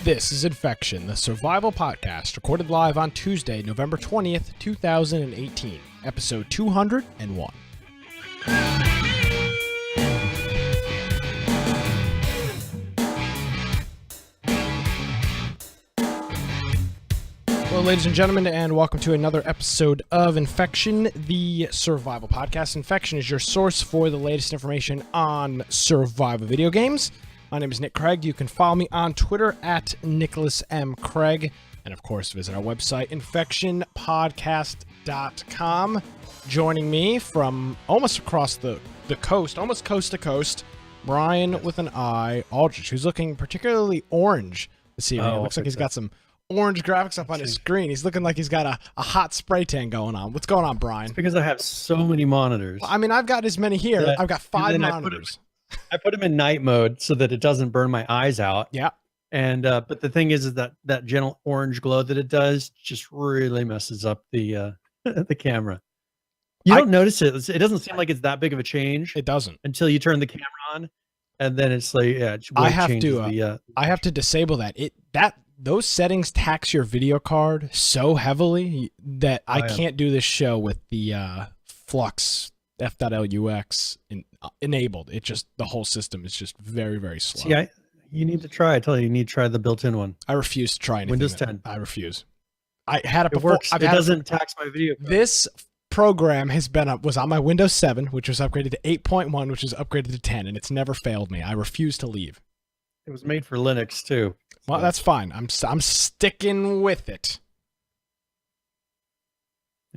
This is Infection, the survival podcast, recorded live on Tuesday, November 20th, 2018, episode 201. Hello, ladies and gentlemen, and welcome to another episode of Infection, the survival podcast. Infection is your source for the latest information on survival video games. My name is Nick Craig. You can follow me on Twitter at Nicholas M. Craig. And of course, visit our website, infectionpodcast.com. Joining me from almost across the coast, almost coast to coast, Brian with an I, Aldrich, who's looking particularly orange this evening. It looks like he's got some orange graphics up on his screen. He's looking like he's got a hot spray tan going on. What's going on, Brian? It's because I have so many monitors. Well, I mean, I've got as many here. I've got 5 monitors. I put them in night mode so that it doesn't burn my eyes out. Yeah. And but the thing is that gentle orange glow that it does just really messes up the the camera. You don't notice it. It doesn't seem like it's that big of a change. It doesn't until you turn the camera on, and then it's like I have to disable that. Those settings tax your video card so heavily that I can't do this show with the Flux F.LUX enabled. It just, the whole system is just very, very slow. See, you need to try. I tell you need to try the built-in one. I refuse to try anything. Windows 10. I refuse. I had it before. Works. It doesn't tax my video card. This program was on my Windows 7, which was upgraded to 8.1, which was upgraded to 10, and it's never failed me. I refuse to leave. It was made for Linux too. Well, that's fine. I'm sticking with it.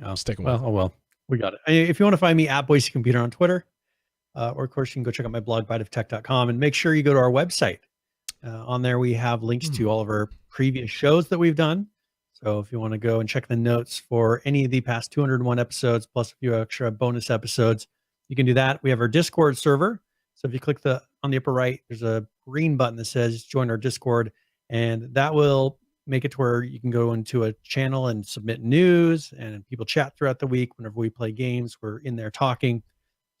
I'm sticking with it. Oh well. We got it. If you want to find me at Boise Computer on Twitter, or of course you can go check out my blog, biteoftech.com, and make sure you go to our website. On there we have links to all of our previous shows that we've done. So if you want to go and check the notes for any of the past 201 episodes, plus a few extra bonus episodes, you can do that. We have our Discord server. So if you click on the upper right, there's a green button that says join our Discord, and that will make it to where you can go into a channel and submit news, and people chat throughout the week. Whenever we play games, we're in there talking.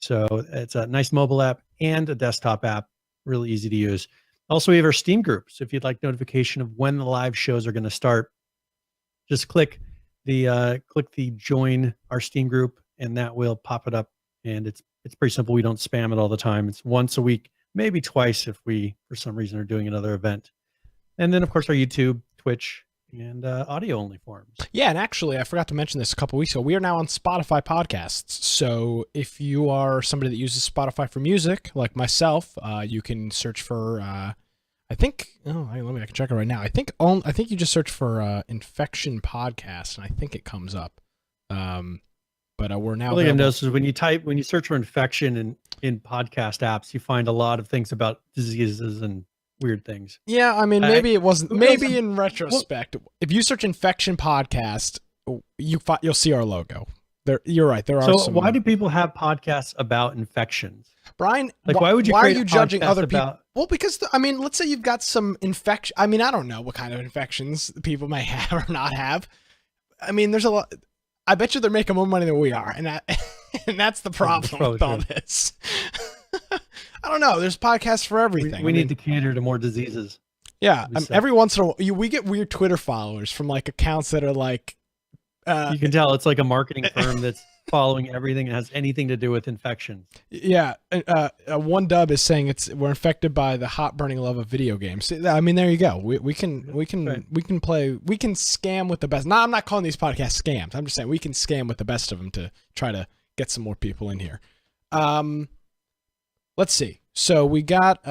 So it's a nice mobile app and a desktop app, really easy to use. Also, we have our Steam group. So if you'd like notification of when the live shows are going to start, just click the join our Steam group, and that will pop it up. And it's pretty simple. We don't spam it all the time. It's once a week, maybe twice if we, for some reason, are doing another event. And then, of course, our YouTube, Twitch, and audio-only forums. Yeah, and actually, I forgot to mention this a couple weeks ago. We are now on Spotify podcasts. So if you are somebody that uses Spotify for music, like myself, you can search for, I can check it right now. I think you just search for Infection Podcast, and I think it comes up. But we're now. What I've noticed is when you search for infection in podcast apps, you find a lot of things about diseases and weird things. Yeah, I mean, maybe it wasn't. Maybe in retrospect, if you search Infection Podcast, you'll see our logo. You're right. There are. So why do people have podcasts about infections, Brian? Like, why are you judging other people? Well, because let's say you've got some infection. I mean, I don't know what kind of infections people may have or not have. I mean, there's a lot. I bet you they're making more money than we are, and that's the problem with all this. I don't know. There's podcasts for everything. We need to cater to more diseases. Yeah, every once in a while, we get weird Twitter followers from like accounts that are like. You can tell it's like a marketing firm that's following everything that has anything to do with infections. Yeah, one dub is saying we're infected by the hot burning love of video games. I mean, there you go. We can scam with the best. No, I'm not calling these podcasts scams. I'm just saying we can scam with the best of them to try to get some more people in here. Let's see. So we got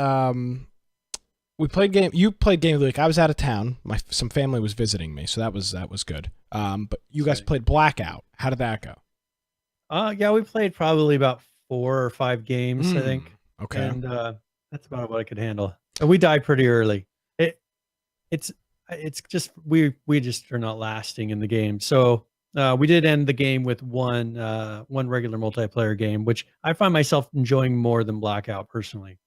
we played game. You played Game of the Week. I was out of town. Some family was visiting me, so that was good. But you guys played Blackout. How did that go? Yeah, we played probably about 4 or 5 games, I think. Okay. And that's about what I could handle. And we died pretty early. It's just we just are not lasting in the game. So we did end the game with one regular multiplayer game, which I find myself enjoying more than Blackout personally.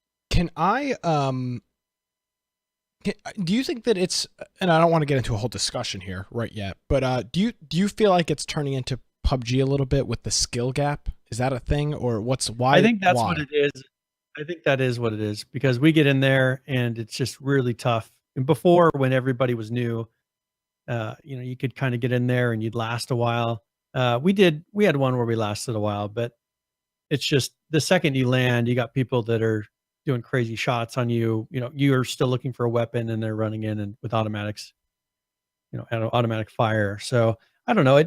Do you think that it's, and I don't want to get into a whole discussion here right yet, but do you feel like it's turning into PUBG a little bit with the skill gap? Is that a thing, or why? I think that's what it is. I think that is what it is, because we get in there and it's just really tough And before, when everybody was new, you could kind of get in there and you'd last a while. We had one where we lasted a while, but it's just the second you land, you got people that are doing crazy shots on you. You're still looking for a weapon and they're running in and with automatics, automatic fire. So I don't know.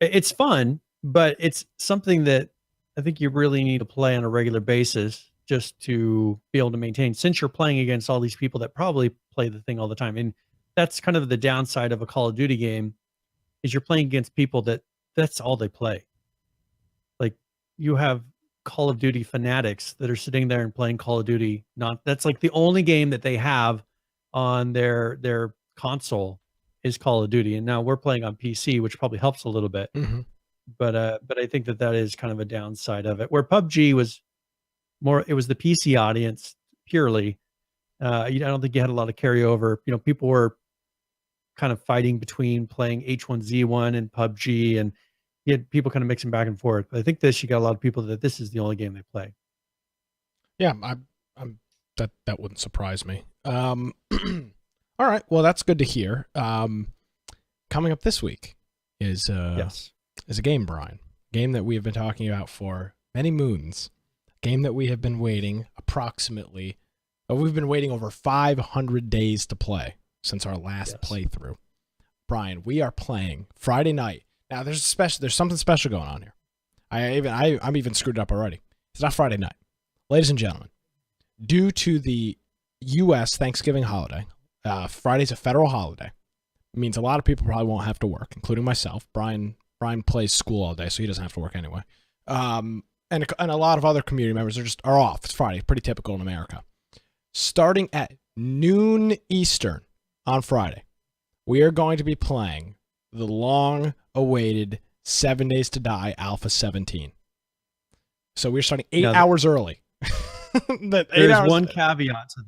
It's fun, but it's something that I think you really need to play on a regular basis just to be able to maintain, since you're playing against all these people that probably play the thing all the time. And that's kind of the downside of a Call of Duty game, is you're playing against people that's all they play. Like, you have Call of Duty fanatics that are sitting there and playing Call of Duty. That's like the only game that they have on their console is Call of Duty. And now we're playing on PC, which probably helps a little bit. Mm-hmm. But I think that is kind of a downside of it. Where PUBG was more, it was the PC audience purely. I don't think you had a lot of carryover. People were kind of fighting between playing H1Z1 and PUBG, and you had people kind of mixing back and forth. But I think you got a lot of people that this is the only game they play. Yeah, I'm that wouldn't surprise me. All right, well, that's good to hear. Coming up this week is a game, Brian. Game that we have been talking about for many moons. Game that we have been waiting approximately. We've been waiting over 500 days to play since our last playthrough. Brian, we are playing Friday night. Now there's something special going on here. I'm even screwed up already. It's not Friday night. Ladies and gentlemen, due to the US Thanksgiving holiday, Friday's a federal holiday. It means a lot of people probably won't have to work, including myself. Brian plays school all day, so he doesn't have to work anyway. And a lot of other community members are off. It's Friday, pretty typical in America. Starting at noon Eastern on Friday, we are going to be playing the long-awaited 7 Days to Die Alpha 17. So we're starting 8 hours early. There's one caveat to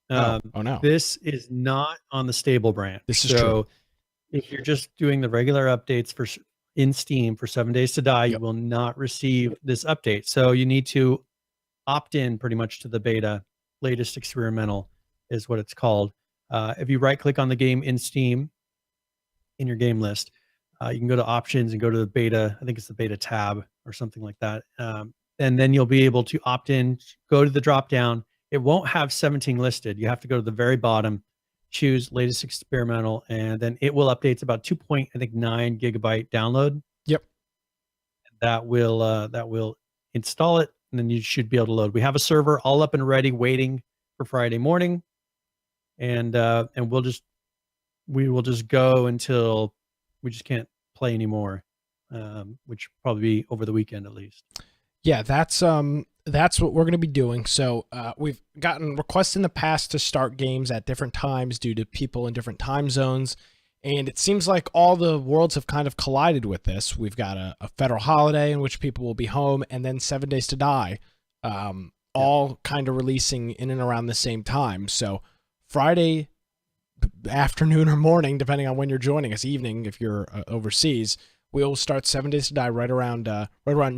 that. Oh no. This is not on the stable brand. This is true. If you're just doing the regular updates in Steam for 7 Days to Die, you will not receive this update. So you need to opt in pretty much to the beta. Latest experimental is what it's called. If you right click on the game in Steam in your game list, you can go to options and go to the beta. I think it's the beta tab or something like that. And then you'll be able to opt in, go to the drop down. It won't have 17 listed. You have to go to the very bottom, choose latest experimental, and then it will update. It's about 2.9 gigabyte download. Yep. That will install it, and then you should be able to load. We have a server all up and ready, waiting for Friday morning, and we will just go until we just can't play anymore, which will probably be over the weekend at least. Yeah, that's what we're going to be doing. So we've gotten requests in the past to start games at different times due to people in different time zones. And it seems like all the worlds have kind of collided with this. We've got a federal holiday in which people will be home, and then 7 Days to Die, all kind of releasing in and around the same time. So Friday afternoon or morning, depending on when you're joining us, evening if you're overseas, we'll start 7 Days to Die right around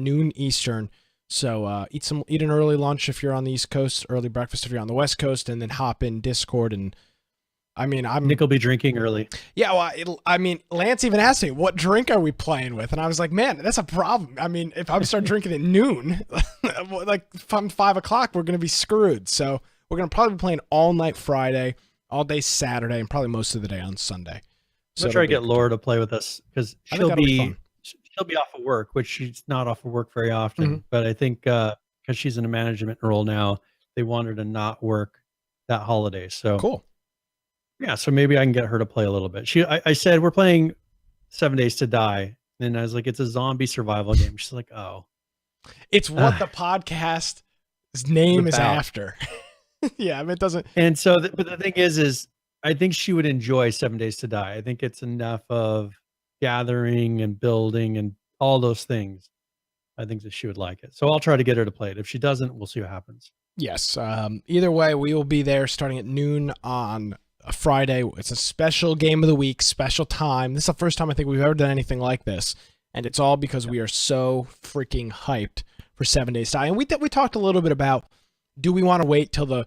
noon Eastern. So eat an early lunch if you're on the East Coast, early breakfast if you're on the West Coast, and then hop in Discord. And Nick will be drinking early. Yeah, well, Lance even asked me, what drink are we playing with? And I was like, man, that's a problem. I mean, if I start drinking at noon, like from 5 o'clock, we're going to be screwed. So we're going to probably be playing all night Friday, all day Saturday, and probably most of the day on Sunday. So I'm try to get Laura to play with us, because she'll be off of work, which she's not off of work very often. Mm-hmm. But I think because she's in a management role now, they want her to not work that holiday. So cool. Yeah, so maybe I can get her to play a little bit. I said we're playing 7 Days to Die, and I was like, it's a zombie survival game. She's like, oh, it's what the podcast's name is after. Yeah, I mean, it doesn't. And so, but the thing is I think she would enjoy 7 Days to Die. I think it's enough of gathering and building and all those things. I think that she would like it. So I'll try to get her to play it. If she doesn't, we'll see what happens. Yes. Either way, we will be there starting at noon on a Friday. It's a special game of the week, special time. This is the first time I think we've ever done anything like this. And it's all because we are so freaking hyped for 7 Days to Die. And we talked a little bit about, do we want to wait till the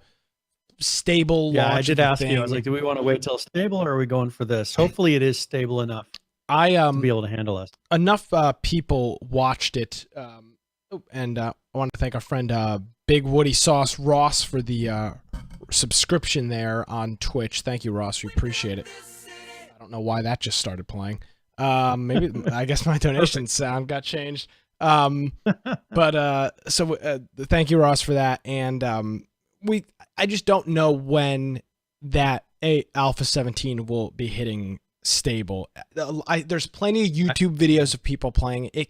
stable Yeah, I launch did of the ask you. I was thing. like, do we want to wait till stable, or are we going for this? Hopefully, it is stable enough to be able to handle us. Enough people watched it, and I want to thank our friend Big Woody Sauce Ross for the subscription there on Twitch. Thank you, Ross. We appreciate it. I don't know why that just started playing. Maybe I guess my donation sound got changed. But thank you, Ross, for that. And I just don't know when that Alpha 17 will be hitting stable. There's plenty of YouTube videos of people playing it.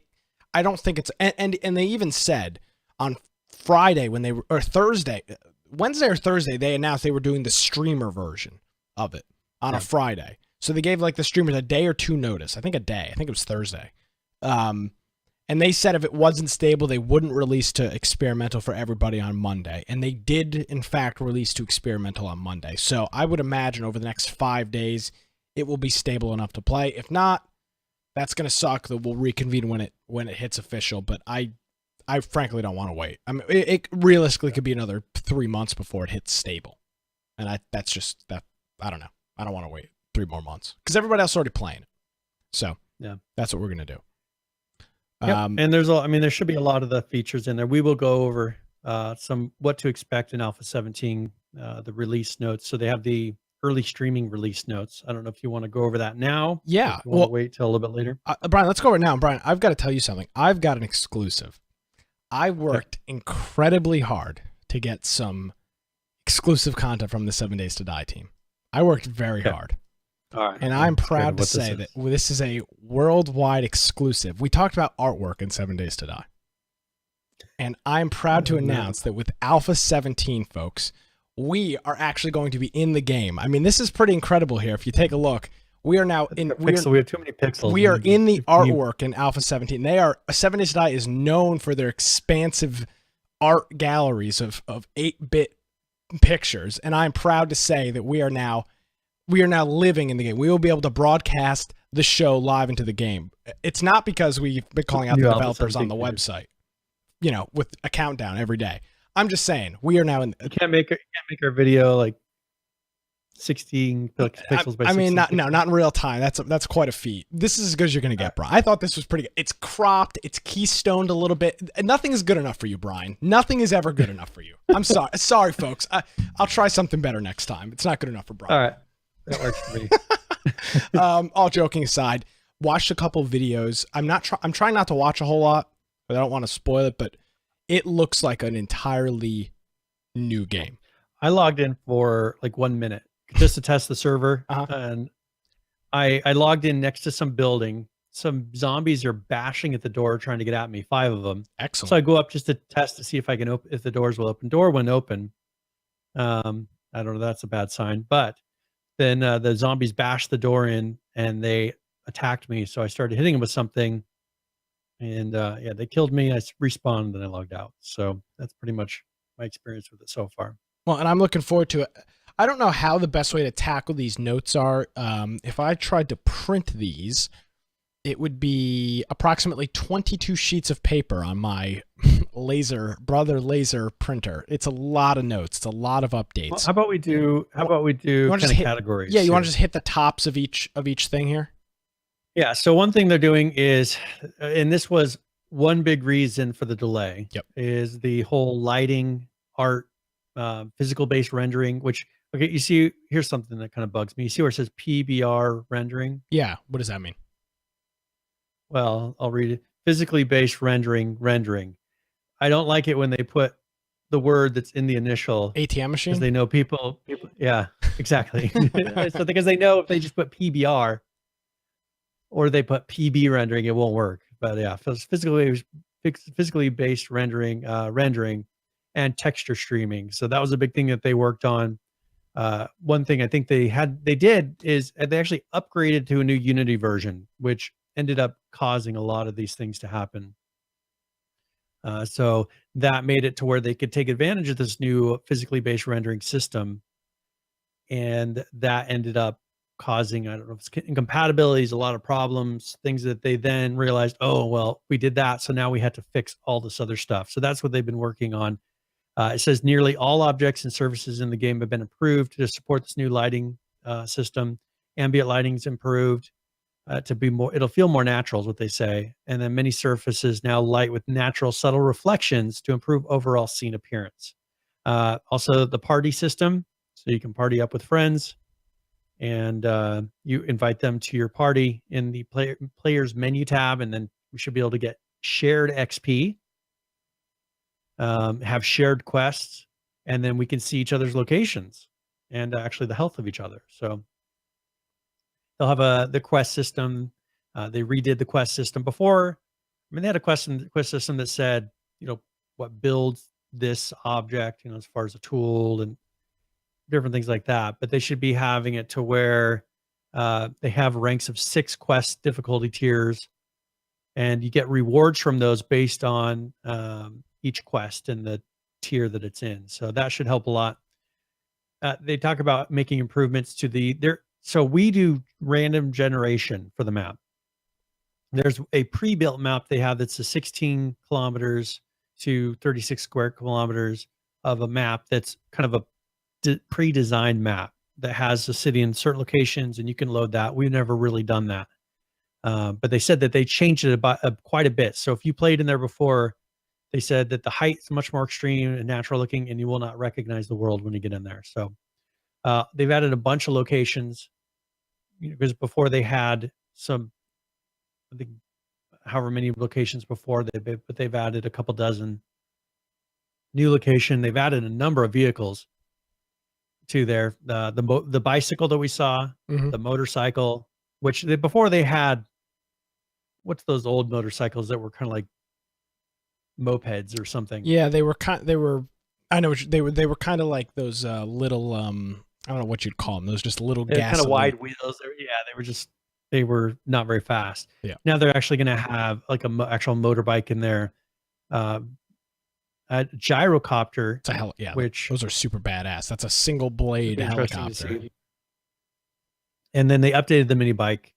I don't think it's, and they even said on Friday Wednesday or Thursday, they announced they were doing the streamer version of it on a Friday. So they gave like the streamers a day or two notice. I think a day. I think it was Thursday. And they said if it wasn't stable, they wouldn't release to experimental for everybody on Monday. And they did, in fact, release to experimental on Monday. So I would imagine over the next 5 days, it will be stable enough to play. If not, that's going to suck. That we'll reconvene when it hits official. But I frankly don't want to wait. I mean, it realistically could be another 3 months before it hits stable. And that's just that. I don't know. I don't want to wait 3 more months because everybody else is already playing it. So yeah, that's what we're going to do. Yep. And there should be a lot of the features in there. We will go over what to expect in Alpha 17, the release notes. So they have the early streaming release notes. I don't know if you want to go over that now. Yeah. If you want to wait till a little bit later. Brian, let's go right now. Brian, I've got to tell you something. I've got an exclusive. I worked incredibly hard to get some exclusive content from the 7 Days to Die team. I worked very hard. All right. And I'm proud to say that this is a worldwide exclusive. We talked about artwork in 7 Days to Die. And I'm proud to announce that with Alpha 17, folks, we are actually going to be in the game. I mean, this is pretty incredible here. If you take a look, we are now in. We have too many pixels. We are in the artwork in Alpha 17. 7 Days to Die is known for their expansive art galleries of 8-bit pictures. And I'm proud to say that we are now living in the game. We will be able to broadcast the show live into the game. It's not because we've been calling out the developers on the website, with a countdown every day. I'm just saying we are now in. You can't make our video like 16 pixels by 16. I mean, not in real time. That's quite a feat. This is as good as you're gonna get, Brian. I thought this was pretty good. It's cropped. It's keystoned a little bit. Nothing is good enough for you, Brian. Nothing is ever good enough for you. I'm sorry. Sorry, folks. I'll try something better next time. It's not good enough for Brian. All right. That works for me. All joking aside, watched a couple videos. I'm trying not to watch a whole lot, but I don't want to spoil it. But it looks like an entirely new game. I logged in for like 1 minute just to test the server, and I logged in next to some building. Some zombies are bashing at the door trying to get at me. 5 of them. Excellent. So I go up just to test to see if I can if the doors will open. Door went open. I don't know. That's a bad sign, but. Then the zombies bashed the door in and they attacked me. So I started hitting them with something, and they killed me. I respawned and I logged out. So that's pretty much my experience with it so far. Well, and I'm looking forward to it. I don't know how the best way to tackle these notes are. If I tried to print these, it would be approximately 22 sheets of paper on my Brother laser printer. It's a lot of notes. It's a lot of updates. Well, how about we do kind of categories? Yeah, you want to just hit the tops of each thing here? Yeah. So one thing they're doing is, and this was one big reason for the delay, is the whole lighting, art, physical based rendering, which, okay, you see, here's something that kind of bugs me. You see where it says PBR rendering? Yeah. What does that mean? Well, I'll read it. Physically based rendering. I don't like it when they put the word that's in the initial ATM machine. Because they know people. Yeah, exactly. So because they know if they just put PBR or they put PB rendering, it won't work. But yeah, physically based rendering and texture streaming. So that was a big thing that they worked on. One thing I think they did is they actually upgraded to a new Unity version, which ended up causing a lot of these things to happen. So that made it to where they could take advantage of this new physically based rendering system. And that ended up causing, I don't know if it's incompatibilities, a lot of problems, things that they then realized, oh, well, we did that. So now we had to fix all this other stuff. So that's what they've been working on. It says nearly all objects and surfaces in the game have been improved to support this new lighting system. Ambient lighting's improved to be more. It'll feel more natural, is what they say. And then many surfaces now light with natural, subtle reflections to improve overall scene appearance. Also, the party system, so you can party up with friends, and you invite them to your party in the player's menu tab, and then we should be able to get shared XP. Have shared quests, and then we can see each other's locations and actually the health of each other. So they'll have the quest system. They redid the quest system before. I mean, they had a quest system that said, what builds this object, as far as a tool and different things like that. But they should be having it to where they have ranks of 6 quest difficulty tiers, and you get rewards from those based on each quest and the tier that it's in. So that should help a lot. They talk about making improvements to so we do random generation for the map. There's a pre-built map they have that's a 16 kilometers to 36 square kilometers of a map that's kind of a pre-designed map that has the city in certain locations, and you can load that. We've never really done that. But they said that they changed it about quite a bit. So if you played in there before, they said that the height is much more extreme and natural looking, and you will not recognize the world when you get in there. So they've added a bunch of locations, because before they had some, I think, however many locations before, but they've added a couple dozen new location. They've added a number of vehicles to there. The bicycle that we saw, the motorcycle, which before they had, what's those old motorcycles that were kind of like mopeds or something? Yeah, I know they were kind of like those little I don't know what you'd call them. Those just little kind of wide wheels. They were not very fast. Yeah. Now they're actually going to have like actual motorbike in there. A gyrocopter. It's a which those are super badass. That's a single blade helicopter. And then they updated the mini bike,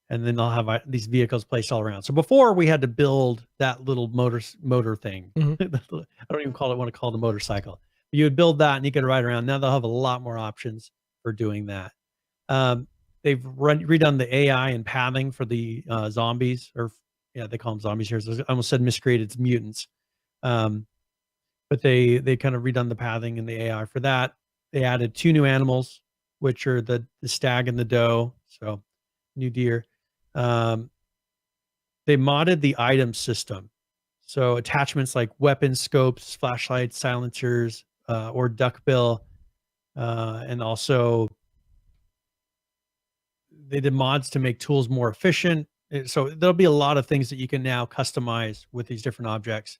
and then they'll have these vehicles placed all around. So before we had to build that little motor thing. I don't even want to call it a motorcycle. You would build that and you could ride around. Now they'll have a lot more options for doing that. They've redone the AI and pathing for the zombies, they call them zombies here. I almost said miscreated, it's mutants. But they kind of redone the pathing and the AI for that. They added 2 new animals, which are the stag and the doe. So new deer. They modded the item system. So attachments like weapons, scopes, flashlights, silencers, or duckbill. And also they did mods to make tools more efficient. So there'll be a lot of things that you can now customize with these different objects.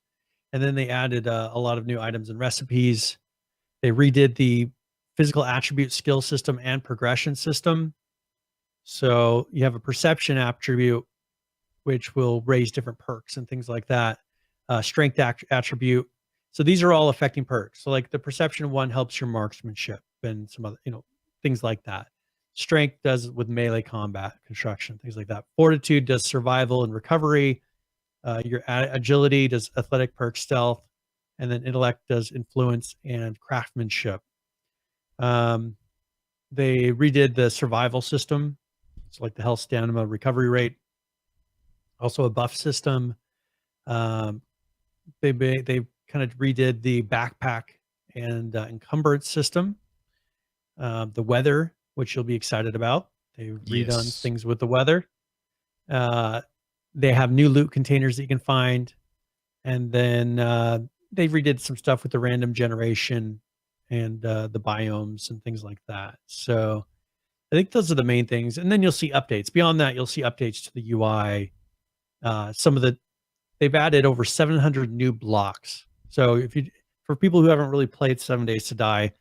And then they added a lot of new items and recipes. They redid the physical attribute skill system and progression system. So you have a perception attribute, which will raise different perks and things like that. Strength attribute. So these are all affecting perks. So like the perception one helps your marksmanship and some other, things like that. Strength does with melee combat, construction, things like that. Fortitude does survival and recovery. Your agility does athletic perk, stealth, and then intellect does influence and craftsmanship. They redid the survival system. It's like the health, stamina, recovery rate. Also a buff system. They kind of redid the backpack and encumbrance system. The weather, which you'll be excited about. They've redone things with the weather. They have new loot containers that you can find. And then they redid some stuff with the random generation and the biomes and things like that. So I think those are the main things. And then you'll see updates. Beyond that, you'll see updates to the UI. They've added over 700 new blocks. So for people who haven't really played 7 Days to Die,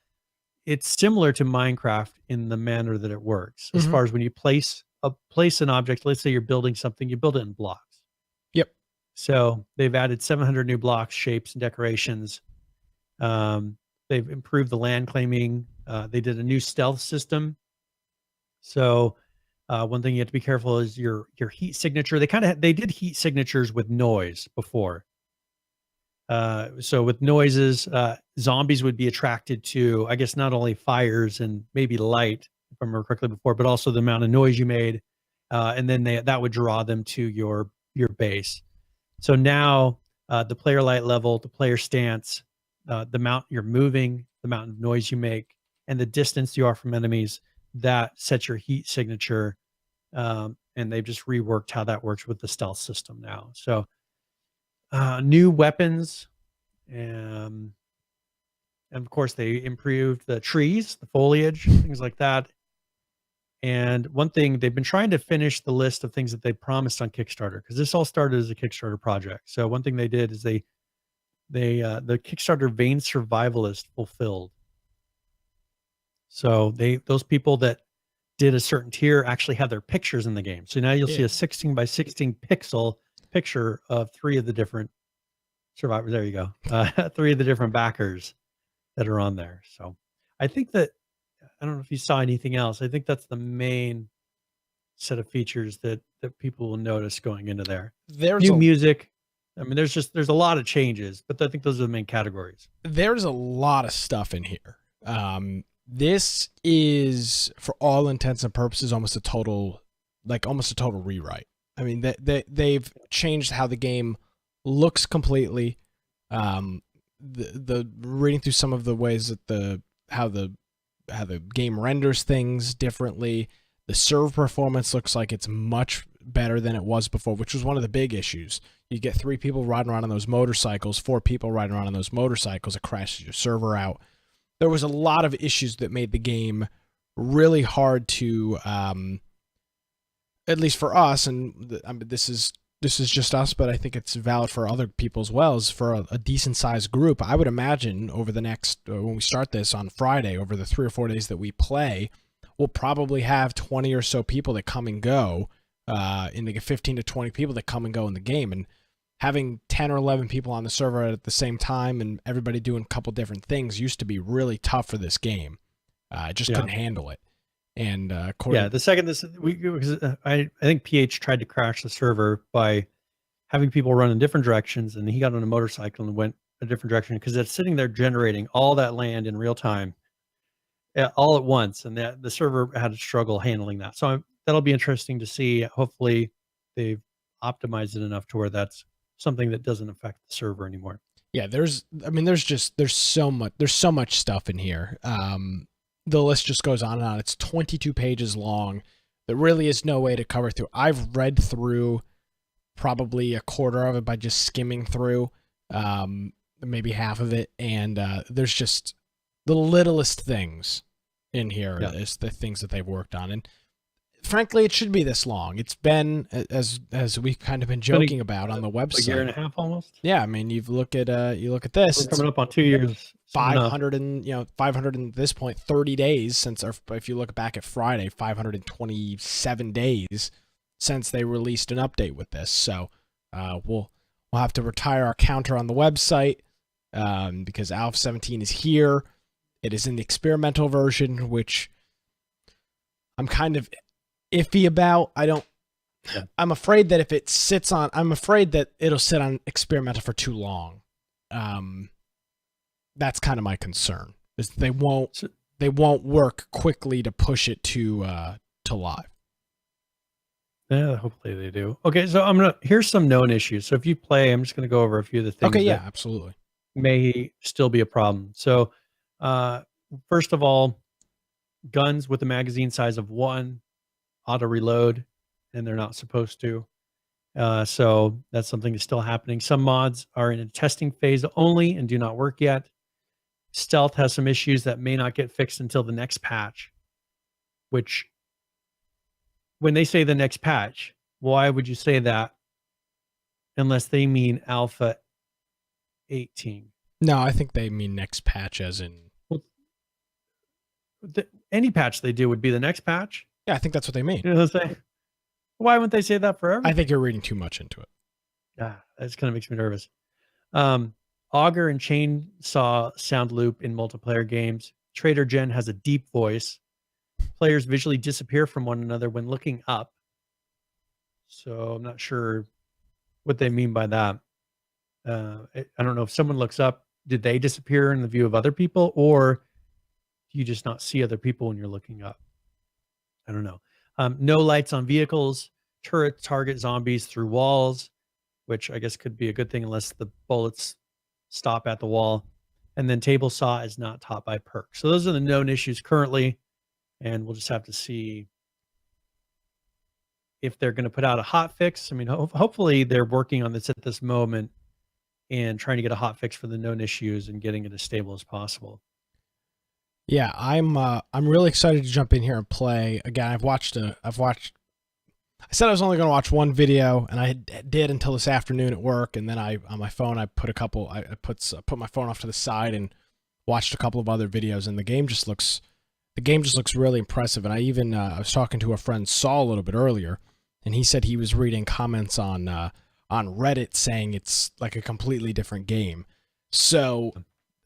it's similar to Minecraft in the manner that it works. As far as when you place an object, let's say you're building something, you build it in blocks. Yep. So they've added 700 new blocks, shapes, and decorations. They've improved the land claiming. They did a new stealth system. So one thing you have to be careful is your heat signature. They did heat signatures with noise before. So with noises, zombies would be attracted to, I guess, not only fires and maybe light, if I remember correctly before, but also the amount of noise you made, and then that would draw them to your base. So now the player light level, the player stance, the amount you're moving, the amount of noise you make, and the distance you are from enemies, that sets your heat signature. And they've just reworked how that works with the stealth system now. So new weapons, um, and of course they improved the trees, the foliage, things like that. And one thing, they've been trying to finish the list of things that they promised on Kickstarter, because this all started as a Kickstarter project. So one thing they did is they the Kickstarter vein survivalist fulfilled. So those people that did a certain tier actually have their pictures in the game. So now you'll see a 16 by 16 pixel picture of three of the different survivors. There you go. Three of the different backers that are on there. So I think that, I don't know if you saw anything else. I think that's the main set of features that people will notice going into there. There's new music. I mean, there's a lot of changes, but I think those are the main categories. There's a lot of stuff in here. This is, for all intents and purposes, almost a total rewrite. I mean, they've changed how the game looks completely. The reading through some of the ways that how the game renders things differently. The serve performance looks like it's much better than it was before, which was one of the big issues. You get 3 people riding around on those motorcycles, 4 people riding around on those motorcycles, it crashes your server out. There was a lot of issues that made the game really hard to, at least for us, and this is just us, but I think it's valid for other people as well, is for a decent sized group. I would imagine over the next, when we start this on Friday, over the 3 or 4 days that we play, we'll probably have 20 or so people that come and go, in the 15 to 20 people that come and go in the game. And having 10 or 11 people on the server at the same time and everybody doing a couple different things used to be really tough for this game. I just couldn't handle it. And the second I think PH tried to crash the server by having people run in different directions, and he got on a motorcycle and went a different direction because it's sitting there generating all that land in real time, all at once, and the server had to struggle handling that. So that'll be interesting to see. Hopefully, they've optimized it enough to where that's something that doesn't affect the server anymore. Yeah, there's so much stuff in here. The list just goes on and on. It's 22 pages long. There really is no way to cover through. I've read through probably a quarter of it by just skimming through, maybe half of it, and there's just the littlest things in here is the things that they've worked on. And frankly, it should be this long. It's been, as we've kind of been joking about on the website, a year and a half almost. Yeah, I mean, you look at this. We're coming up on 2 years. 500 and 500 at this point, 30 days since if you look back at Friday, 527 days since they released an update with this. So we'll have to retire our counter on the website because Alpha 17 is here. It is in the experimental version, which I'm kind of iffy about. I'm afraid that if it sits on, I'm afraid that it'll sit on experimental for too long. That's kind of my concern, is they won't work quickly to push it to live. Yeah, hopefully they do. Okay, so here's some known issues. So if you play, I'm just gonna go over a few of the things. Okay, yeah, absolutely. May still be a problem. So first of all, guns with a magazine size of 1 auto reload, and they're not supposed to. So that's something that's still happening. Some mods are in a testing phase only and do not work yet. Stealth has some issues that may not get fixed until the next patch, which, when they say the next patch, why would you say that unless they mean Alpha 18? No, I think they mean next patch as in... any patch they do would be the next patch. Yeah, I think that's what they mean. You know what I'm saying? Why wouldn't they say that for everything? I think you're reading too much into it. That kind of makes me nervous. Auger and chainsaw sound loop in multiplayer games. Trader Gen has a deep voice. Players visually disappear from one another when looking up. So I'm not sure what they mean by that. I don't know if someone looks up, did they disappear in the view of other people, or do you just not see other people when you're looking up? I don't know. No lights on vehicles. Turrets target zombies through walls, which I guess could be a good thing unless the bullets stop at the wall. And then table saw is not taught by perk. So those are the known issues currently, and we'll just have to see if they're going to put out a hot fix. I mean, hopefully they're working on this at this moment and trying to get a hot fix for the known issues and getting it as stable as possible. Yeah, I'm really excited to jump in here and play again. I said I was only going to watch one video, and I did until this afternoon at work, and then on my phone I put my phone off to the side and watched a couple of other videos, and the game just looks really impressive. And I was talking to a friend, Saul, a little bit earlier, and he said he was reading comments on Reddit saying it's like a completely different game. So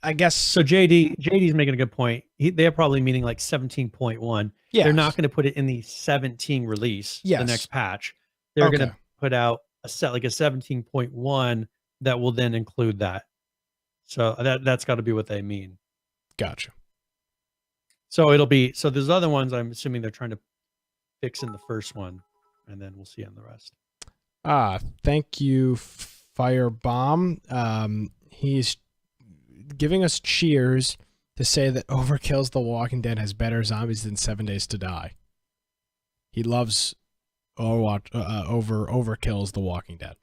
I guess so. JD's making a good point. They're probably meaning like 17.1. Yeah, they're not going to put it in the 17 release. Yes. The next patch. They're going to put out a 17.1 that will then include that. So that's got to be what they mean. Gotcha. So there's other ones I'm assuming they're trying to fix in the first one, and then we'll see on the rest. Thank you, Firebomb. He's giving us cheers to say that Overkill's The Walking Dead has better zombies than 7 Days to Die. He loves Overkill's The Walking Dead.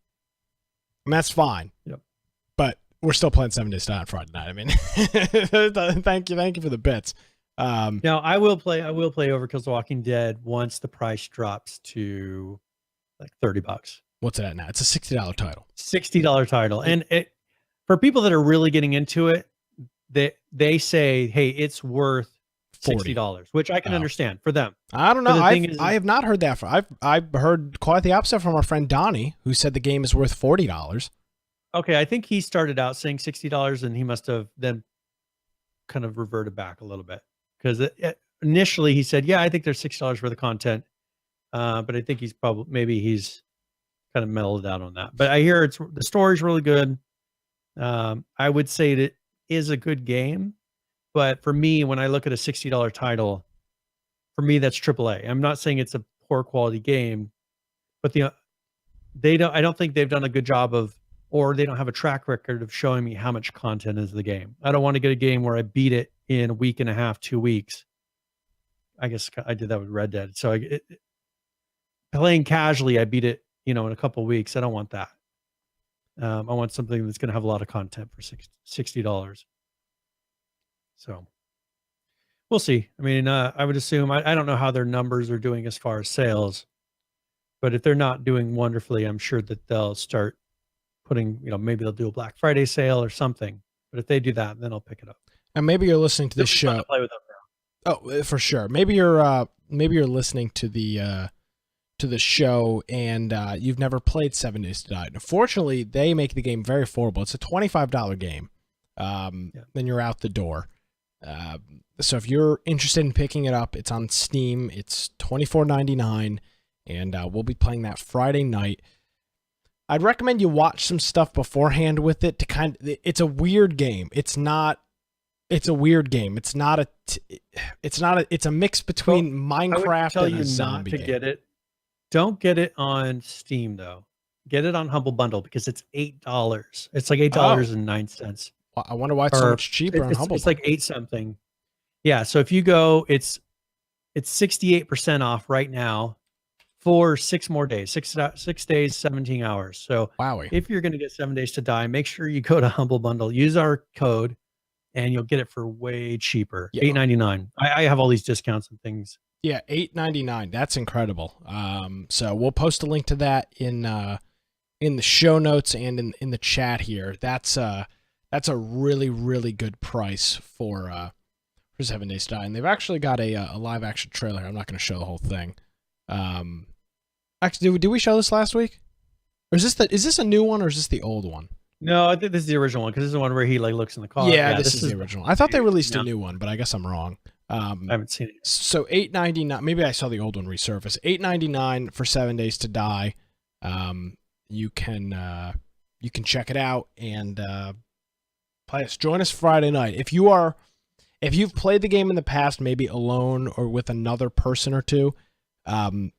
I mean, that's fine. Yep. But we're still playing 7 Days to Die on Friday night. I mean, thank you for the bits. Now I will play Overkill's The Walking Dead once the price drops to like $30. What's it at now? It's a $60 title. $60 title. And for people that are really getting into it, they say, hey, it's worth $60, which I can understand for them. I don't know. I have not heard that. I've heard quite the opposite from our friend Donnie, who said the game is worth $40. Okay, I think he started out saying $60, and he must have then kind of reverted back a little bit, because initially he said, yeah, I think there's $60 worth of content, but I think he's kind of mellowed out on that. But I hear the story's really good. I would say it is a good game, but for me, when I look at a $60 title, for me that's AAA. I'm not saying it's a poor quality game, but I don't think they've done a good job of, or they don't have a track record of showing me how much content is the game. I don't want to get a game where I beat it in a week and a half, 2 weeks. I guess I did that with Red Dead. So playing casually, I beat it, in a couple of weeks. I don't want that. I want something that's going to have a lot of content for $60. So we'll see. I mean, I would assume, I don't know how their numbers are doing as far as sales, but if they're not doing wonderfully, I'm sure that they'll start putting, maybe they'll do a Black Friday sale or something. But if they do that, then I'll pick it up. And maybe you're listening to this show. Play with them now. Oh, for sure. Maybe you're listening to the show and you've never played 7 Days to Die. Unfortunately, they make the game very affordable. It's a $25 game. Then you're out the door. So if you're interested in picking it up, it's on Steam. It's $24.99, and we'll be playing that Friday night. I'd recommend you watch some stuff beforehand with it to it's a weird game. It's a weird game. It's a mix between Minecraft and a zombie game. Get it. Don't get it on Steam though. Get it on Humble Bundle because it's $8. It's like $8.09. I wonder why it's so much cheaper on Humble. It's like 8 something. Yeah. So if you go, it's 68% off right now for 6 more days, 6 days, 17 hours. So if you're going to get 7 Days to Die, make sure you go to Humble Bundle, use our code, and you'll get it for way cheaper. Yeah. $8.99. I have all these discounts and things. Yeah, $8.99. That's incredible. So we'll post a link to that in the show notes and in the chat here. That's a really, really good price for 7 Days to Die. And they've actually got a live action trailer. I'm not going to show the whole thing. Actually, did we show this last week? Or is this a new one or is this the old one? No, I think this is the original one because this is the one where he looks in the car. Yeah, this is the original. I thought they released a new one, but I guess I'm wrong. I haven't seen it. So $8.99. Maybe I saw the old one resurface. $8.99 for 7 Days to Die. You can you can check it out and play us. Join us Friday night. If you've played the game in the past, maybe alone or with another person or two, and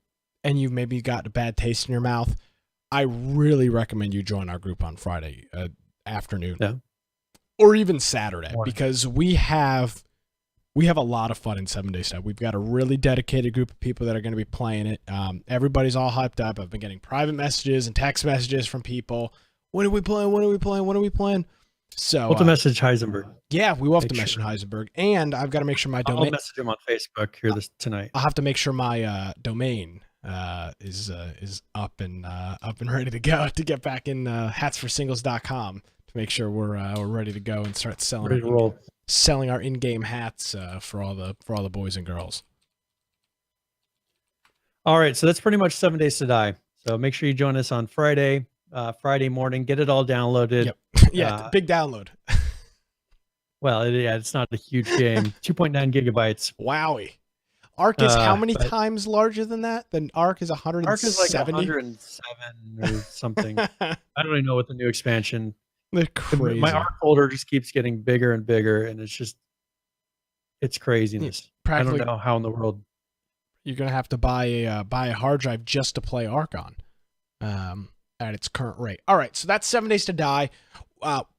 you've maybe got a bad taste in your mouth, I really recommend you join our group on Friday afternoon, or even Saturday, because we have a lot of fun in 7 Days to Die. We've got a really dedicated group of people that are going to be playing it. Everybody's all hyped up. I've been getting private messages and text messages from people. When are we playing? When are we playing? When are we playing? So we'll to message Heisenberg. Yeah, we will have to message Heisenberg, and I've got to make sure my domain. I'll message him on Facebook here tonight. I'll have to make sure my domain is up and ready to go to get back in hatsforsingles.com to make sure we're ready to go and start selling our in-game hats for all the boys and girls. All right, so that's pretty much 7 Days to Die. So make sure you join us on Friday morning. Get it all downloaded. Yep. Yeah, big download. Well, it's not a huge game. 2.9 gigabytes. Wowie. Arc is how many times larger than that? Then Arc is 170? Arc is like 107 or something. I don't even know what the new expansion. They're crazy. My Arc folder just keeps getting bigger and bigger, and it's craziness. I don't know how in the world. You're gonna have to buy a hard drive just to play Arc on, at its current rate. All right, so that's 7 Days to Die.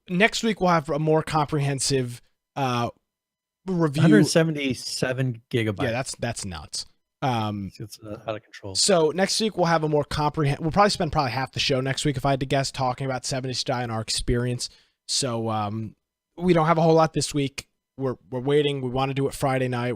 Next week we'll have a more comprehensive review. 177 gigabytes. Yeah, that's nuts. It's out of control. So next week we'll have a more comprehensive. We'll probably spend half the show next week, if I had to guess, talking about 7 Days to Die and our experience. So we don't have a whole lot this week. We're waiting. We want to do it Friday night.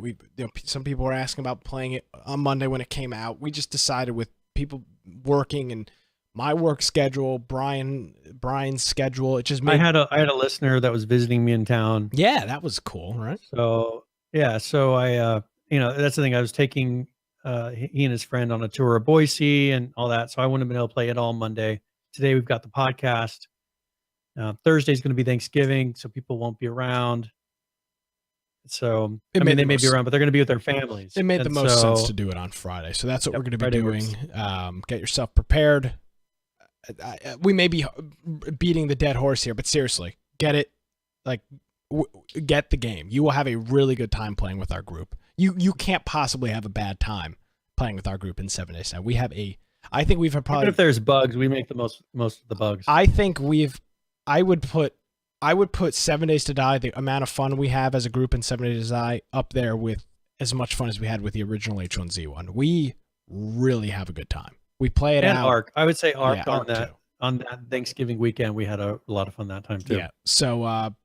Some people were asking about playing it on Monday when it came out. We just decided, with people working and my work schedule, Brian's schedule, it just made. I had a listener that was visiting me in town. Yeah, that was cool, right? So I that's the thing. I was taking he and his friend on a tour of Boise and all that, so I wouldn't have been able to play it all Monday. Today we've got the podcast. Thursday's going to be Thanksgiving, so people won't be around. So they may be around, but they're going to be with their families. It made the most sense to do it on Friday, so that's what we're going to be doing. Get yourself prepared. We may be beating the dead horse here, but seriously, get it. Get the game. You will have a really good time playing with our group. You can't possibly have a bad time playing with our group in 7 Days. Now I think we've probably. Even if there's bugs, we make the most of the bugs. I think I would put 7 Days to Die, the amount of fun we have as a group in 7 Days to Die, up there with as much fun as we had with the original H1Z1. We really have a good time. We play it out. Arc. I would say Arc, yeah, on that Thanksgiving weekend. We had a lot of fun that time too. Yeah. So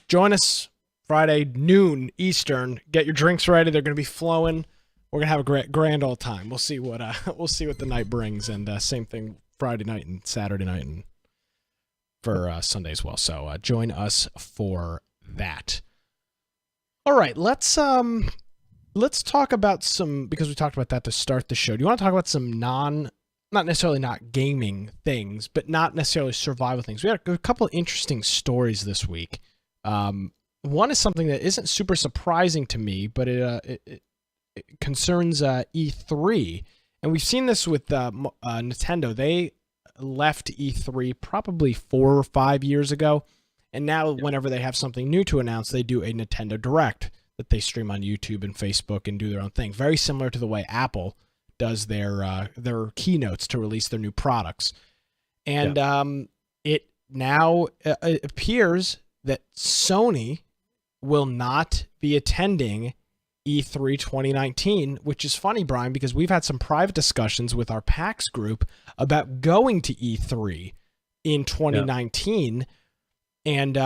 join us Friday noon Eastern. Get your drinks ready. They're going to be flowing. We're going to have a grand old time. We'll see what the night brings, and same thing Friday night and Saturday night and for Sunday as well. So join us for that. All right, let's talk about some, because we talked about that to start the show. Do you want to talk about some not necessarily not gaming things, but not necessarily survival things? We had a couple of interesting stories this week. One is something that isn't super surprising to me, but it concerns E3, and we've seen this with Nintendo. They left E3 probably 4 or 5 years ago, and now whenever they have something new to announce, they do a Nintendo Direct that they stream on YouTube and Facebook and do their own thing. Very similar to the way Apple does their keynotes to release their new products. And it now appears that Sony will not be attending E3 2019, which is funny, Brian, because we've had some private discussions with our PAX group about going to E3 in 2019. And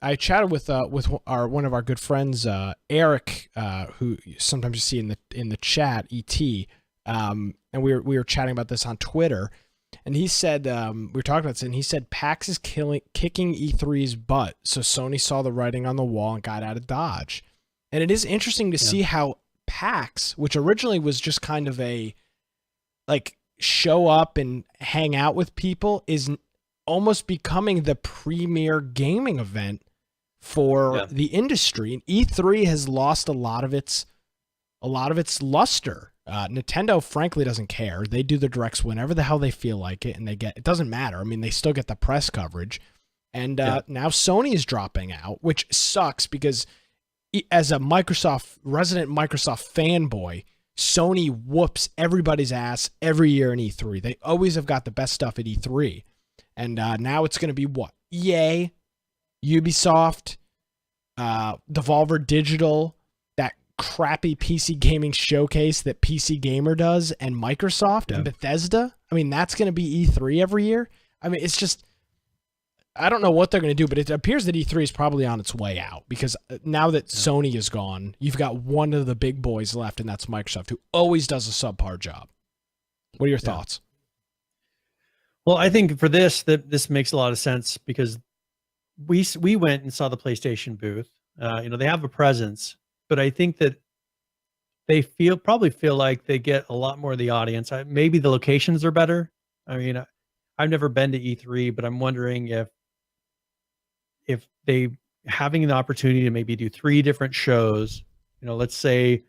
I chatted with one of our good friends, Eric, who sometimes you see in the chat, ET, and we were chatting about this on Twitter. And he said, we were talking about this, and he said PAX is kicking E3's butt. So Sony saw the writing on the wall and got out of Dodge. And it is interesting to see how PAX, which originally was just kind of a show up and hang out with people, is almost becoming the premier gaming event for the industry. And E3 has lost a lot of its luster. Nintendo, frankly, doesn't care. They do the directs whenever the hell they feel like it, and it doesn't matter. I mean, they still get the press coverage. And now Sony is dropping out, which sucks because as a resident Microsoft fanboy, Sony whoops everybody's ass every year in E3. They always have got the best stuff at E3. And now it's going to be what? EA, Ubisoft, Devolver Digital, that crappy PC gaming showcase that PC Gamer does, and Microsoft and Bethesda. I mean, that's going to be E3 every year. I mean, it's just, I don't know what they're going to do, but it appears that E3 is probably on its way out because now that Sony is gone, you've got one of the big boys left, and that's Microsoft, who always does a subpar job. What are your thoughts? Well, I think for this makes a lot of sense because we went and saw the PlayStation booth. They have a presence, but I think that they probably feel like they get a lot more of the audience. Maybe the locations are better. I mean, I've never been to E3, but I'm wondering if they having the opportunity to maybe do 3 different shows. Let's say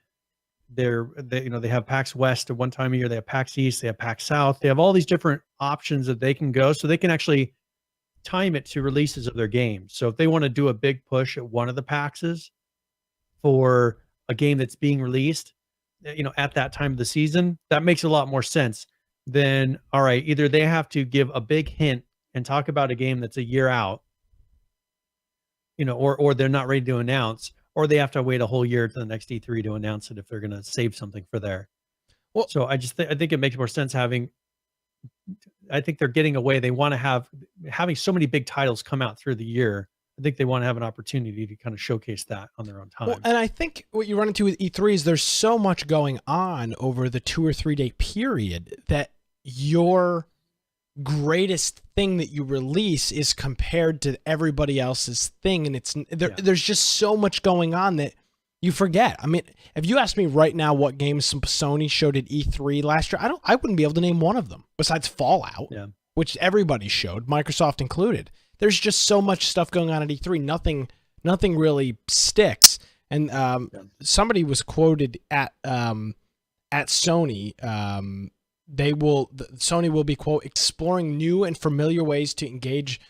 they have PAX West at one time a year, they have PAX East, they have PAX South, they have all these different options that they can go, so they can actually time it to releases of their games. So if they want to do a big push at one of the PAXs for a game that's being released, at that time of the season, that makes a lot more sense than, all right, either they have to give a big hint and talk about a game that's a year out, or they're not ready to announce, or they have to wait a whole year to the next E3 to announce it if they're going to save something for there. Well, so I think it makes more sense I think they're getting away. They want to having so many big titles come out through the year. I think they want to have an opportunity to kind of showcase that on their own time. Well, and I think what you run into with E3 is there's so much going on over the 2 or 3 day period that your greatest thing that you release is compared to everybody else's thing, and there's just so much going on that you forget. I mean, if you ask me right now what games Sony showed at E3 last year, I wouldn't be able to name one of them besides Fallout, which everybody showed, Microsoft included. There's just so much stuff going on at E3. Nothing really sticks. And somebody was quoted at Sony. Sony will be, quote, exploring new and familiar ways to engage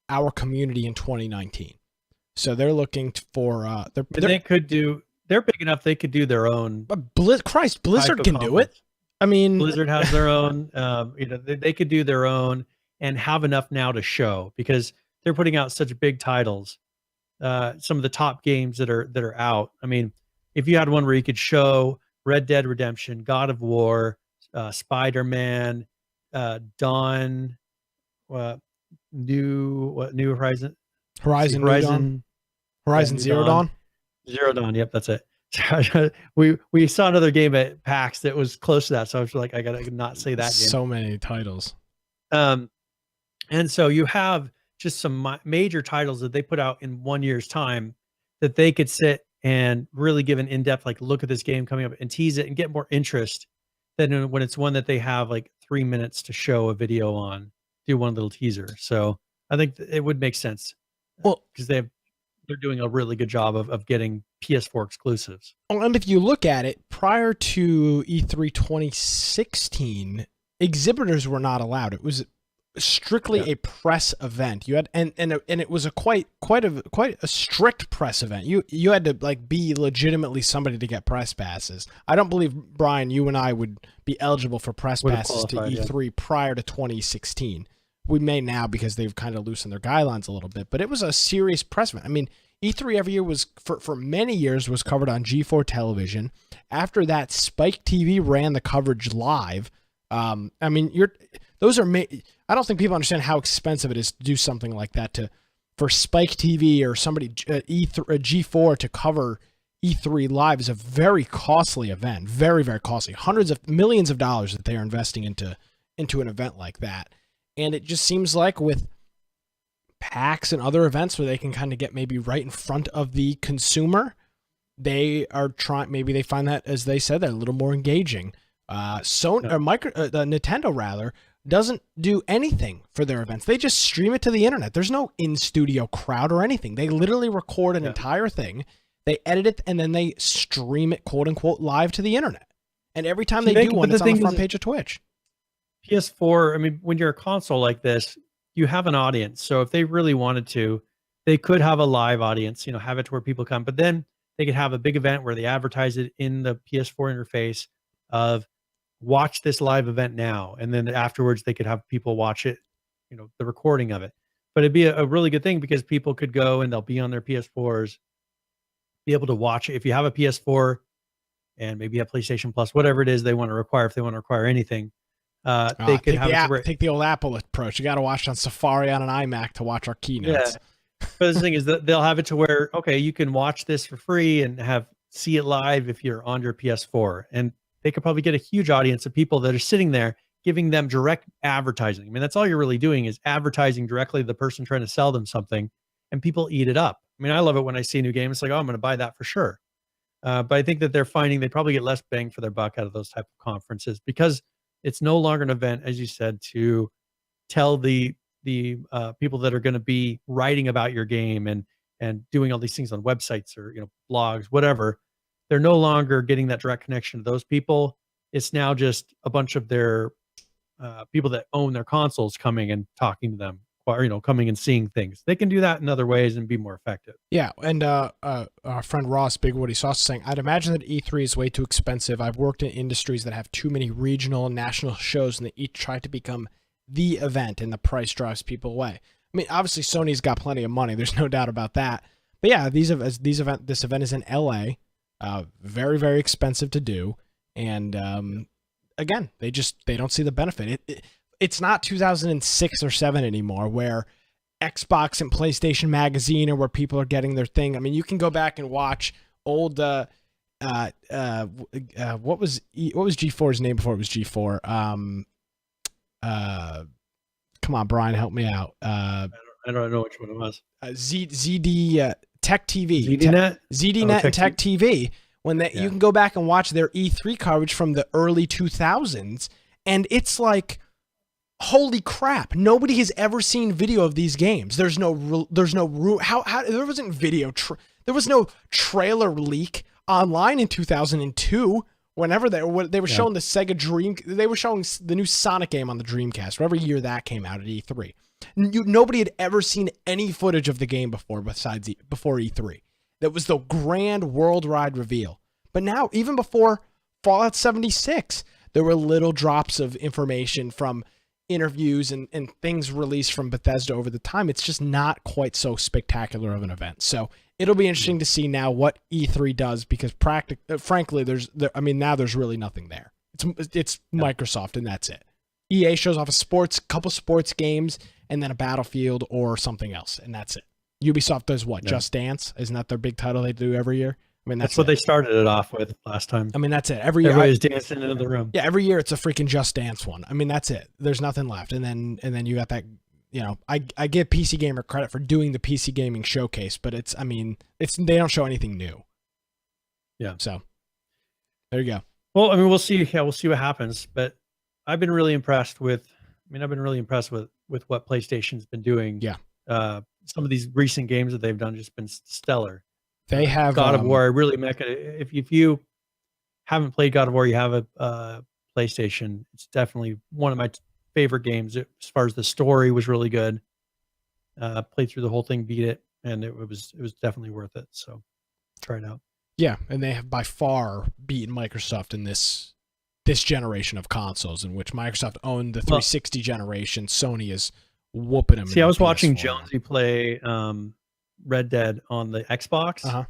our community in 2019. So they're looking for they're big enough they could do their own. But Blizzard can do it. I mean, Blizzard has their own. They could do their own and have enough now to show because they're putting out such big titles. Some of the top games that are out. I mean, if you had one where you could show Red Dead Redemption, God of War, Spider-Man, Dawn, New Horizon. Horizon Zero Dawn. Zero Dawn. Yep, that's it. we saw another game at PAX that was close to that, so I was like, I gotta not say that game. So many titles. And so you have just some major titles that they put out in 1 year's time that they could sit and really give an in-depth look at this game coming up and tease it and get more interest than when it's one that they have 3 minutes to show a video on, do one little teaser. So I think it would make sense. Well, because they're doing a really good job of getting PS4 exclusives. Well, and if you look at it, prior to E3 2016, exhibitors were not allowed. It was strictly a press event. You had and it was a quite a strict press event. You had to be legitimately somebody to get press passes. I don't believe, Brian, you and I would be eligible for press passes to E3 prior to 2016. We may now because they've kind of loosened their guidelines a little bit, but it was a serious press event. I mean, E3 every year was for many years was covered on G4 television. After that, Spike TV ran the coverage live. I mean, I don't think people understand how expensive it is to do something like that for Spike TV or somebody G4 to cover E3 live is a very costly event, very, very costly. Hundreds of millions of dollars that they are investing into an event like that. And it just seems like with PAX and other events where they can kind of get maybe right in front of the consumer, they are trying. Maybe they find that, as they said, they're a little more engaging. Nintendo rather doesn't do anything for their events. They just stream it to the internet. There's no in-studio crowd or anything. They literally record an entire thing. They edit it and then they stream it, quote unquote, live to the internet. And every time they do one, it's on the front page of Twitch. PS4, I mean, when you're a console like this, you have an audience. So if they really wanted to, they could have a live audience, you know, have it to where people come, but then they could have a big event where they advertise it in the PS4 interface of watch this live event now. And then afterwards they could have people watch it, you know, the recording of it. But it'd be a really good thing because people could go and they'll be on their PS4s, be able to watch it. If you have a PS4 and maybe a PlayStation Plus, whatever it is they want to require, if they want to require anything, they could take the old Apple approach. You got to watch it on Safari on an iMac to watch our keynotes. Yeah. But the thing is that they'll have it to where, okay, you can watch this for free and see it live if you're on your PS4. And they could probably get a huge audience of people that are sitting there giving them direct advertising. I mean, that's all you're really doing is advertising directly to the person trying to sell them something, and people eat it up. I mean, I love it when I see a new game. It's like, oh, I'm going to buy that for sure. But I think that they're finding they probably get less bang for their buck out of those type of conferences because it's no longer an event, as you said, to tell the people that are going to be writing about your game and doing all these things on websites or, you know, blogs, whatever. They're no longer getting that direct connection to those people. It's now just a bunch of their people that own their consoles coming and talking to them, or, you know, coming and seeing things. They can do that in other ways and be more effective. Yeah, and our friend Ross, Big Woody Sauce, is saying, I'd imagine that E3 is way too expensive. I've worked in industries that have too many regional and national shows, and they each try to become the event, and the price drives people away. I mean, obviously Sony's got plenty of money. There's no doubt about that. But yeah, this event is in LA. Very, very expensive to do. And again, they don't see the benefit. It's not 2006 or 7 anymore where Xbox and PlayStation Magazine are where people are getting their thing. I mean, you can go back and watch old what was G4's name before it was G4? Come on, Brian, help me out. I don't know which one it was. ZD Tech TV, ZDNet, ZDNet, and Tech TV. When you can go back and watch their E3 coverage from the early 2000s, and it's like, holy crap! Nobody has ever seen video of these games. There wasn't video. There was no trailer leak online in 2002. Whenever they were showing the Sega Dream, they were showing the new Sonic game on the Dreamcast. Whatever year that came out at E3, nobody had ever seen any footage of the game before E3. That was the grand worldwide reveal. But now, even before Fallout 76, there were little drops of information from interviews and things released from Bethesda over the time. It's just not quite so spectacular of an event. So it'll be interesting to see now what E3 does, because frankly, now there's really nothing there. It's Microsoft, and that's it. EA shows off a couple sports games, and then a Battlefield or something else, and that's it. Ubisoft does what? Just Dance? Isn't that their big title they do every year? I mean, that's what they started it off with last time. I mean, that's it. Every year, everybody's dancing into the room. Yeah, every year it's a freaking Just Dance one. I mean, that's it. There's nothing left. And then you got that. You know, I give PC Gamer credit for doing the PC gaming showcase, but they don't show anything new. Yeah. So there you go. Well, I mean, we'll see. Yeah, we'll see what happens. But I've been really impressed with what PlayStation's been doing. Yeah. Some of these recent games that they've done just been stellar. They have God of War. Really, if you haven't played God of War, you have a PlayStation. It's definitely one of my favorite games. As far as the story was really good. Played through the whole thing, beat it, and it was definitely worth it. So try it out. Yeah, and they have by far beaten Microsoft in this generation of consoles, in which Microsoft owned the 360 generation. Sony is whooping them. See, I was watching Jonesy play Red Dead on the Xbox, and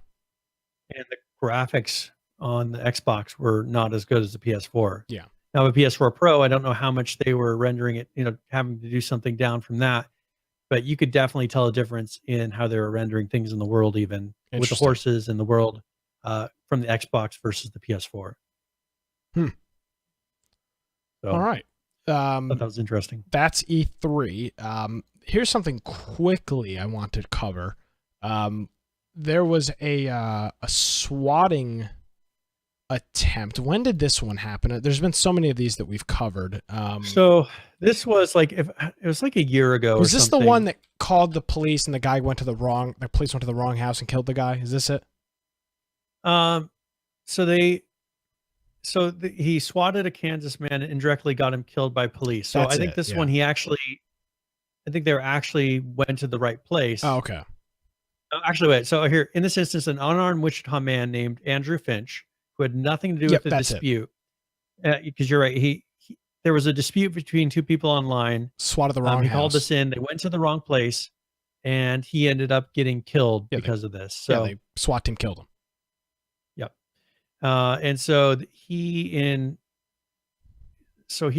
the graphics on the Xbox were not as good as the PS4. Yeah. Now, with PS4 Pro, I don't know how much they were rendering it, having to do something down from that, but you could definitely tell a difference in how they were rendering things in the world, even with the horses in the world, from the Xbox versus the PS4. So, all right. I thought that was interesting. That's E3. Here's something quickly I want to cover. There was a swatting attempt. When did this one happen? There's been so many of these that we've covered. So this was it was like a year ago. Was this the one that called the police and the police went to the wrong house and killed the guy? Is this it? So he swatted a Kansas man and indirectly got him killed by police. So That's I think it, this yeah. one, I think they actually went to the right place. Oh, okay. Actually, wait. So here, in this instance, an unarmed Wichita man named Andrew Finch, who had nothing to do with the dispute, because you're right. There was a dispute between two people online. Swatted the wrong He house. called us in. They went to the wrong place, and he ended up getting killed because of this. So the SWAT team killed him. Yep. And so he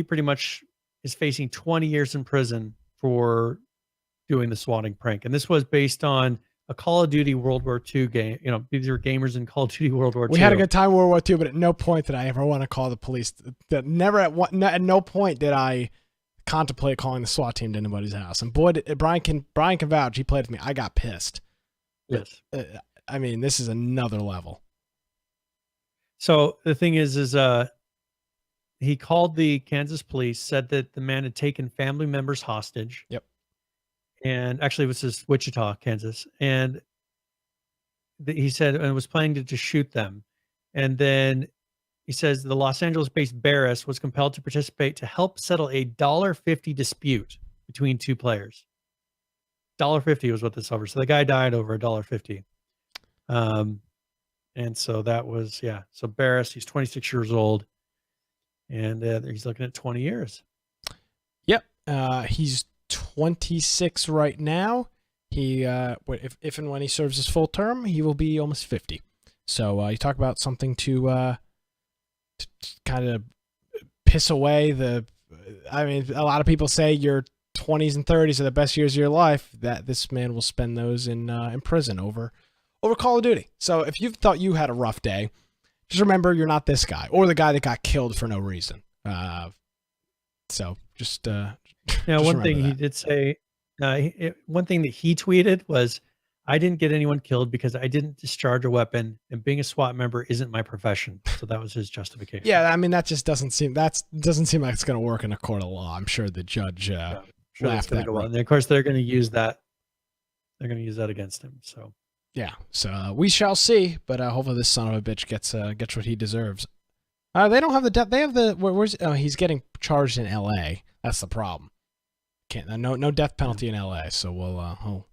pretty much is facing 20 years in prison for doing the swatting prank. And this was based on a Call of Duty World War II game. You know, these are gamers in Call of Duty World War II. We had a good time in World War II, but at no point did I ever want to call the police. At no point did I contemplate calling the SWAT team to anybody's house. And boy, Brian can vouch. He played with me. I got pissed. Yes. I mean, this is another level. So the thing is he called the Kansas police, said that the man had taken family members hostage. Yep. And actually, this is Wichita, Kansas. And he said, and was planning to shoot them. And then he says the Los Angeles-based Barris was compelled to participate to help settle a $1.50 dispute between two players. $1.50 was what this over. So the guy died over $1.50. And so that was, So Barris, he's 26 years old, and he's looking at 20 years. Yep. He's 26 right now. He if and when he serves his full term, he will be almost 50. So you talk about something to kind of piss away the. I mean, a lot of people say your 20s and 30s are the best years of your life. That this man will spend those in prison over Call of Duty. So if you thought you had a rough day, just remember you're not this guy or the guy that got killed for no reason. So just one thing he did say, one thing that he tweeted was, "I didn't get anyone killed because I didn't discharge a weapon, and being a SWAT member isn't my profession." So that was his justification. Yeah, I mean that just doesn't seem like it's going to work in a court of law. I'm sure the judge laughed at that. And of course, they're going to use that. They're going to use that against him. So yeah, so we shall see. But hopefully, this son of a bitch gets what he deserves. They don't have the death. They have the where's he's getting charged in L.A. That's the problem. No death penalty in L.A. So he'll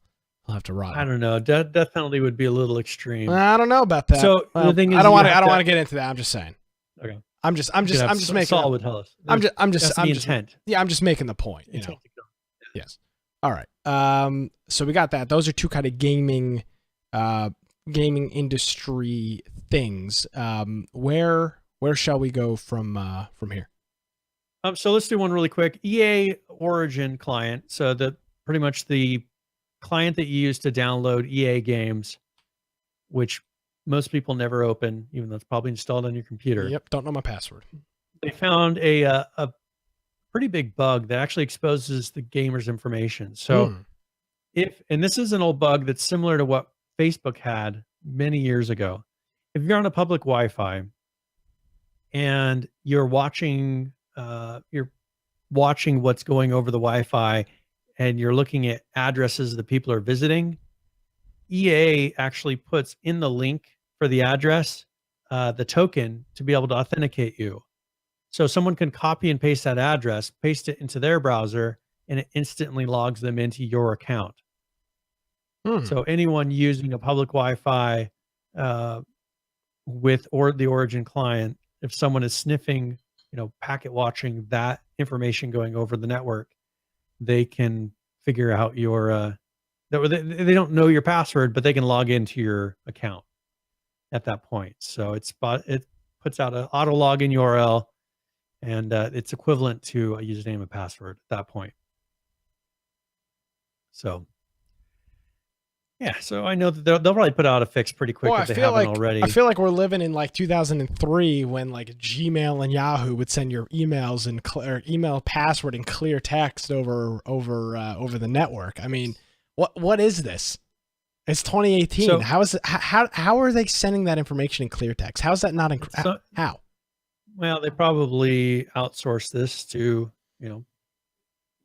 have to rot. I don't know. Death penalty would be a little extreme. I don't know about that. So the thing is, I don't want to get into that. I'm just saying. Okay. I'm just making. Saul would tell us. I'm just intent. Yeah, I'm just making the point. You know. Yes. All right. So we got that. Those are two kind of gaming industry things. Where shall we go from here? So let's do one really quick. EA Origin client. So pretty much the client that you use to download EA games, which most people never open, even though it's probably installed on your computer. Yep. Don't know my password. They found a pretty big bug that actually exposes the gamer's information. So and this is an old bug that's similar to what Facebook had many years ago. If you're on a public Wi-Fi and you're watching what's going over the Wi-Fi and you're looking at addresses that people are visiting, EA actually puts in the link for the address, the token to be able to authenticate you. So someone can copy and paste that address, paste it into their browser, and it instantly logs them into your account. So anyone using a public Wi-Fi with the Origin client, if someone is sniffing, packet watching that information going over the network, they can figure out your they don't know your password, but they can log into your account at that point. So it puts out an auto login URL, and it's equivalent to a username and password at that point. So yeah, so I know that they'll probably put out a fix pretty quick if they haven't already. I feel like we're living in like 2003 when like Gmail and Yahoo would send your emails and email password in clear text over the network. I mean, what is this? It's 2018. So, how are they sending that information in clear text? How is that not how? Well, they probably outsource this to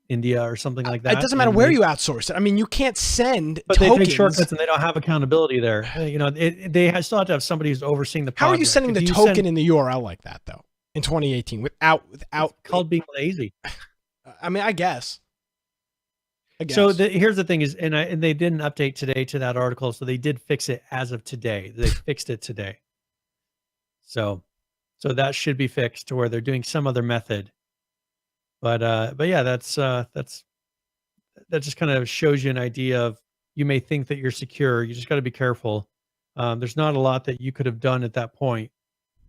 India or something like that. It doesn't matter where you outsource it. I mean, you can't send but tokens. they take shortcuts and they don't have accountability there. You know, they still have to have somebody who's overseeing the project. How are you sending the token in the URL like that though in 2018 without? It's called being lazy. I mean, I guess. So here's the thing is, and they didn't update today to that article, so they did fix it as of today. They fixed it today. So that should be fixed to where they're doing some other method. But yeah, that just kind of shows you an idea of, you may think that you're secure. You just got to be careful. There's not a lot that you could have done at that point.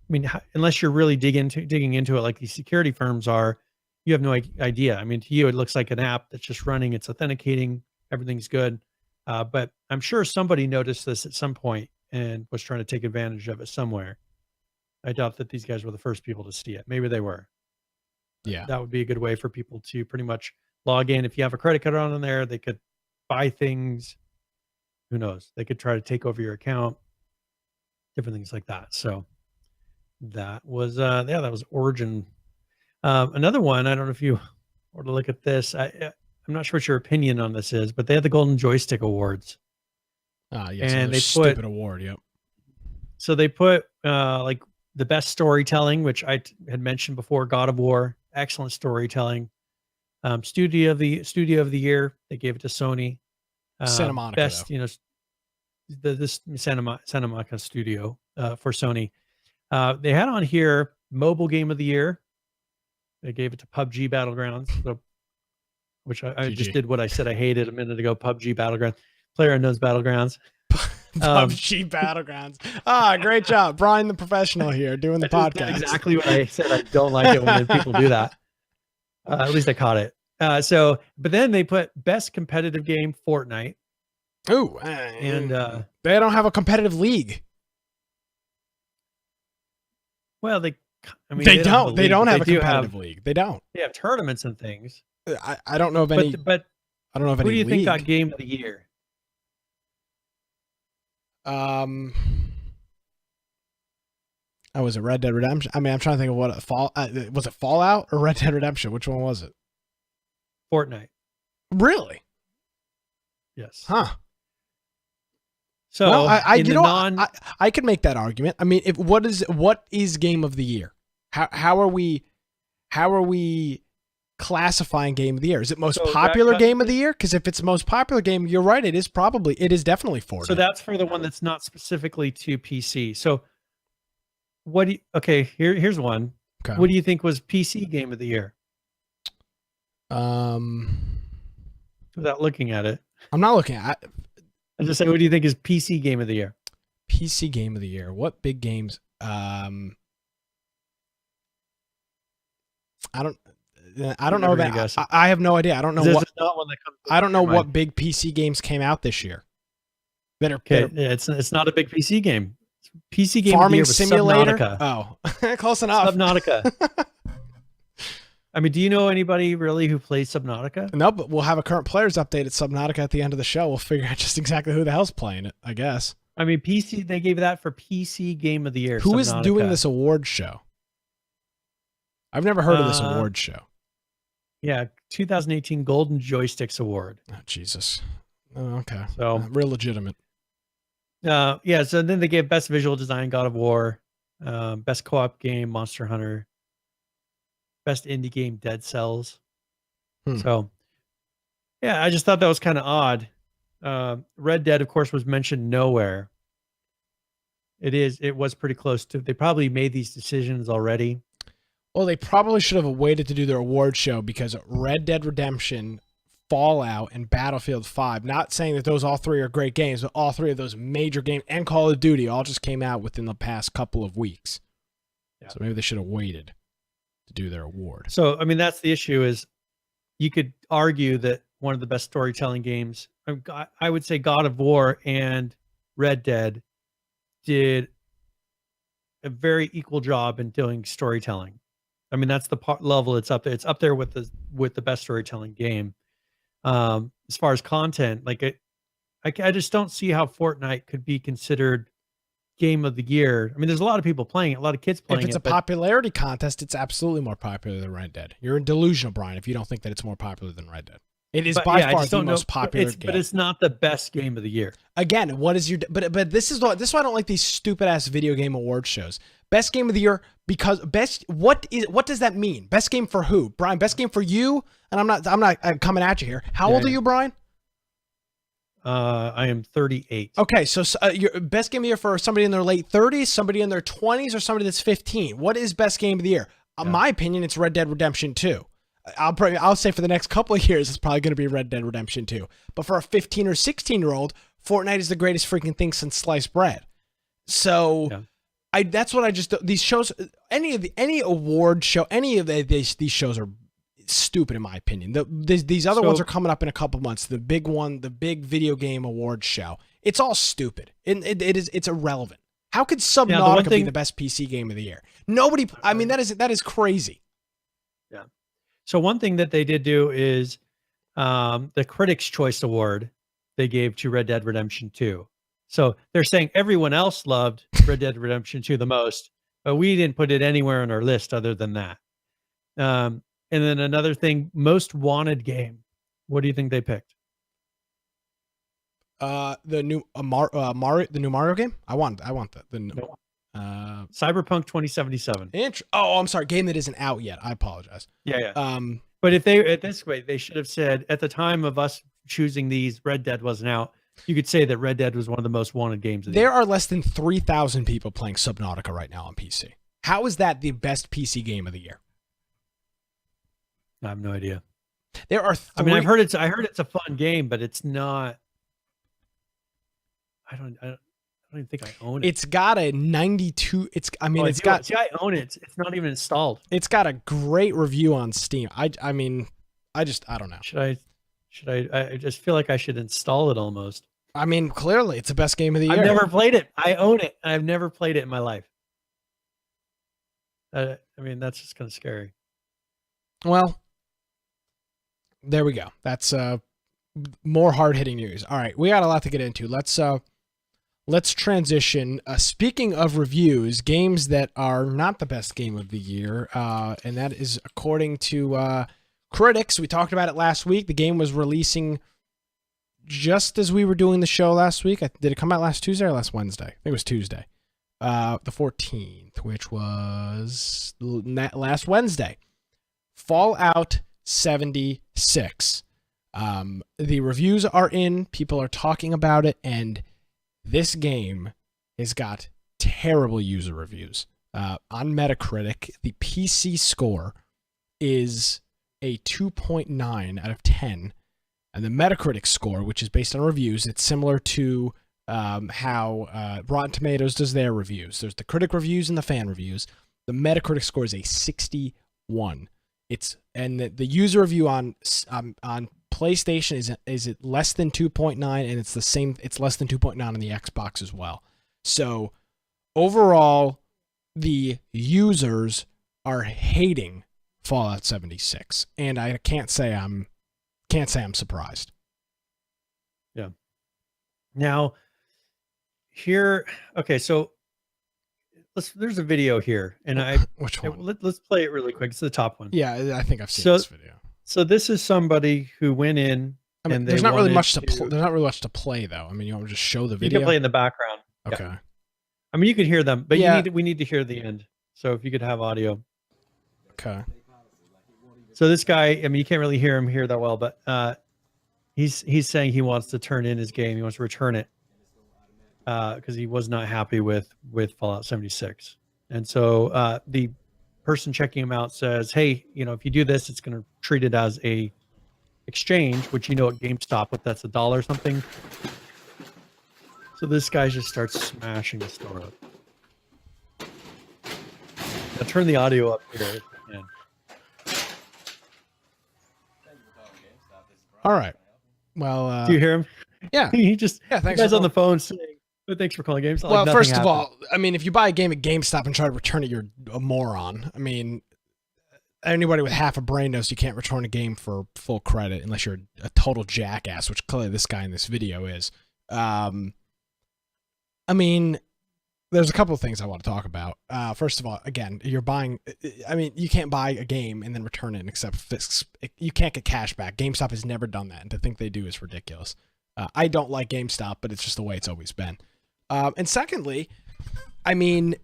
I mean, unless you're really digging into it like these security firms are, you have no idea. I mean, to you, it looks like an app that's just running. It's authenticating. Everything's good. But I'm sure somebody noticed this at some point and was trying to take advantage of it somewhere. I doubt that these guys were the first people to see it. Maybe they were. Yeah. That would be a good way for people to pretty much log in. If you have a credit card on there, they could buy things. Who knows? They could try to take over your account. Different things like that. So that was that was Origin. Another one, I don't know if you were to look at this. I'm not sure what your opinion on this is, but they had the Golden Joystick Awards. Yes, and they stupid award. Yep. So they put like the best storytelling, which I had mentioned before, God of War, excellent storytelling. Studio of the Year, they gave it to Sony. Santa Monica, best, you know, this Santa Monica studio for Sony. They had on here Mobile Game of the Year. They gave it to PUBG Battlegrounds, which I just did what I said I hated a minute ago. PUBG Battlegrounds, PlayerUnknown's Battlegrounds. PUBG Battlegrounds. Great job, Brian, the professional here doing the podcast. Exactly what I said. I don't like it when people do that. At least I caught it. But then they put best competitive game, Fortnite. Ooh, and they don't have a competitive league. Well, they don't have a competitive league. They don't. They have tournaments and things. I don't know of any. But I don't know of any. Who do you league. think got game of the year? Was it Red Dead Redemption? I mean, I'm trying to think of what was it Fallout or Red Dead Redemption? Which one was it? Fortnite. Really? Yes. Huh. So well, I could make that argument. I mean, what is game of the year? How are we classifying game of the year? Is it most popular game of the year? Because if it's most popular game, you're right. It is definitely Fortnite. So that's for the one that's not specifically to PC. So here's one. Okay. What do you think was PC game of the year? Without looking at it. I'm not looking at it. I'm just saying, what do you think is PC game of the year? PC game of the year. What big games? I don't know that. I have no idea. I don't know what. Not one that comes I don't know what big PC games came out this year. It's not a big PC game. PC game Farming of the year was Simulator. Subnautica. Oh, close enough. Subnautica. I mean, do you know anybody really who plays Subnautica? No, but we'll have a current players update at Subnautica at the end of the show. We'll figure out just exactly who the hell's playing it, I guess. I mean, PC, they gave that for PC game of the year. Who is doing this award show? I've never heard of this award show. Yeah, 2018 Golden Joysticks Award. Oh, Jesus. Oh, okay. So real legitimate. Yeah, so then they gave best visual design, God of War, best co-op game, Monster Hunter, best indie game, Dead Cells. So yeah, I just thought that was kind of odd. Red Dead, of course, was mentioned nowhere. It was pretty close to. They probably made these decisions already. Well, they probably should have waited to do their award show because Red Dead Redemption, Fallout, and Battlefield 5, not saying that those all three are great games, but all three of those major games and Call of Duty all just came out within the past couple of weeks. Yeah. So maybe they should have waited to do their award. So, I mean, that's the issue is you could argue that one of the best storytelling games, I would say God of War and Red Dead did a very equal job in doing storytelling. I mean, that's the level it's up there. It's up there with the best storytelling game. As far as content, like I just don't see how Fortnite could be considered game of the year. I mean, there's a lot of people playing it, a lot of kids playing it. If it's a popularity contest, it's absolutely more popular than Red Dead. You're delusional, Brian, if you don't think that it's more popular than Red Dead. It is by far the most popular game. But it's not the best game of the year. Again, what is your... But this is why I don't like these stupid-ass video game award shows. Best game of the year because what does that mean? Best game for who? Brian, best game for you? And I'm not coming at you here. How old are you, Brian? I am 38. Okay, so your best game of the year for somebody in their late 30s, somebody in their 20s, or somebody that's 15. What is best game of the year? In my opinion, it's Red Dead Redemption 2. I'll say for the next couple of years, it's probably going to be Red Dead Redemption 2. But for a 15 or 16-year-old, Fortnite is the greatest freaking thing since sliced bread. So that's what these shows, any award show, any of these shows are stupid in my opinion. These other ones are coming up in a couple months. The big one, the big video game awards show. It's all stupid. It's irrelevant. How could Subnautica be the best PC game of the year? Nobody. I mean, that is crazy. Yeah. So one thing that they did do is the Critics' Choice Award they gave to Red Dead Redemption 2. So they're saying everyone else loved Red Dead Redemption 2 the most, but we didn't put it anywhere on our list other than that. And then another thing, most wanted game. What do you think they picked? The new Mario, the new Mario game. I want that. Cyberpunk 2077. Oh, I'm sorry. Game that isn't out yet. I apologize. Yeah. But if they at this way, they should have said at the time of us choosing these, Red Dead wasn't out. You could say that Red Dead was one of the most wanted games. There are less than 3,000 people playing Subnautica right now on PC. How is that the best PC game of the year? I have no idea. There are. I mean, I heard it's a fun game, but it's not. I don't even think I own it. It's got a 92. I own it. It's not even installed. It's got a great review on Steam. I don't know. Should I just feel like I should install it almost. I mean, clearly it's the best game of the year. I've never played it. I own it. I've never played it in my life. I mean, that's just kind of scary. Well, there we go. That's more hard-hitting news. All right, we got a lot to get into. Let's transition. Speaking of reviews, games that are not the best game of the year, and that is according to critics. We talked about it last week. The game was releasing just as we were doing the show last week. Did it come out last Tuesday or last Wednesday? I think it was Tuesday. The 14th, which was last Wednesday. Fallout 76. The reviews are in. People are talking about it, and this game has got terrible user reviews. On Metacritic, the PC score is a 2.9 out of 10. And the Metacritic score, which is based on reviews, it's similar to how Rotten Tomatoes does their reviews. There's the critic reviews and the fan reviews. The Metacritic score is a 61. The user review on PlayStation is it less than 2.9, and it's the same. It's less than 2.9 on the Xbox as well. So overall, the users are hating Fallout 76, and I can't say I'm surprised. Yeah. Now, here, okay, so there's a video here, and which one? Let's play it really quick. It's the top one. Yeah, I think I've seen this video. So this is somebody who went in. I mean, there's not really much to play though. I mean, you want to just show the video? You can play in the background. Okay. Yeah. I mean, you could hear them, but we need to hear the end. So if you could have audio. Okay. So this guy, I mean, you can't really hear him here that well, but he's saying he wants to turn in his game. He wants to return it because he was not happy with Fallout 76. And so the person checking him out says, hey, if you do this, it's going to treat it as a exchange, which at GameStop, that's $1 or something. So this guy just starts smashing the store up. Now turn the audio up here. Yeah. All right. Well, do you hear him? Yeah. Thanks. Guys on the phone saying, thanks for calling GameStop. Well, first of all, I mean, if you buy a game at GameStop and try to return it, you're a moron. I mean, anybody with half a brain knows you can't return a game for full credit unless you're a total jackass, which clearly this guy in this video is. I mean, there's a couple of things I want to talk about. First of all, again, you're buying. I mean, you can't buy a game and then return it except you can't get cash back. GameStop has never done that, and to think they do is ridiculous. I don't like GameStop, but it's just the way it's always been. And secondly, I mean,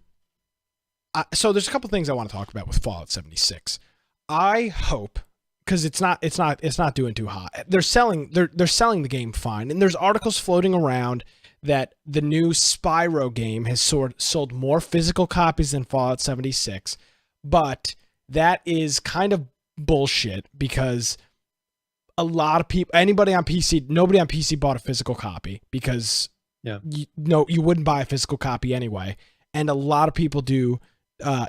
so there's a couple things I want to talk about with Fallout 76. I hope, because it's not doing too hot. They're selling the game fine, and there's articles floating around that the new Spyro game has sold more physical copies than Fallout 76, but that is kind of bullshit because a lot of people, nobody on PC bought a physical copy because you wouldn't buy a physical copy anyway, and a lot of people do,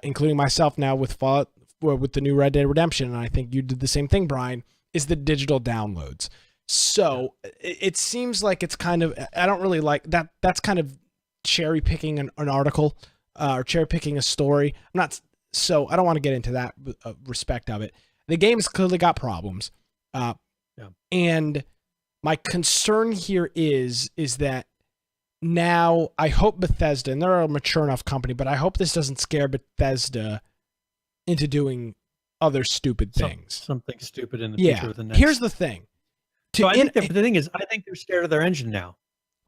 including myself now with Fallout, with the new Red Dead Redemption, and I think you did the same thing, Brian, is the digital downloads. So it seems like it's kind of, I don't really like that. That's kind of cherry picking an article or cherry picking a story. I don't want to get into that respect of it. The game's clearly got problems. And my concern here is that now I hope Bethesda, and they're a mature enough company, but I hope this doesn't scare Bethesda into doing other stupid things. Something stupid in the future with the next. Here's the thing. So I think the thing is, I think they're scared of their engine now.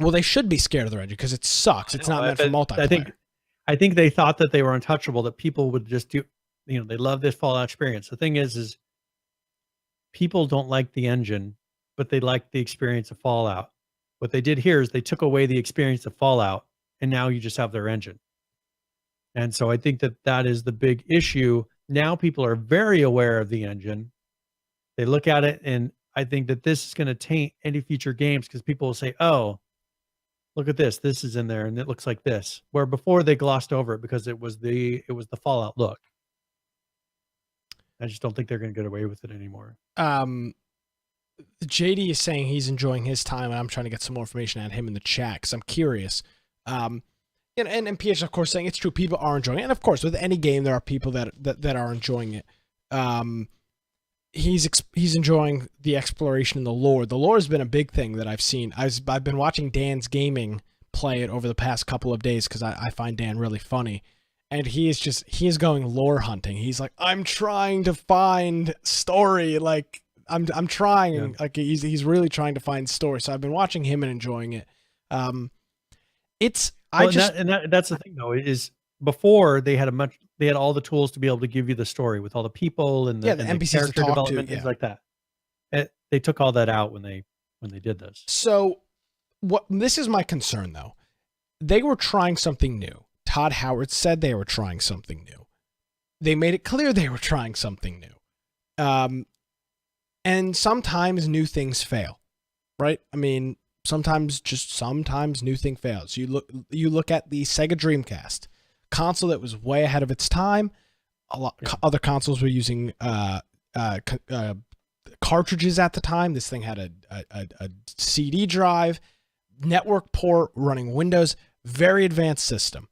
Well, they should be scared of their engine because it sucks. It's not meant for multiplayer. I think they thought that they were untouchable, that people would just do, they love this Fallout experience. The thing is people don't like the engine, but they like the experience of Fallout. What they did here is they took away the experience of Fallout, and now you just have their engine. And so I think that is the big issue. Now people are very aware of the engine. They look at it, and I think that this is going to taint any future games because people will say, oh, look at this. This is in there, and it looks like this. Where before they glossed over it because it was the Fallout look. I just don't think they're going to get away with it anymore. JD is saying he's enjoying his time, and I'm trying to get some more information out of him in the chat because I'm curious. And PH, of course, saying it's true. People are enjoying it. And, of course, with any game, there are people that are enjoying it. He's enjoying the exploration and the lore. The lore has been a big thing that I've seen. I've been watching Dan's Gaming play it over the past couple of days because I find Dan really funny. And he is going lore hunting. He's like, I'm trying to find story. Like, I'm trying. Yeah. Like, he's really trying to find story. So I've been watching him and enjoying it. That's the thing though, is before they had all the tools to be able to give you the story with all the people and the NPCs character development, things like that. They took all that out when they did this. So this is my concern though. They were trying something new. Todd Howard said they were trying something new. They made it clear they were trying something new. And sometimes new things fail, right? I mean, sometimes new thing fails. You look at the Sega Dreamcast console that was way ahead of its time. Other consoles were using cartridges at the time. This thing had a CD drive, network port, running Windows, very advanced system.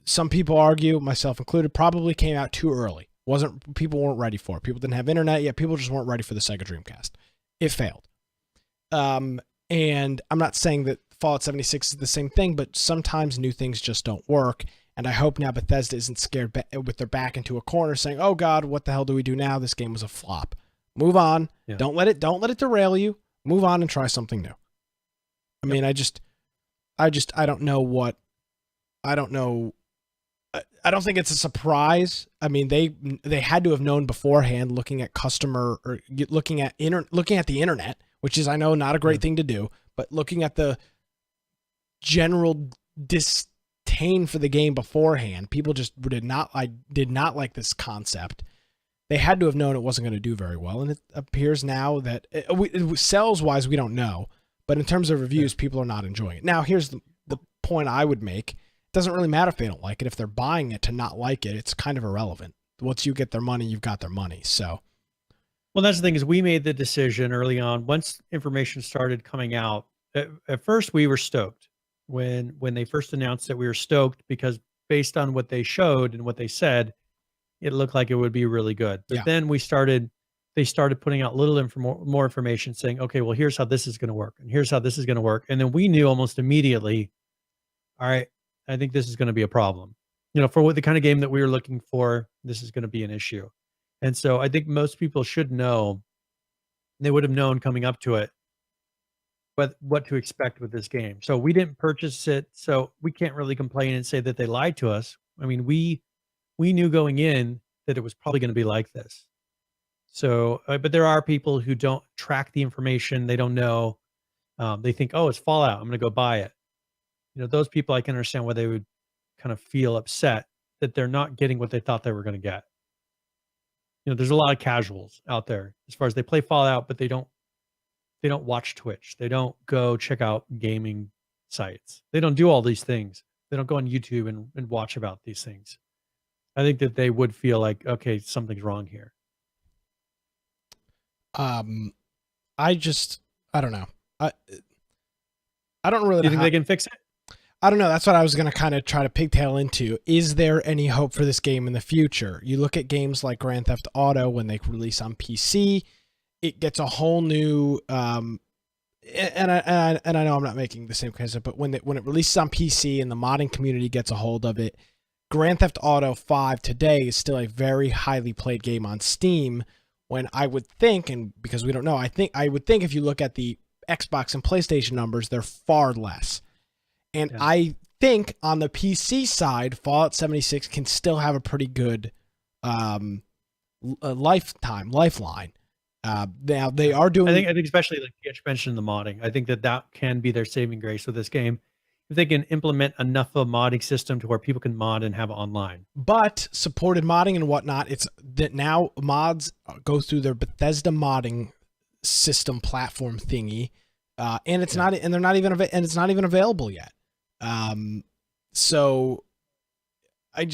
Some people argue, myself included, probably came out too early. People weren't ready for it. People didn't have internet yet. People just weren't ready for the Sega Dreamcast. It failed. And I'm not saying that Fallout 76 is the same thing, but sometimes new things just don't work. And I hope now Bethesda isn't scared with their back into a corner saying, oh God, what the hell do we do now? This game was a flop. Move on. Yeah. Don't let it derail you. Move on and try something new. I mean, I don't know. I don't think it's a surprise. I mean, they had to have known beforehand, looking at looking at the internet, which is, I know, not a great thing to do, but looking at the general disdain for the game beforehand, people just did not like this concept. They had to have known it wasn't going to do very well, and it appears now that sales wise, we don't know, but in terms of reviews, people are not enjoying it. Now, here's the point I would make. It doesn't really matter if they don't like it. If they're buying it to not like it, it's kind of irrelevant. Once you get their money, you've got their money. So, well, that's the thing, is we made the decision early on. Once information started coming out, at first we were stoked when they first announced it. We were stoked because based on what they showed and what they said, it looked like it would be really good. But then they started putting out more information saying, okay, well, here's how this is going to work, and here's how this is going to work. And then we knew almost immediately, all right, I think this is going to be a problem. For what the kind of game that we were looking for, this is going to be an issue. And so I think most people should know, they would have known coming up to it, what to expect with this game. So we didn't purchase it, so we can't really complain and say that they lied to us. I mean, we knew going in that it was probably going to be like this. So, but there are people who don't track the information. They don't know. They think, oh, it's Fallout, I'm going to go buy it. Those people, I can understand why they would kind of feel upset that they're not getting what they thought they were going to get. There's a lot of casuals out there as far as they play Fallout, but they don't watch Twitch. They don't go check out gaming sites. They don't do all these things. They don't go on YouTube and watch about these things. I think that they would feel like, okay, something's wrong here. I don't know. I don't really. Do you think they can fix it? I don't know. That's what I was going to kind of try to pigtail into. Is there any hope for this game in the future? You look at games like Grand Theft Auto, when they release on PC, it gets a whole new, and I know I'm not making the same concept, but when it releases on PC and the modding community gets a hold of it, Grand Theft Auto 5 today is still a very highly played game on Steam. When I would think, and because we don't know, I would think if you look at the Xbox and PlayStation numbers, they're far less. And yeah. I think on the PC side, Fallout 76 can still have a pretty good lifeline. Now they are doing. I think especially like you mentioned the modding. I think that can be their saving grace with this game. If they can implement enough of a modding system to where people can mod and have it online. But supported modding and whatnot, it's that now mods go through their Bethesda modding system platform thingy, and it's not, and they're not even, and it's not even available yet. So I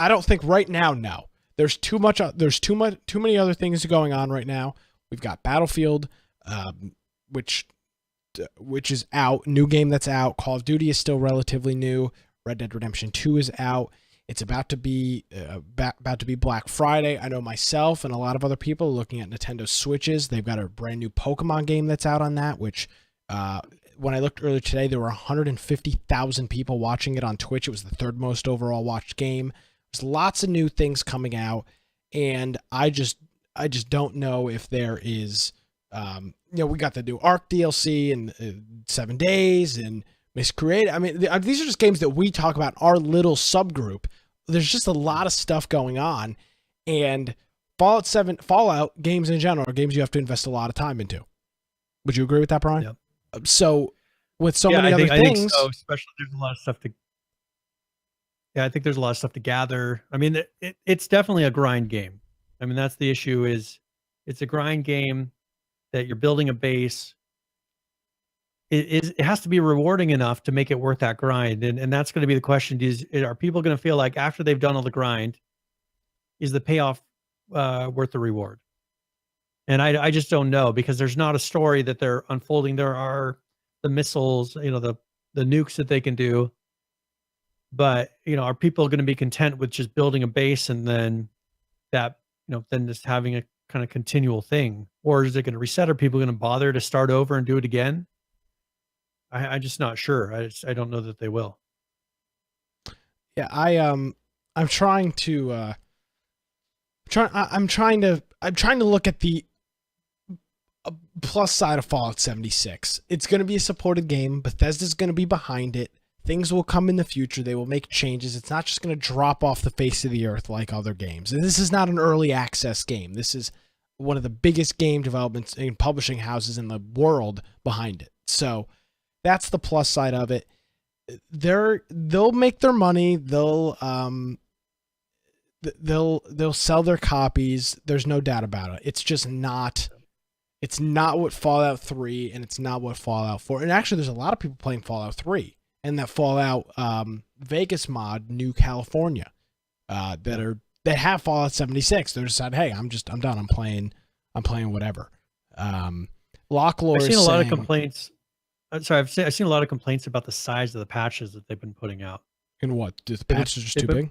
don't think right now. No, there's too many other things going on right now. We've got Battlefield, which is out, new game that's out. Call of Duty is still relatively new. Red Dead Redemption 2 is out. It's about to be Black Friday. I know myself and a lot of other people are looking at Nintendo Switches. They've got a brand new Pokemon game that's out on that, which when I looked earlier today, there were 150,000 people watching it on Twitch. It was the third most overall watched game. There's lots of new things coming out, and I just don't know if there is. We got the new Arc DLC and 7 Days and Miscreated. I mean, these are just games that we talk about our little subgroup. There's just a lot of stuff going on, and Fallout games in general are games you have to invest a lot of time into. Would you agree with that, Brian? Yep. So with so many other things, I think so, especially there's a lot of stuff to. Yeah, I think there's a lot of stuff to gather. I mean, it's definitely a grind game. I mean, that's the issue. It's a grind game that you're building a base. It has to be rewarding enough to make it worth that grind, and that's going to be the question: are people going to feel like after they've done all the grind, is the payoff worth the reward? And I just don't know, because there's not a story that they're unfolding. There are the missiles, the nukes that they can do, but are people going to be content with just building a base and then that then just having a kind of continual thing, or is it going to reset? Are people going to bother to start over and do it again? I'm just not sure. I don't know that they will. Yeah, I'm trying to look at the plus side of Fallout 76. It's going to be a supported game. Bethesda's going to be behind it. Things will come in the future. They will make changes. It's not just going to drop off the face of the earth like other games. And this is not an early access game. This is one of the biggest game developments and publishing houses in the world behind it. So that's the plus side of it. They'll make their money. They'll sell their copies. There's no doubt about it. It's just not. It's not what Fallout 3 and it's not what Fallout 4. And actually, there's a lot of people playing Fallout 3 and that Fallout Vegas mod, New California, that have Fallout 76. They're deciding, hey, I'm done. I'm playing whatever. Locklore. I've seen a lot of complaints. Sorry, I've seen a lot of complaints about the size of the patches that they've been putting out. And what? The patches are just too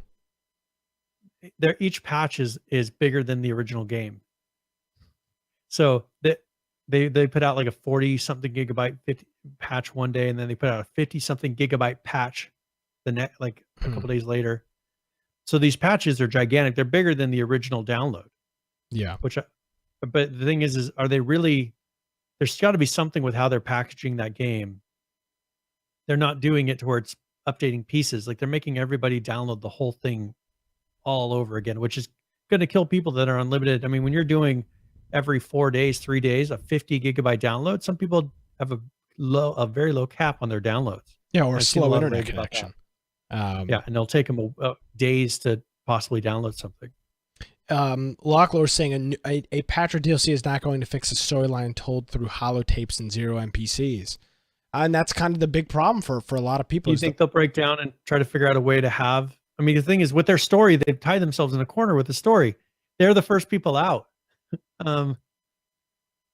big? Each patch is bigger than the original game. So they put out like a 40 something gigabyte patch one day, and then they put out a 50 something gigabyte patch like a couple days later. So these patches are gigantic. They're bigger than the original download. Yeah. But the thing is are they really? There's got to be something with how they're packaging that game. They're not doing it towards updating pieces. Like they're making everybody download the whole thing all over again, which is going to kill people that are unlimited. I mean, when you're doing every 4 days, 3 days, a 50 gigabyte download, some people have a very low cap on their downloads. Yeah, or a slow internet connection. Yeah, and it'll take them days to possibly download something. Lockler is saying a patch or DLC is not going to fix the storyline told through holotapes and zero NPCs. And that's kind of the big problem for a lot of people. You think they'll break down and try to figure out a way to have... I mean, the thing is, with their story, they've tied themselves in a corner with the story. They're the first people out.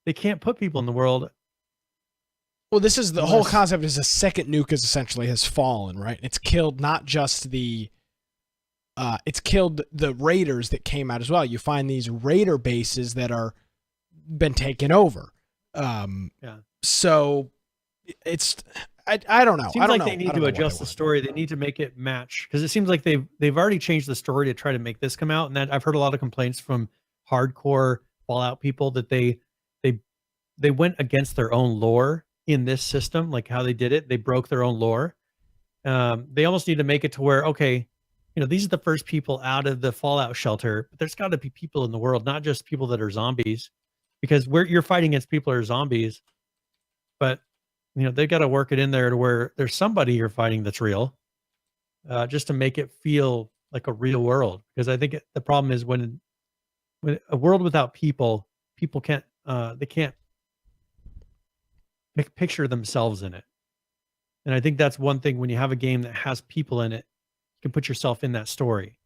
They can't put people in the world. Well, this is the whole concept is a second nuke essentially has fallen, right? It's killed not just it's killed the raiders that came out as well. You find these raider bases that are been taken over. So it's... I don't know. Seems like they need to adjust the story. They need to make it match, because it seems like they've already changed the story to try to make this come out. And that I've heard a lot of complaints from hardcore Fallout people that they went against their own lore in this system, like how they did it. They broke their own lore. They almost need to make it to where, okay, these are the first people out of the Fallout shelter, but there's got to be people in the world, not just people that are zombies, because you're fighting against people that are zombies, but they got to work it in there to where there's somebody you're fighting that's real, just to make it feel like a real world. Because I think the problem is when a world without people can't they can't picture themselves in it. And I think that's one thing when you have a game that has people in it, you can put yourself in that story.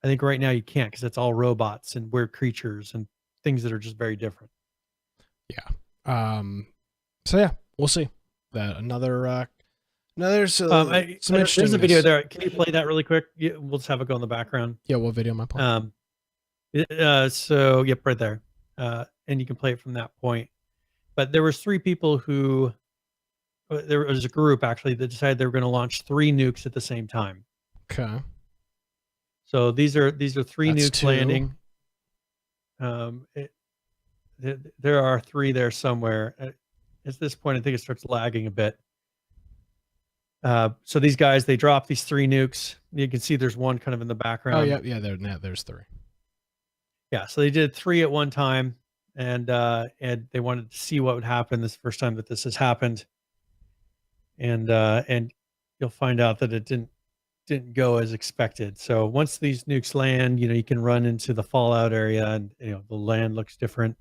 I think right now you can't, because it's all robots and weird creatures and things that are just very different. Yeah. So yeah, we'll see. That there's a video there. Can you play that really quick? Yeah, we'll just have it go in the background. Yeah, what video am I playing? So yep, right there. And you can play it from that point. But there was 3 people who, there was a group actually that decided they were going to launch 3 nukes at the same time. Okay. So these are 3 nukes 2. landing. There are 3 there somewhere. At this point, I think it starts lagging a bit. So these guys, they drop these 3 nukes. You can see there's one kind of in the background. Oh yeah, there's 3. Yeah, so they did 3 at one time, and they wanted to see what would happen. This is the first time that this has happened, and you'll find out that it didn't go as expected. So once these nukes land, you can run into the Fallout area, and the land looks different,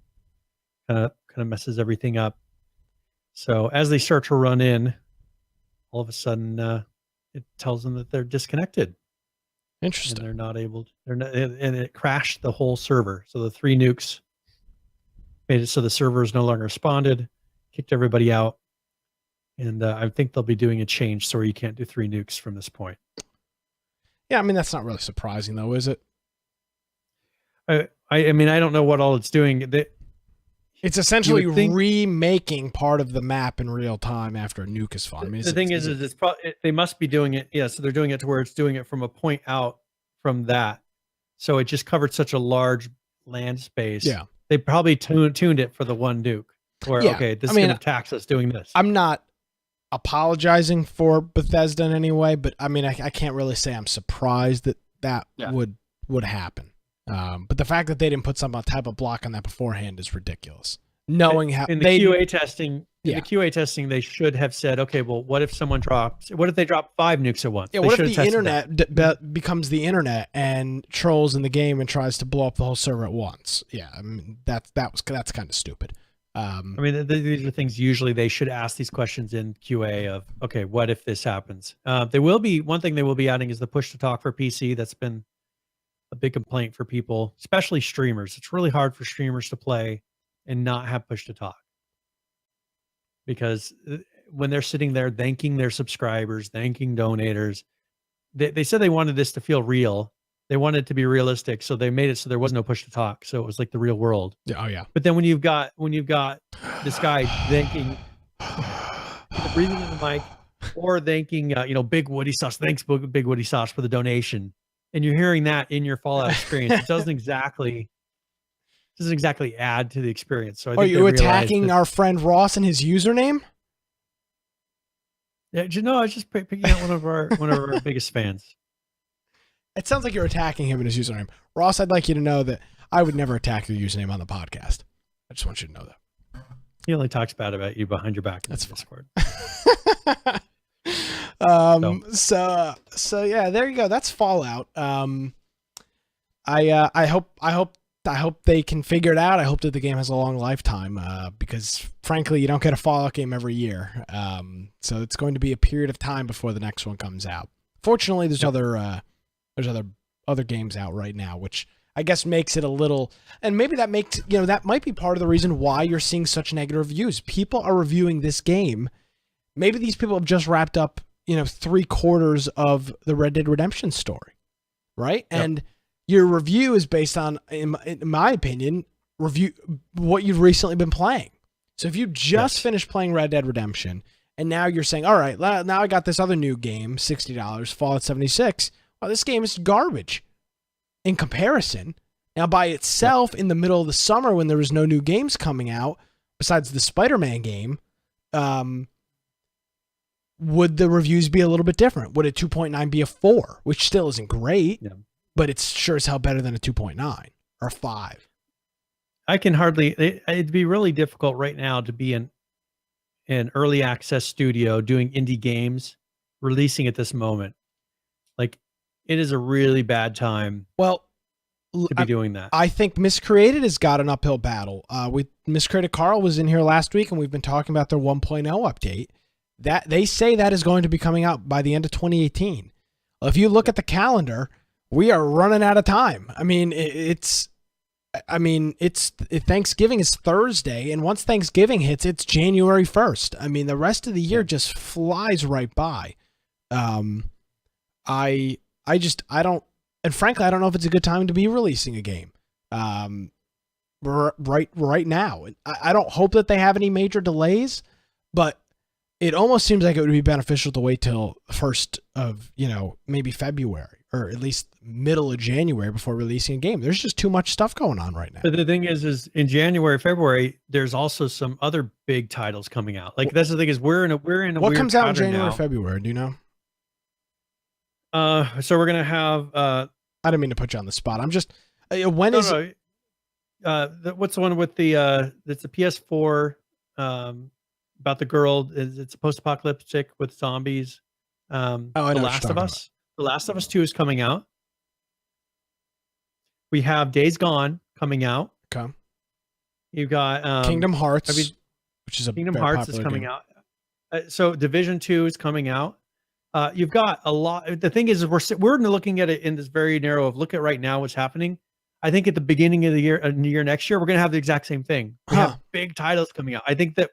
kind of messes everything up. So as they start to run in, all of a sudden it tells them that they're disconnected. Interesting. And they're not able to, and it crashed the whole server. So the 3 nukes made it so the server is no longer responded, kicked everybody out. And I think they'll be doing a change so you can't do 3 nukes from this point. Yeah, I mean, that's not really surprising though, is it? I mean, I don't know what all it's doing. It's essentially remaking part of the map in real time after a nuke is fallen. I mean, the thing is it's probably, they must be doing it. Yeah, so they're doing it to where it's doing it from a point out from that. So it just covered such a large land space. Yeah, they probably tuned it for the one nuke. Where okay, this is going to tax us doing this. I'm not apologizing for Bethesda in any way, but I mean, I can't really say I'm surprised that would happen. But the fact that they didn't put some type of block on that beforehand is ridiculous. Knowing how in the QA testing, they should have said, okay, well, what if they drop 5 nukes at once? Yeah, what if the internet becomes the internet and trolls in the game and tries to blow up the whole server at once? Yeah, I mean that's kind of stupid. I mean, these are things usually they should ask these questions in QA of, okay, what if this happens? One thing they will be adding is the push to talk for PC. That's been a big complaint for people, especially streamers. It's really hard for streamers to play and not have push to talk, because when they're sitting there thanking their subscribers, thanking donators, they said they wanted this to feel real. They wanted it to be realistic, so they made it so there was no push to talk, so it was like the real world. Yeah, oh yeah. But then when you've got this guy thanking, breathing in the mic, or thanking, Big Woody Sauce. Thanks, Big Woody Sauce, for the donation. And you're hearing that in your Fallout experience. It doesn't exactly add to the experience. So I think are you attacking our friend Ross and his username? Yeah, I was just picking out one of our biggest fans. It sounds like you're attacking him and his username. Ross, I'd like you to know that I would never attack your username on the podcast. I just want you to know that. He only talks bad about you behind your back in That's Discord. So yeah, there you go. That's Fallout. I hope they can figure it out. I hope that the game has a long lifetime, because frankly, you don't get a Fallout game every year. So it's going to be a period of time before the next one comes out. Fortunately, there's other games out right now, which I guess makes it a little, and maybe that makes, that might be part of the reason why you're seeing such negative reviews. People are reviewing this game. Maybe these people have just wrapped up, 3/4 of the Red Dead Redemption story, right? Yep. And your review is based on, in my opinion, what you've recently been playing. So if you just finished playing Red Dead Redemption and now you're saying, all right, now I got this other new game, $60, Fallout 76. Well, this game is garbage in comparison. Now, by itself, in the middle of the summer when there was no new games coming out, besides the Spider-Man game, would the reviews be a little bit different? Would a 2.9 be a 4, which still isn't great? Yeah. But it's sure as hell better than a 2.9 or a 5. I can hardly, it'd be really difficult right now to be an early access studio doing indie games, releasing at this moment. Like, it is a really bad time to be doing that. I think Miscreated has got an uphill battle. Miscreated Carl was in here last week, and we've been talking about their 1.0 update. That they say that is going to be coming out by the end of 2018. If you look at the calendar, we are running out of time. Thanksgiving is Thursday, and once Thanksgiving hits, it's January 1st. I mean, the rest of the year just flies right by. I don't, and frankly, I don't know if it's a good time to be releasing a game. Right now. I don't hope that they have any major delays, but it almost seems like it would be beneficial to wait till 1st of, maybe February, or at least middle of January before releasing a game. There's just too much stuff going on right now. But the thing is in January, February, there's also some other big titles coming out. Like, that's the thing, is we're in a what comes out in January, February? Do you know? So we're gonna have. I didn't mean to put you on the spot. I'm just. When is? What's the one with the? It's a PS4. About the girl. It's post-apocalyptic with zombies. The Last of Us. The Last of Us 2 is coming out. We have Days Gone coming out. Okay. You've got Kingdom Hearts, which is a Kingdom Hearts is coming out. So Division 2 is coming out. You've got a lot. The thing is, we're looking at it in this very narrow of look at right now what's happening. I think at the beginning of the year next year, we're gonna have the exact same thing. We have big titles coming out. I think this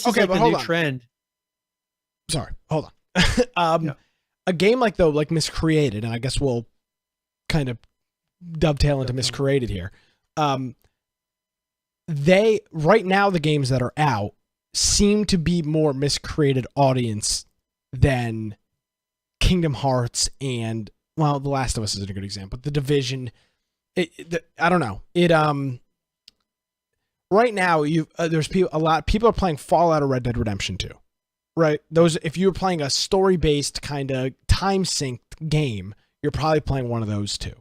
is like the new trend. Sorry, hold on. A game like Miscreated, and I guess we'll kind of dovetail into Miscreated here. Right now, the games that are out seem to be more Miscreated audience than Kingdom Hearts and, The Last of Us isn't a good example. The Division, I don't know. Right now, there's people are playing Fallout or Red Dead Redemption 2. Right? If you were playing a story-based kind of time-synced game, you're probably playing one of those two.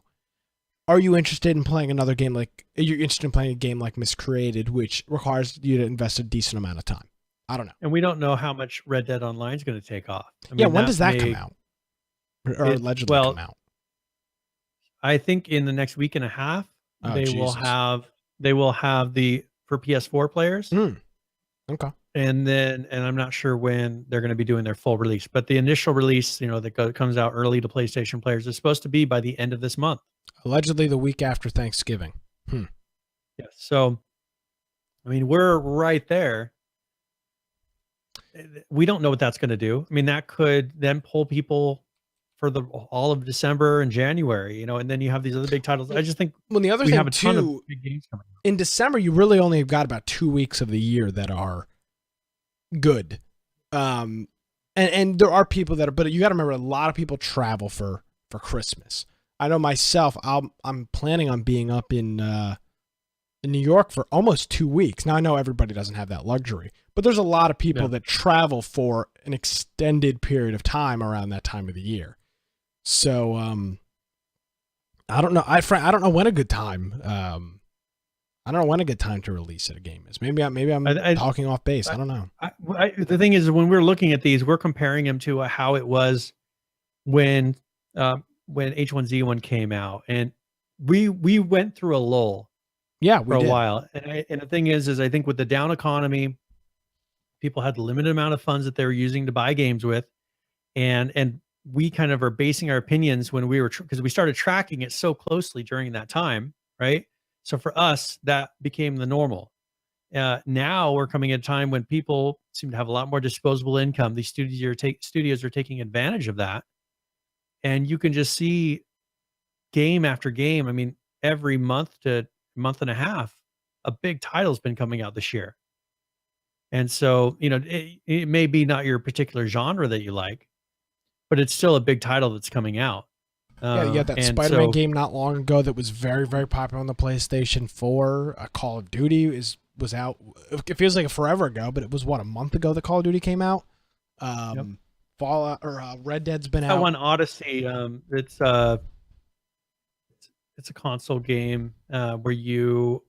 Are you interested in playing another game you're interested in playing a game like Miscreated, which requires you to invest a decent amount of time? I don't know. And we don't know how much Red Dead Online is going to take off. When does that come out? Or allegedly come out? I think in the next week and a half, they will have for PS4 players. Okay. And I'm not sure when they're going to be doing their full release, but the initial release, that comes out early to PlayStation players is supposed to be by the end of this month. Allegedly the week after Thanksgiving. Yeah. So, we're right there. We don't know what that's going to do. That could then pull people for all of December and January, and then you have these other big titles. I just think the other thing have a ton of big games coming out. In December, you really only have got about 2 weeks of the year that are good. and there are people that are, but you got to remember, a lot of people travel for Christmas. I know myself, I'm planning on being up in New York for almost 2 weeks. Now I know everybody doesn't have that luxury, but there's a lot of people that travel for an extended period of time around that time of the year. So I don't know. I don't know when a good time. I don't know when a good time to release a game is. Maybe I'm talking off base. I don't know. The thing is, when we're looking at these, we're comparing them to how it was when H1Z1 came out, and we went through a lull. Yeah, for a while. And the thing is I think with the down economy, people had the limited amount of funds that they were using to buy games with, and we kind of are basing our opinions when we were because we started tracking it so closely during that time, right? So for us, that became the normal. Now we're coming at a time when people seem to have a lot more disposable income. These studios are taking advantage of that, and you can just see game after game. I mean, every month to month and a half, a big title's been coming out this year. And so, it may be not your particular genre that you like, but it's still a big title that's coming out. Yeah, you had that Spider-Man game not long ago that was very, very popular on the PlayStation 4. Call of Duty was out. It feels like forever ago, but it was a month ago that Call of Duty came out. Fallout or Red Dead's been out. That one, Odyssey. It's a console game where you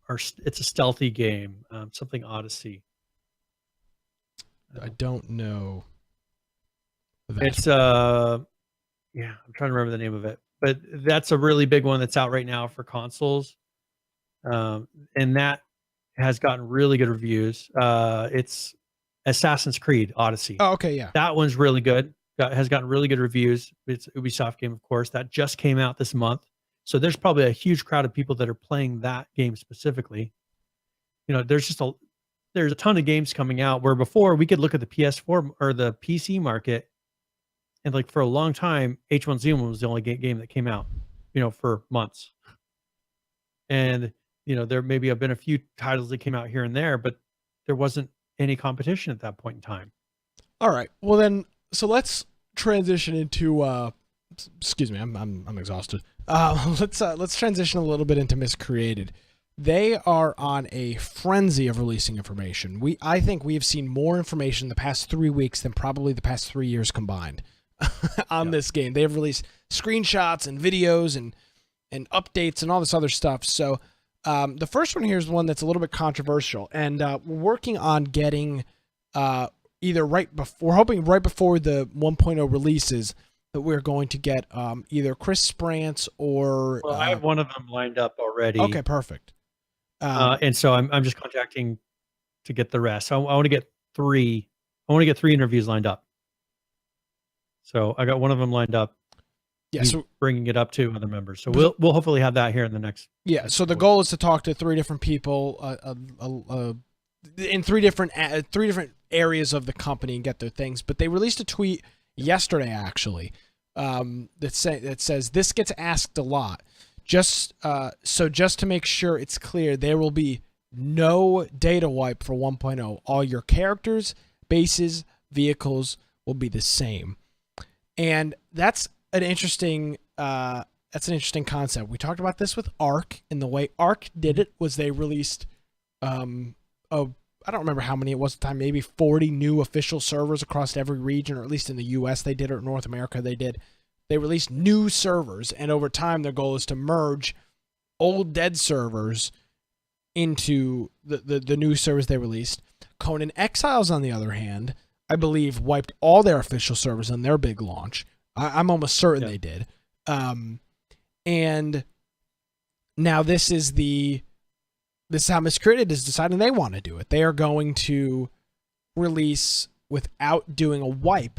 are. It's a stealthy game. Something Odyssey. I don't know. It's yeah, I'm trying to remember the name of it, but that's a really big one that's out right now for consoles, and that has gotten really good reviews. It's Assassin's Creed Odyssey. Oh, okay, yeah, that one's really good. Has gotten really good reviews. It's an Ubisoft game, of course. That just came out this month, so there's probably a huge crowd of people that are playing that game specifically. There's a ton of games coming out where before we could look at the PS4 or the PC market. And like for a long time, H1Z1 was the only game that came out, for months. And, there maybe have been a few titles that came out here and there, but there wasn't any competition at that point in time. All right. Well then, so let's transition into, excuse me, I'm exhausted. Let's transition a little bit into Miscreated. They are on a frenzy of releasing information. I think we have seen more information the past 3 weeks than probably the past 3 years combined. On this game. They have released screenshots and videos and updates and all this other stuff. So the first one here is one that's a little bit controversial, and we're working on getting either we're hoping right before the 1.0 releases that we're going to get either Chris Sprance or I have one of them lined up already. Okay, perfect. And so I'm just contacting to get the rest. I want to get three. I want to get 3 interviews lined up. So I got one of them lined up. Yeah, so bringing it up to other members. So we'll hopefully have that here in the next. Yeah. So the goal is to talk to 3 different people in 3 different areas of the company and get their things. But they released a tweet yesterday actually that says this gets asked a lot. Just to make sure it's clear, there will be no data wipe for 1.0. All your characters, bases, vehicles will be the same. And that's an interesting concept. We talked about this with Ark, and the way Ark did it was they released I don't remember how many it was at the time, maybe 40 new official servers across every region, or at least in the US they did, or North America they did. They released new servers, and over time their goal is to merge old dead servers into the new servers they released. Conan Exiles, on the other hand, I believe wiped all their official servers on their big launch. I'm almost certain they did. And now this is how Miscreated is deciding they want to do it. They are going to release without doing a wipe.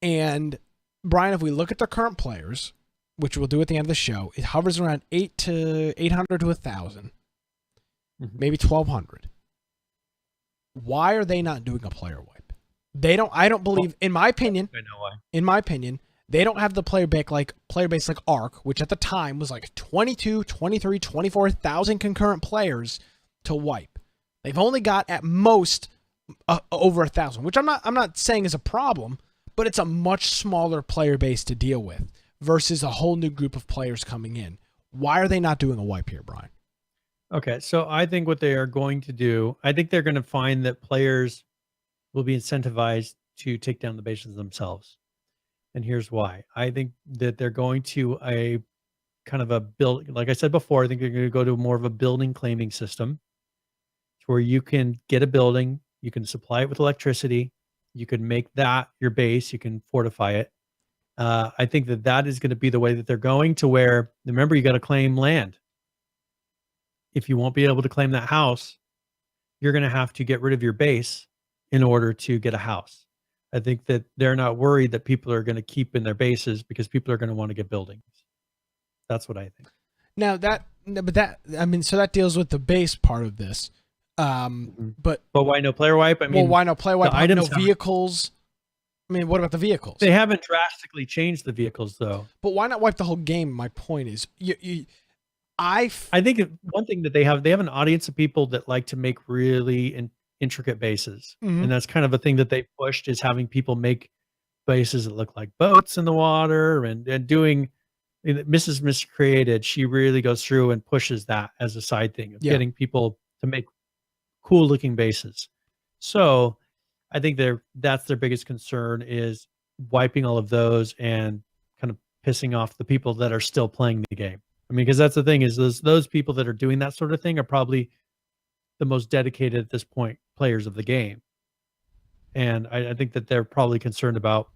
And Brian, if we look at the current players, which we'll do at the end of the show, it hovers around 800 to 1,000, maybe 1,200. Why are they not doing a player wipe? I don't believe, in my opinion, I know why. In my opinion, they don't have the player base like Ark, which at the time was like 22, 23, 24,000 concurrent players to wipe. They've only got at most over 1,000, which I'm not saying is a problem, but it's a much smaller player base to deal with versus a whole new group of players coming in. Why are they not doing a wipe here, Brian? Okay, so I think what they are going to do, I think they're going to find that players will be incentivized to take down the bases themselves. And here's why. I think that they're going to a kind of a build, like I said before, I think they're going to go to more of a building claiming system where you can get a building, you can supply it with electricity, you can make that your base, you can fortify it. I think that that is going to be the way that they're going to where, remember, you got to claim land. If you won't be able to claim that house, you're going to have to get rid of your base in order to get a house. I think that they're not worried that people are going to keep in their bases because people are going to want to get buildings. That's what I think. Now so that deals with the base part of this. But why no player wipe? I mean, why no player wipe? No vehicles. I mean, what about the vehicles? They haven't drastically changed the vehicles though. But why not wipe the whole game? My point is, I think one thing that they have an audience of people that like to make really intricate bases. And that's kind of a thing that they pushed, is having people make bases that look like boats in the water and doing Mrs. Miscreated. She really goes through and pushes that as a side thing of getting people to make cool looking bases. So I think that's their biggest concern, is wiping all of those and kind of pissing off the people that are still playing the game. I mean, because that's the thing, is those people that are doing that sort of thing are probably the most dedicated at this point players of the game. And I think that they're probably concerned about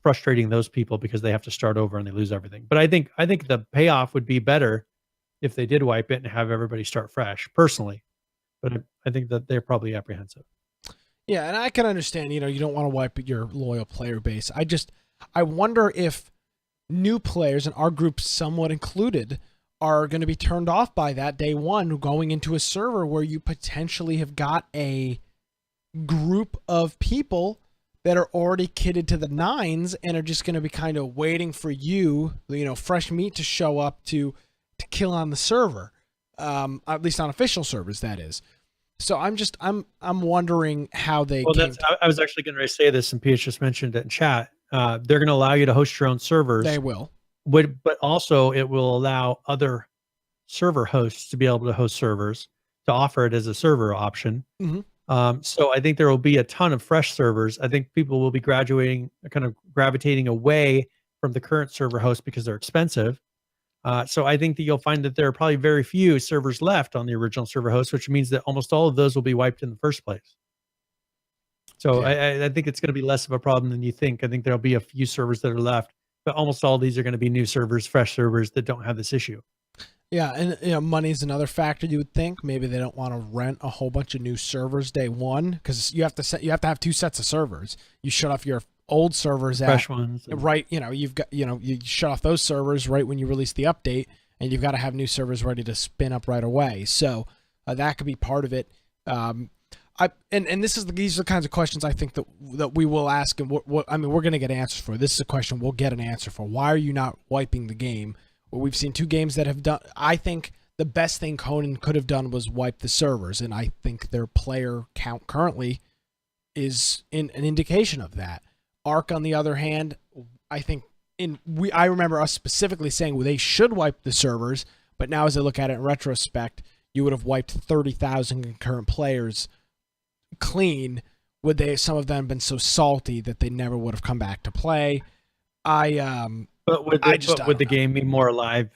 frustrating those people because they have to start over and they lose everything. But I think the payoff would be better if they did wipe it and have everybody start fresh, personally. But I think that they're probably apprehensive. Yeah, and I can understand, you don't want to wipe your loyal player base. I wonder if new players, and our group somewhat included, are going to be turned off by that day one, going into a server where you potentially have got a group of people that are already kitted to the nines and are just going to be kind of waiting for you, fresh meat to show up to kill on the server, at least on official servers, that is. So I'm wondering how they. Well, I was actually going to say this, and Peach just mentioned it in chat. They're going to allow you to host your own servers. They will. But also it will allow other server hosts to be able to host servers, to offer it as a server option. So I think there will be a ton of fresh servers. I think people will be kind of gravitating away from the current server host because they're expensive. So I think that you'll find that there are probably very few servers left on the original server host, which means that almost all of those will be wiped in the first place. So I think it's going to be less of a problem than you think. I think there'll be a few servers that are left, but almost all of these are going to be new servers, fresh servers that don't have this issue. Yeah, and money's another factor. You would think maybe they don't want to rent a whole bunch of new servers day one, because you have to have two sets of servers. You shut off your old servers fresh ones, right. You've got you shut off those servers right when you release the update, and you've got to have new servers ready to spin up right away. So that could be part of it. These are the kinds of questions I think that we will ask, and we're going to get answers for. This is a question we'll get an answer for. Why are you not wiping the game? Well, we've seen two games that have done. I think the best thing Conan could have done was wipe the servers, and I think their player count currently is an indication of that. Ark, on the other hand, I think I remember us specifically saying they should wipe the servers, but now as I look at it in retrospect, you would have wiped 30,000 concurrent players clean. Would some of them been so salty that they never would have come back to play? But would the game be more alive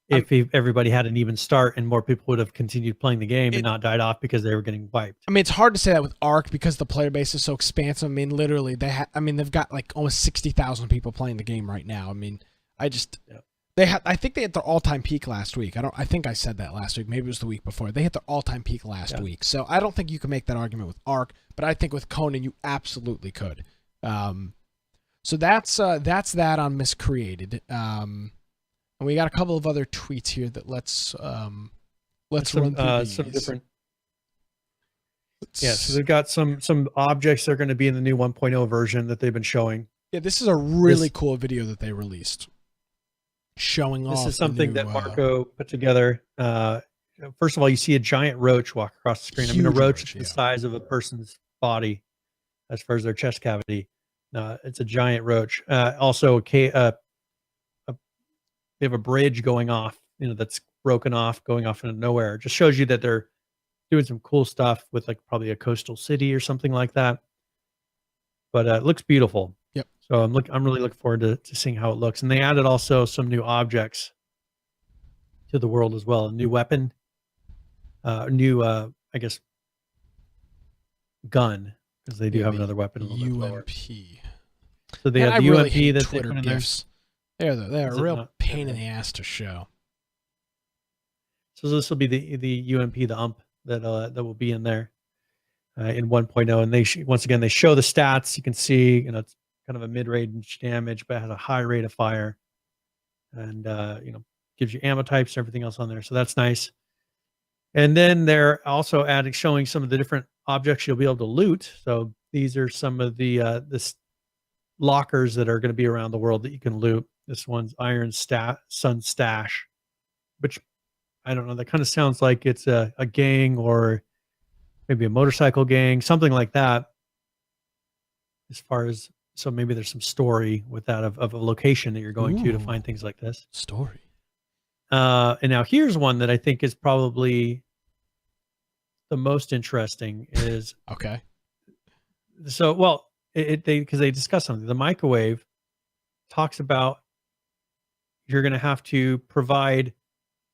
if everybody had an even start and more people would have continued playing the game and not died off because they were getting wiped? I mean, it's hard to say that with Ark because the player base is so expansive. I mean, literally, they've got like almost 60,000 people playing the game right now. I mean, I think they hit their all-time peak last week. I think I said that last week. Maybe it was the week before. They hit their all-time peak last week. So I don't think you can make that argument with Ark, but I think with Conan you absolutely could. So that's that on Miscreated. And we got a couple of other tweets here that let's run through these. Some different. So they've got some objects that are going to be in the new 1.0 version that they've been showing. Yeah, this is a really cool video that they released, showing off. This is something that Marco put together. First of all, you see a giant roach walk across the screen. I mean, a roach is the size of a person's body as far as their chest cavity. It's a giant roach. Also, they have a bridge going off, that's broken off, going off into nowhere. It just shows you that they're doing some cool stuff with like probably a coastal city or something like that. But it looks beautiful. Yep. So I'm really looking forward to seeing how it looks. And they added also some new objects to the world as well. A new weapon, new I guess gun, because they do have another weapon. UMP. So they have the really UMP hate that's Twitter gifs. They're a real pain in the ass to show. So this will be the UMP, the UMP that will be in there in 1.0. And they once again they show the stats. You can see it's kind of a mid-range damage, but it has a high rate of fire, and gives you ammo types and everything else on there. So that's nice. And then they're also showing some of the different objects you'll be able to loot. So these are some of the lockers that are going to be around the world that you can loot. This one's Iron Sun Stash, which I don't know. That kind of sounds like it's a gang, or maybe a motorcycle gang, something like that. As far as, so maybe there's some story with that of a location that you're going to find things like this. Story. And now here's one that I think is probably the most interesting is okay. So, well, because they discuss something. The microwave talks about you're going to have to provide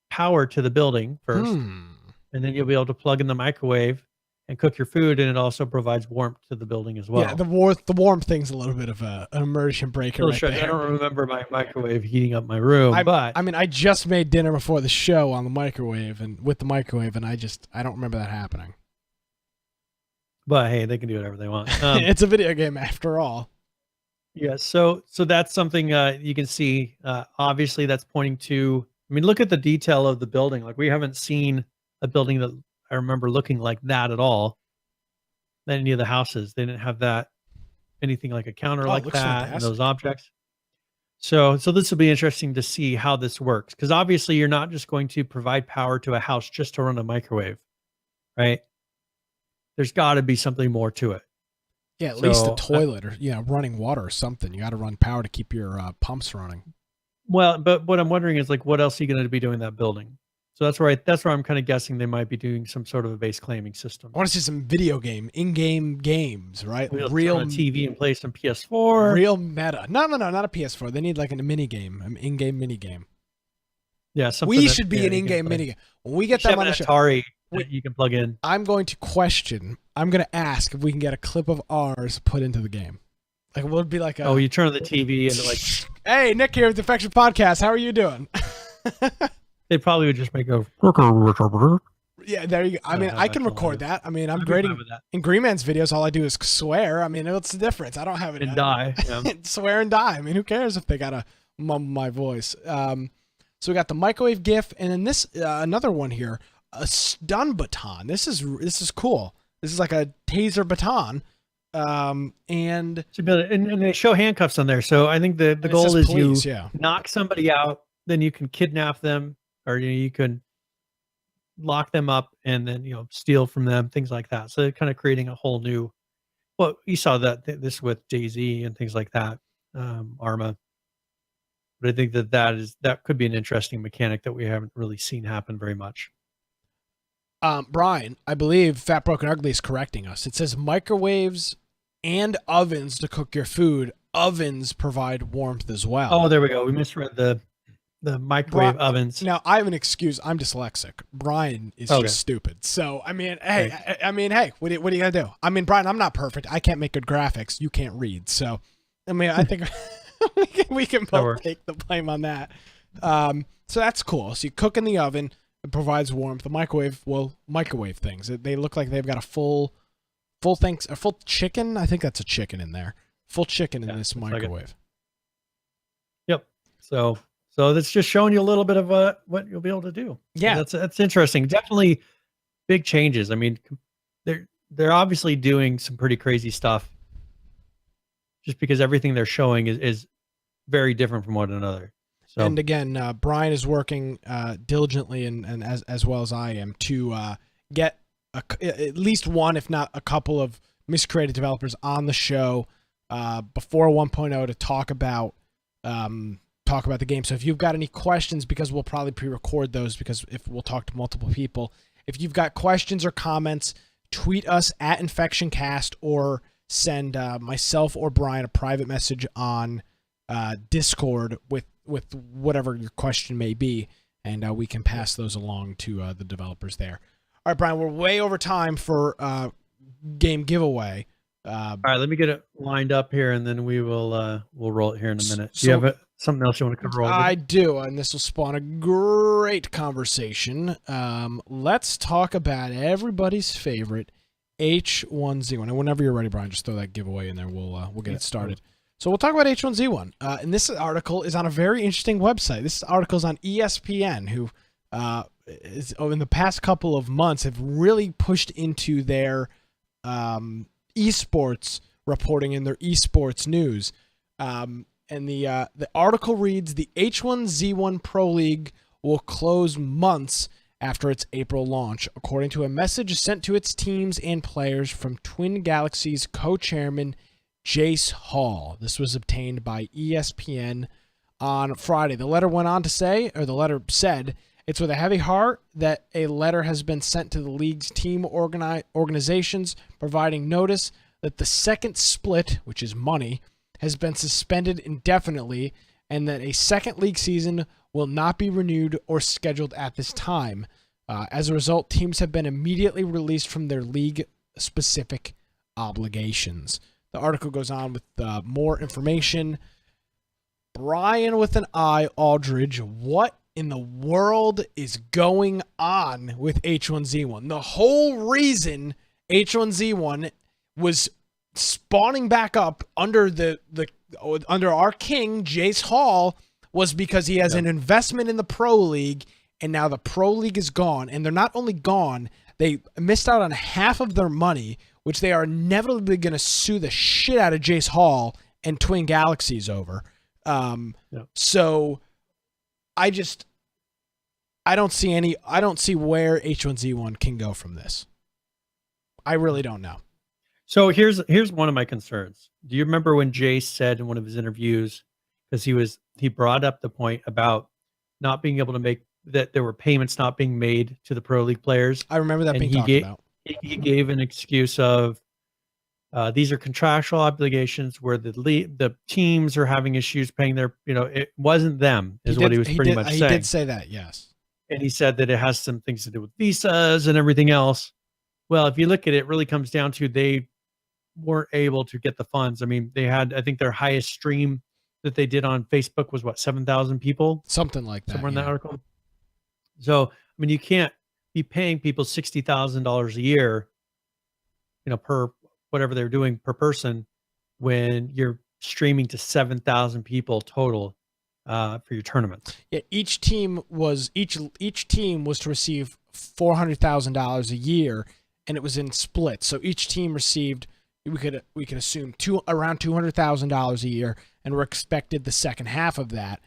power to the building first, and then you'll be able to plug in the microwave and cook your food, and it also provides warmth to the building as well. Yeah, the warm thing's a little bit of an immersion breaker. Right there. I don't remember my microwave heating up my room, but I mean, I just made dinner before the show on the microwave and with the microwave, and I don't remember that happening. But hey, they can do whatever they want. It's a video game after all. Yeah, so that's something you can see. Obviously, that's pointing to. I mean, look at the detail of the building. Like, we haven't seen a building that I remember looking like that at all. Than any of the houses, they didn't have that anything like a counter like that and those objects. So this will be interesting to see how this works, because obviously you're not just going to provide power to a house just to run a microwave, right? There's got to be something more to it. Yeah, at least a toilet or running water or something. You got to run power to keep your pumps running. Well, but what I'm wondering is, like, what else are you going to be doing in that building? So that's where I'm kind of guessing they might be doing some sort of a base claiming system. I want to see some video game, in-game games, right? Real on TV and play some PS4. Real meta. No, not a PS4. They need like a mini game, an in-game mini game. Yeah, we should be an in-game mini game. When we get that on the show, Atari that you can plug in. I'm going to ask if we can get a clip of ours put into the game. Like, we'll be like, you turn on the TV and like, hey, Nick here with Defection Podcast. How are you doing? They probably would just make a. Yeah, there you go. I mean, I can record that. I mean, I'm great in Green Man's videos. All I do is swear. I mean, what's the difference? I don't have it. And die. Yeah. Swear and die. I mean, who cares if they gotta mumble my voice? So we got the microwave GIF, and then this another one here, a stun baton. This is cool. This is like a taser baton. And they show handcuffs on there. So I think the goal is police, you knock somebody out, then you can kidnap them, or you can lock them up and then steal from them, things like that. So they're kind of creating a whole new. Well, you saw this with Jay-Z and things like that, Arma. But I think that could be an interesting mechanic that we haven't really seen happen very much. Brian, I believe Fat Broken Ugly is correcting us. It says microwaves and ovens to cook your food. Ovens provide warmth as well. Oh, there we go. We misread the microwave ovens. Now, I have an excuse. I'm dyslexic. Brian is just stupid. So, I mean, hey, hey, what are you going to do? I mean, Brian, I'm not perfect. I can't make good graphics. You can't read. So, I mean, I think we can both take the blame on that. So that's cool. So you cook in the oven. It provides warmth. The microwave things. They look like they've got a full chicken. I think that's a chicken in there. Full chicken in this microwave. Yep. So that's just showing you a little bit of what you'll be able to do. Yeah, so that's interesting. Definitely big changes. I mean, they're obviously doing some pretty crazy stuff. Just because everything they're showing is very different from one another. So. And again, Brian is working diligently and as well as I am to get at least one, if not a couple of Miscreated developers on the show before 1.0 to talk about the game. So if you've got any questions, because we'll probably pre-record those, because if we'll talk to multiple people, if you've got questions or comments, tweet us at InfectionCast or send myself or Brian a private message on Discord with whatever your question may be, and we can pass those along to the developers there. All right, Brian, we're way over time for game giveaway. All right, let me get it lined up here, and then we'll roll it here in a minute. Do you have something else you want to cover? I do, and this will spawn a great conversation. Let's talk about everybody's favorite H1Z1. And whenever you're ready, Brian, just throw that giveaway in there. We'll get it started. So we'll talk about H1Z1. And this article is on a very interesting website. This article is on ESPN, who in the past couple of months have really pushed into their esports reporting and their esports news. And the article reads, the H1Z1 Pro League will close months after its April launch, according to a message sent to its teams and players from Twin Galaxy's co-chairman Jace Hall. This was obtained by ESPN on Friday. The letter went on to say, or the letter said, it's with a heavy heart that a letter has been sent to the league's team organizations providing notice that the second split, which is money, has been suspended indefinitely and that a second league season will not be renewed or scheduled at this time. As a result, teams have been immediately released from their league-specific obligations. The article goes on with more information. Brian with an I, Aldridge, what in the world is going on with H1Z1? The whole reason H1Z1 was spawning back up under under our king, Jace Hall, was because he has an investment in the Pro League, and now the Pro League is gone. And they're not only gone, they missed out on half of their money, which they are inevitably going to sue the shit out of Jace Hall and Twin Galaxies over. So I don't see where H1Z1 can go from this. I really don't know. So here's one of my concerns. Do you remember when Jace said in one of his interviews, because he brought up the point about not being able to make, that there were payments not being made to the Pro League players? I remember that being talked about. He gave an excuse of these are contractual obligations where the teams are having issues paying their, it wasn't them, is what he was pretty much saying. He did say that, yes. And he said that it has some things to do with visas and everything else. Well, if you look at it, it really comes down to they weren't able to get the funds. I mean, they had, I think their highest stream that they did on Facebook was what, 7,000 people? Something like that. Somewhere in that article. So, I mean, you can't be paying people $60,000 a year, per whatever they're doing per person, when you're streaming to 7,000 people total for your tournaments. Yeah, each team was to receive $400,000 a year, and it was in splits. So each team received, we could assume around $200,000 a year, and we're expected the second half of that.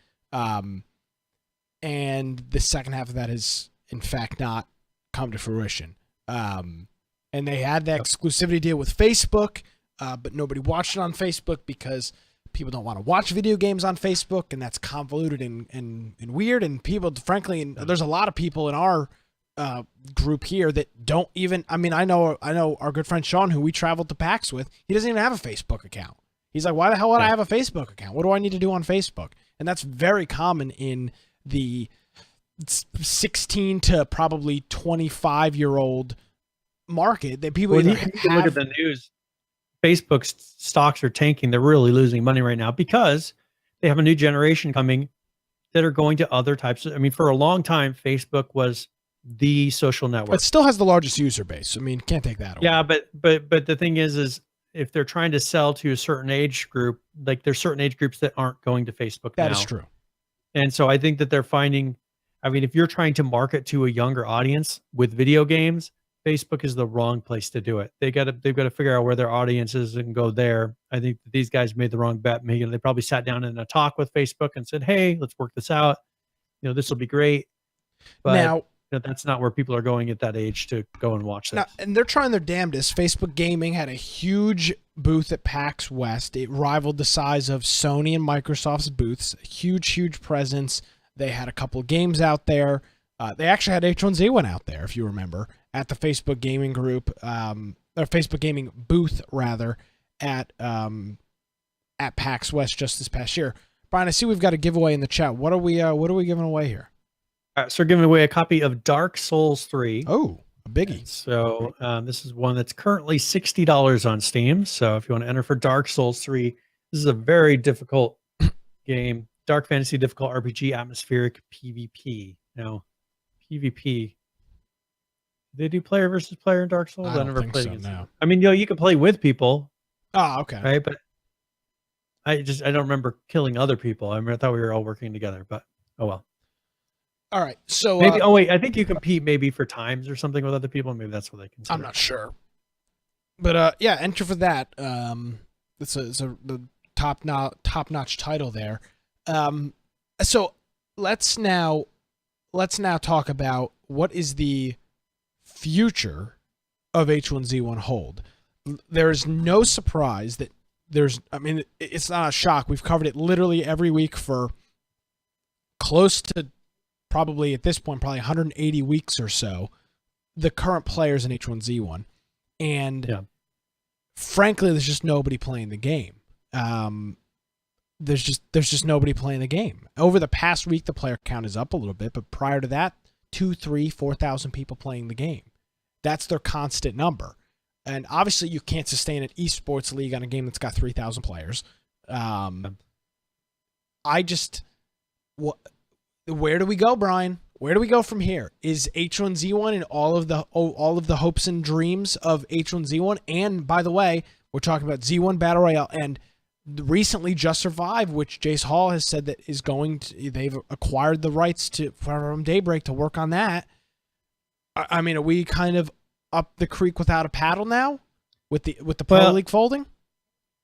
And the second half of that has in fact not come to fruition. And they had the exclusivity deal with Facebook, but nobody watched it on Facebook because people don't want to watch video games on Facebook, and that's convoluted and weird. And people, frankly, there's a lot of people in our group here that don't even. I mean, I know our good friend Sean, who we traveled to PAX with. He doesn't even have a Facebook account. He's like, why the hell would I have a Facebook account? What do I need to do on Facebook? And that's very common in the 16 to probably 25-year-old market that people look at the news. Facebook's stocks are tanking. They're really losing money right now because they have a new generation coming that are going to other types of, I mean, for a long time, Facebook was the social network. It still has the largest user base. I mean, can't take that away. Yeah, but the thing is if they're trying to sell to a certain age group, like there's certain age groups that aren't going to Facebook now. That is true. And so I think that they're finding, I mean, if you're trying to market to a younger audience with video games, Facebook is the wrong place to do it. They've got to figure out where their audience is and go there. I think that these guys made the wrong bet. Maybe they probably sat down in a talk with Facebook and said, "Hey, let's work this out. This will be great." But now, that's not where people are going at that age to go and watch this. Now, and they're trying their damnedest. Facebook Gaming had a huge booth at PAX West. It rivaled the size of Sony and Microsoft's booths. A huge presence. They had a couple of games out there. They actually had H1Z1 out there, if you remember, at the Facebook Gaming group, or Facebook Gaming booth rather, at PAX West just this past year. Brian, I see we've got a giveaway in the chat. What are we giving away here? All right, so we're giving away a copy of Dark Souls 3. Oh, a biggie. And so this is one that's currently $60 on Steam. So if you want to enter for Dark Souls 3, this is a very difficult game. Dark fantasy, difficult RPG, atmospheric PvP. Now, PvP. They do player versus player in Dark Souls? I never think played so, against no. them. I mean, you can play with people. Oh, okay. Right, but I don't remember killing other people. I thought we were all working together, but oh well. All right, so maybe. Oh wait, I think you compete maybe for times or something with other people. Maybe that's what they consider. I'm not sure, but yeah, enter for that. It's the top notch title there. So let's now talk about what is the future of H1Z1 hold. There's no surprise that it's not a shock. We've covered it literally every week for close to probably at this point, probably 180 weeks or so, the current players in H1Z1. And frankly, there's just nobody playing the game. There's just nobody playing the game. Over the past week, the player count is up a little bit, but prior to that, 2,000, 3,000, 4,000 people playing the game. That's their constant number. And obviously, you can't sustain an esports league on a game that's got 3,000 players. Where do we go, Brian? Where do we go from here? Is H1Z1 and all of the hopes and dreams of H1Z1? And by the way, we're talking about Z1 Battle Royale and recently Just Survive, which Jace Hall has said that is they've acquired the rights from Daybreak to work on that. I mean, are we kind of up the creek without a paddle now with the Pro League folding?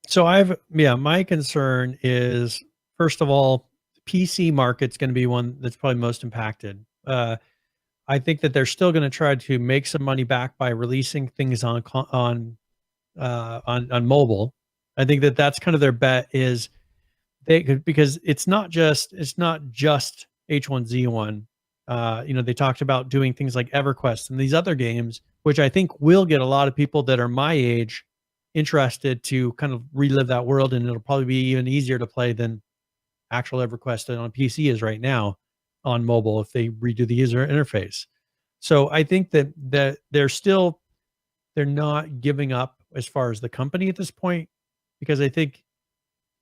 So my concern is, first of all, PC market's going to be one that's probably most impacted. I think that they're still going to try to make some money back by releasing things on mobile. I think that that's kind of their bet is because it's not just H1Z1. They talked about doing things like EverQuest and these other games, which I think will get a lot of people that are my age interested to kind of relive that world, and it'll probably be even easier to play than actual EverQuest on PC is right now on mobile if they redo the user interface. So I think that they're not giving up as far as the company at this point, because I think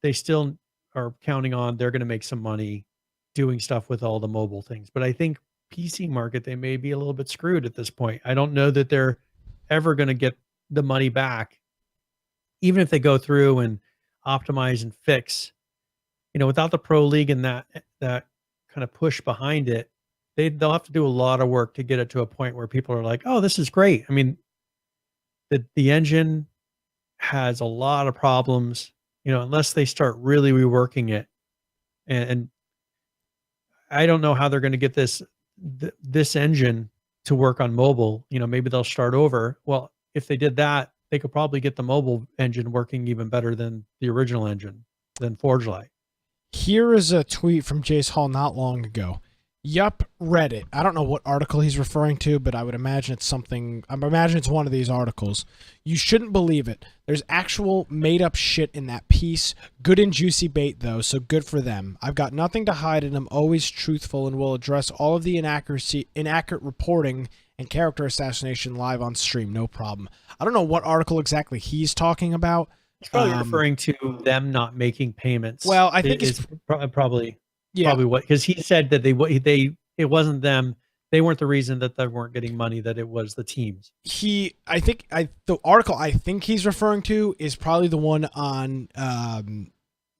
they still are counting on they're going to make some money doing stuff with all the mobile things. But I think PC market, they may be a little bit screwed at this point. I don't know that they're ever going to get the money back, even if they go through and optimize and fix. Without the Pro League and that kind of push behind it, they'll have to do a lot of work to get it to a point where people are like, oh, this is great. I mean, the engine has a lot of problems, unless they start really reworking it. And I don't know how they're going to get this engine to work on mobile. Maybe they'll start over. Well, if they did that, they could probably get the mobile engine working even better than the original engine, than Forge Light. Here is a tweet from Jace Hall not long ago. Yup, Reddit. I don't know what article he's referring to, but I would imagine it's something. I imagine it's one of these articles. You shouldn't believe it. There's actual made-up shit in that piece. Good and juicy bait, though, so good for them. I've got nothing to hide, and I'm always truthful and will address all of the inaccurate reporting and character assassination live on stream. No problem. I don't know what article exactly he's talking about. He's probably referring to them not making payments. Well, I think it's probably what, because he said that it wasn't them. They weren't the reason that they weren't getting money, that it was the teams. The article I think he's referring to is probably the one on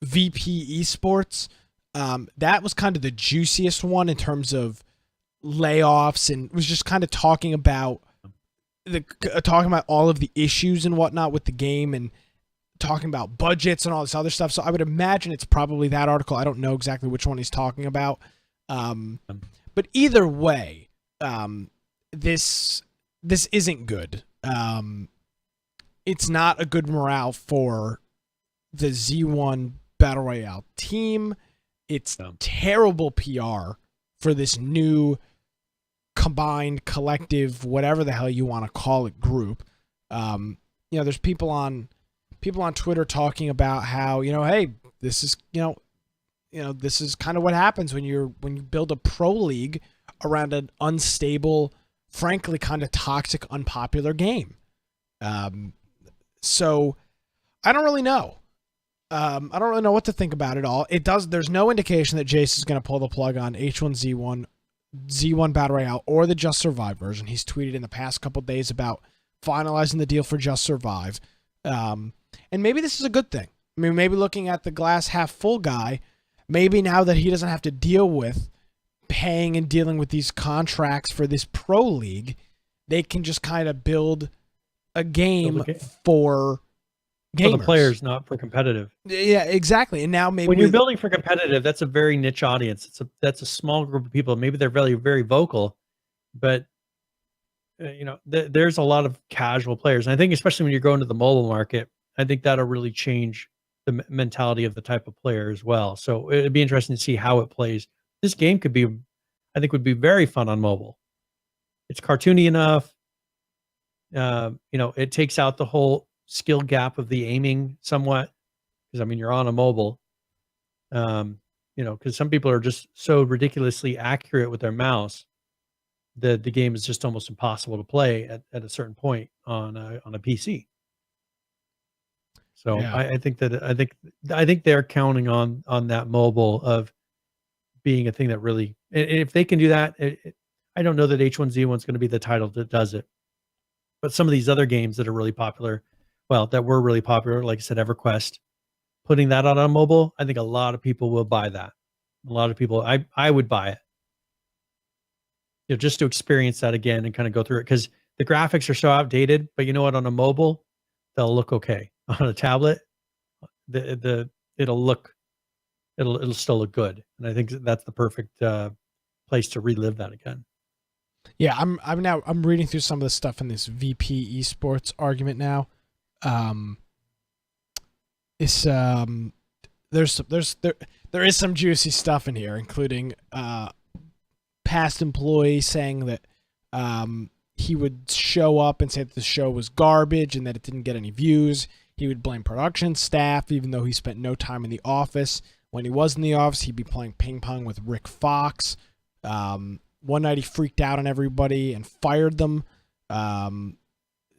VP Esports. That was kind of the juiciest one in terms of layoffs, and was just kind of talking about all of the issues and whatnot with the game, and talking about budgets and all this other stuff. So I would imagine it's probably that article. I don't know exactly which one he's talking about. But either way, this isn't good. It's not a good morale for the Z1 Battle Royale team. It's terrible PR for this new combined collective, whatever the hell you want to call it, group. There's people on Twitter talking about how, hey, this is, this is kind of what happens when you build a pro league around an unstable, frankly, kind of toxic, unpopular game. So I don't really know. I don't really know what to think about it all. There's no indication that Jace is going to pull the plug on H1Z1 Battle Royale or the Just Survive version. He's tweeted in the past couple days about finalizing the deal for Just Survive. And maybe this is a good thing. I mean, maybe looking at the glass half full guy, maybe now that he doesn't have to deal with paying and dealing with these contracts for this pro league, they can just kind of build a game for gamers. For the players, not for competitive. Yeah, exactly. And now maybe when you're building for competitive, that's a very niche audience. That's a small group of people. Maybe they're very, very vocal, but there's a lot of casual players. And I think especially when you're going to the mobile market, I think that'll really change the mentality of the type of player as well. So it'd be interesting to see how it plays. This game would be very fun on mobile. It's cartoony enough. It takes out the whole skill gap of the aiming somewhat, because you're on a mobile. Because some people are just so ridiculously accurate with their mouse that the game is just almost impossible to play at a certain point on a PC. So yeah. I think they're counting on that mobile of being a thing that really, if they can do that, I don't know that H1Z1 is going to be the title that does it, but some of these other games that are really popular, that were really popular, like I said, EverQuest, putting that out on mobile, I think a lot of people will buy that. A lot of people, I would buy it, just to experience that again and kind of go through it, because the graphics are so outdated. But you know what? On a mobile, they'll look okay. On a tablet, it'll still look good, and I think that's the perfect place to relive that again. Yeah, I'm reading through some of the stuff in this VP esports argument now. There is some juicy stuff in here, including past employee saying that he would show up and say that the show was garbage and that it didn't get any views. He would blame production staff, even though he spent no time in the office. When he was in the office, he'd be playing ping pong with Rick Fox. One night he freaked out on everybody and fired them.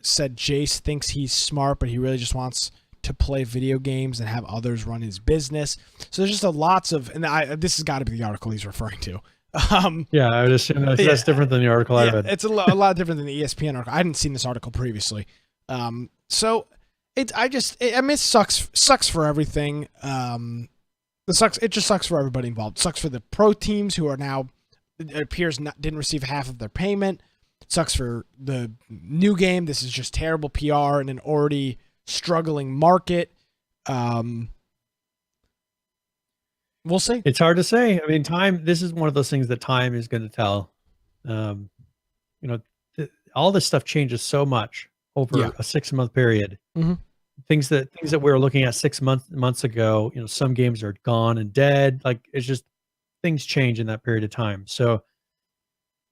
Said Jace thinks he's smart, but he really just wants to play video games and have others run his business. So there's just lots of, and this has got to be the article he's referring to. Yeah, I would assume that's different than the article I read. It's a lot different than the ESPN article. I hadn't seen this article previously. So it sucks for everything. It just sucks for everybody involved. It sucks for the pro teams who are now, it appears, didn't receive half of their payment. It sucks for the new game. This is just terrible PR in an already struggling market. We'll see. It's hard to say. Time, this is one of those things that time is going to tell. All this stuff changes so much over a 6-month period. Mm-hmm. Things that we were looking at 6 months ago, some games are gone and dead. Like, it's just, things change in that period of time. So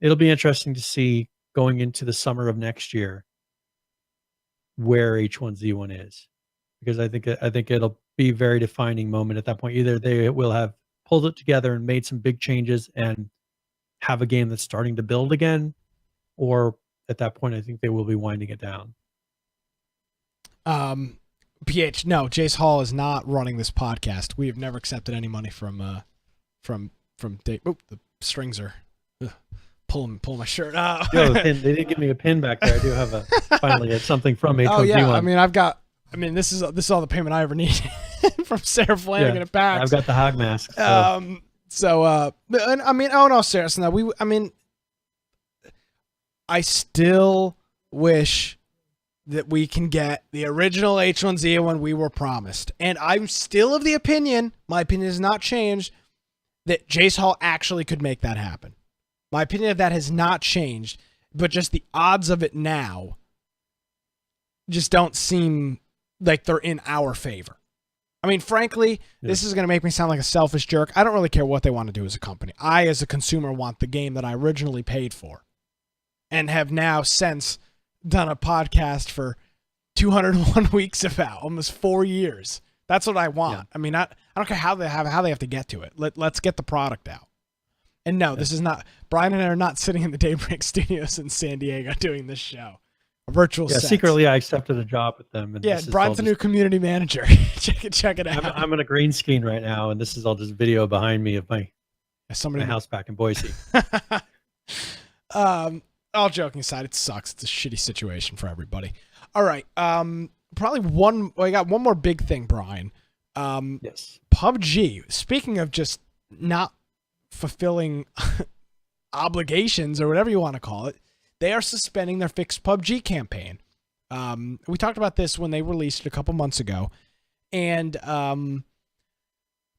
it'll be interesting to see going into the summer of next year where H1Z1 is, because I think it'll be a very defining moment at that point. Either they will have pulled it together and made some big changes and have a game that's starting to build again, or at that point, I think they will be winding it down. PH, no, Jace Hall is not running this podcast. We have never accepted any money from Dave. Oh, the strings are pulling my shirt out. Yo, they didn't give me a pin back there. I do have finally something from H1Z1. Oh yeah, this is all the payment I ever need from Sarah Flanagan at PAX. I've got the hog mask. So. No, seriously, no, I still wish that we can get the original H1Z1 we were promised. And I'm still of the opinion, my opinion has not changed, that Jace Hall actually could make that happen. My opinion of that has not changed, but just the odds of it now just don't seem like they're in our favor. I mean, frankly, this is going to make me sound like a selfish jerk. I don't really care what they want to do as a company. I, as a consumer, want the game that I originally paid for and have now since done a podcast for 201 weeks about, almost 4 years. That's what I want. Yeah. I mean, I don't care how they have to get to it. Let's get the product out. And no, this is not, Brian and I are not sitting in the Daybreak Studios in San Diego doing this show. A virtual set. Secretly I accepted a job with them. And Brian's the new community manager. check it out. I'm on a green screen right now, and this is all just video behind me of my house back in Boise. All joking aside, it sucks. It's a shitty situation for everybody. All right. Probably I got one more big thing, Brian. Yes. PUBG, speaking of just not fulfilling obligations or whatever you want to call it, they are suspending their fixed PUBG campaign. We talked about this when they released it a couple months ago, and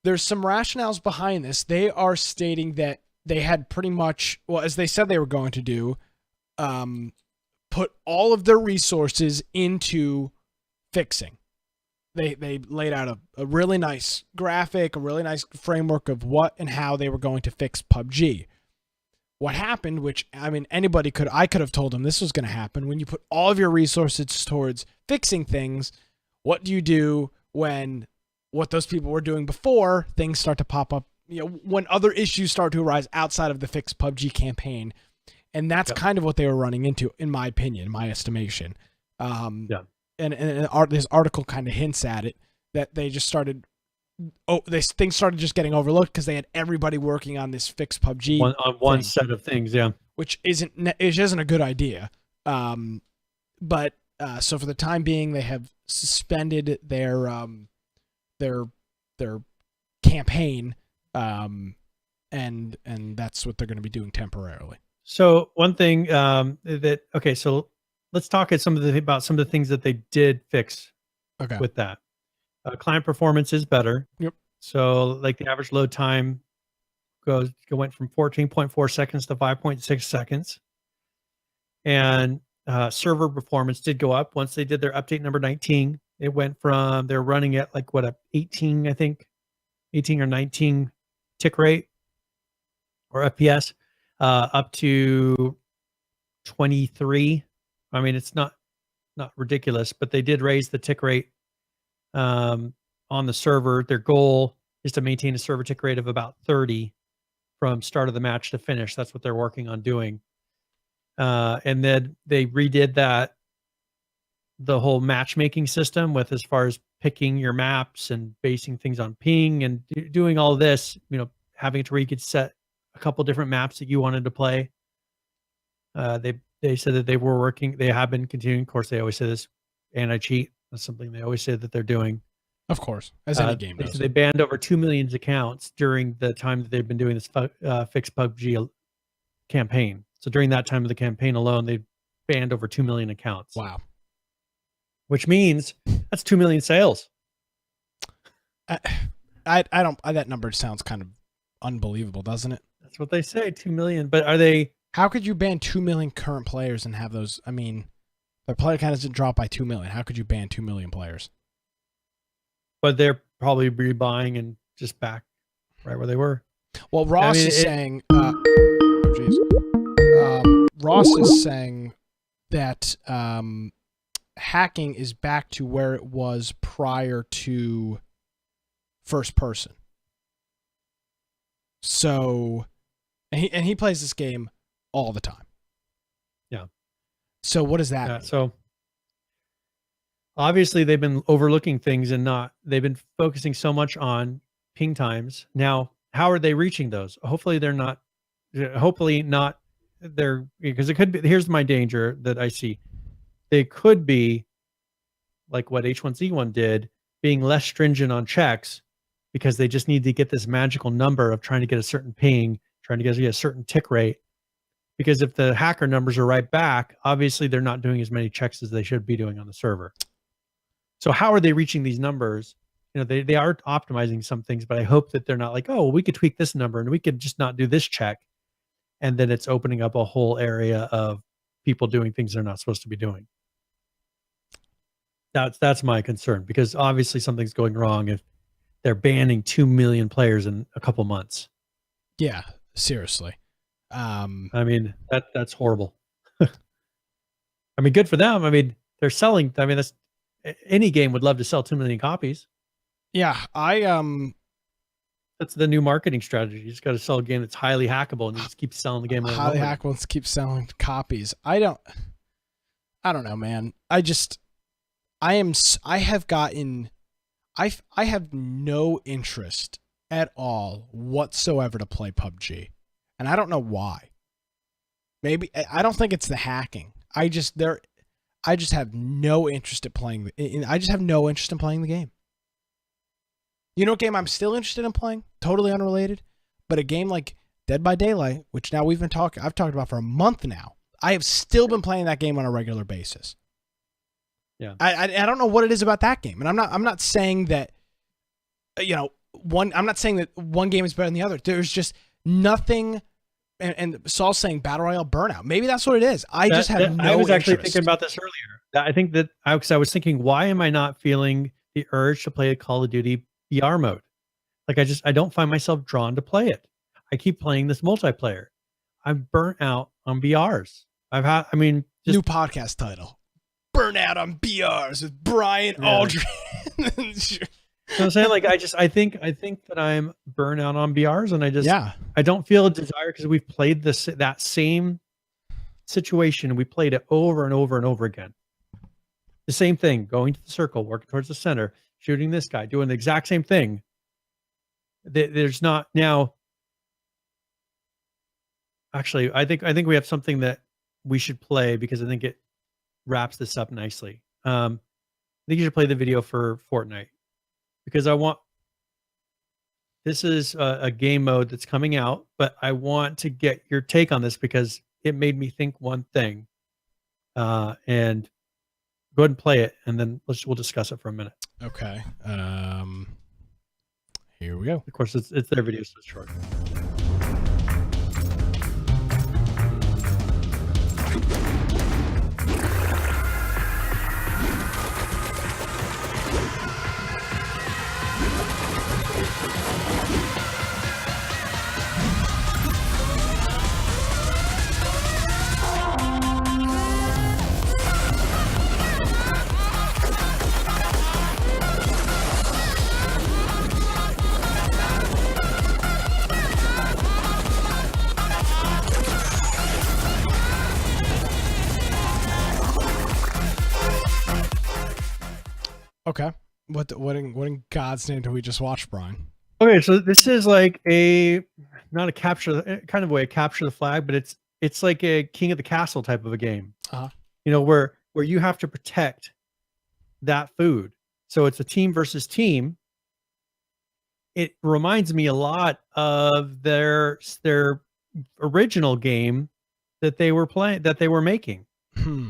there's some rationales behind this. They are stating that they had pretty much, well, as they said they were going to do, put all of their resources into fixing. They laid out a really nice graphic, a really nice framework of what and how they were going to fix PUBG. What happened, which, I mean, I could have told them this was going to happen. When you put all of your resources towards fixing things, what do you do when what those people were doing before things start to pop up, when other issues start to arise outside of the fixed PUBG campaign? And that's kind of what they were running into, in my opinion, my estimation. And this article kind of hints at it, that they just started, things started just getting overlooked because they had everybody working on this fixed PUBG on one set of things, which isn't a good idea. But so for the time being, they have suspended their campaign, and that's what they're going to be doing temporarily. So one thing so let's talk about some of the things that they did fix. With that. Client performance is better. Yep. So like the average load time went from 14.4 seconds to 5.6 seconds. And server performance did go up once they did their update number 19. It went from, they're running at 18, I think, 18 or 19 tick rate or FPS, up to 23. I mean, it's not ridiculous, but they did raise the tick rate on the server. Their goal is to maintain a server tick rate of about 30 from start of the match to finish. That's what they're working on doing. And then they redid the whole matchmaking system with as far as picking your maps and basing things on ping and doing all this, having it to where you could set a couple different maps that you wanted to play. They said that they have been continuing. Of course, they always say this, anti-cheat. That's something they always say that they're doing. Of course, as any game does. They banned over 2 million accounts during the time that they've been doing this fixed PUBG campaign. So during that time of the campaign alone, they banned over 2 million accounts. Wow. Which means that's 2 million sales. That number sounds kind of unbelievable, doesn't it? That's what they say, 2 million. But how could you ban 2 million current players and have those? I mean, the player count doesn't drop by 2 million. How could you ban 2 million players? But they're probably rebuying and just back right where they were. Well, Ross is saying, Ross is saying that hacking is back to where it was prior to first person. So, and he plays this game all the time. Yeah. So what does that mean? So obviously they've been overlooking things and they've been focusing so much on ping times. Now, how are they reaching those? Hopefully not there, because it could be, here's my danger that I see. They could be like what H1Z1 did, being less stringent on checks because they just need to get this magical number of trying to get a certain ping, trying to get a certain tick rate. Because if the hacker numbers are right back, obviously they're not doing as many checks as they should be doing on the server. So how are they reaching these numbers? They are optimizing some things, but I hope that they're not like, oh, we could tweak this number and we could just not do this check. and then it's opening up a whole area of people doing things they're not supposed to be doing. That's my concern, because obviously something's going wrong if they're banning 2 million players in a couple months. Yeah, seriously. I mean, that's horrible. I mean, good for them. I mean, they're selling. I mean, that's any game would love to sell 2 million copies. Yeah, That's the new marketing strategy. You just got to sell a game that's highly hackable, and you just keep selling the game over highly and over. hackable and keep selling copies. I don't know, man. I have no interest at all whatsoever to play PUBG. And I don't know why. Maybe I don't think it's the hacking. I just have no interest in playing I just have no interest in playing the game. You know what game I'm still interested in playing? Totally unrelated, but a game like Dead by Daylight, which now I've talked about for a month now. I have still been playing that game on a regular basis. Yeah. I don't know what it is about that game. And I'm not saying that, you know, I'm not saying that one game is better than the other. There's just nothing. And Saul's saying Battle Royale burnout. Maybe that's what it is. I just have no I was actually interest. thinking about this earlier. I think that I was thinking, why am I not feeling the urge to play a Call of Duty VR mode? Like, I don't find myself drawn to play it. I keep playing this multiplayer. I'm burnt out on BRs. Just, new podcast title. Burnout on BRs with Brian Aldrin. So I'm saying, like, I think that I'm burnt out on BRs, and I don't feel a desire, because we've played that same situation. We played it over and over and over again. The same thing, going to the circle, working towards the center, shooting this guy, doing the exact same thing. There's not now. Actually, I think we have something that we should play, because I think it wraps this up nicely. I think you should play the video for Fortnite, because this is a game mode that's coming out, but I want to get your take on this, because it made me think one thing. And go ahead and play it, and then we'll discuss it for a minute. Okay. Here we go. Of course, it's their video, so it's short. Okay. What in God's name do we just watch, Brian? Okay, so this is like not a capture, kind of a way, a capture the flag, but it's like a King of the Castle type of a game. You know, where you have to protect that food. So it's a team versus team. It reminds me a lot of their original game that they were making.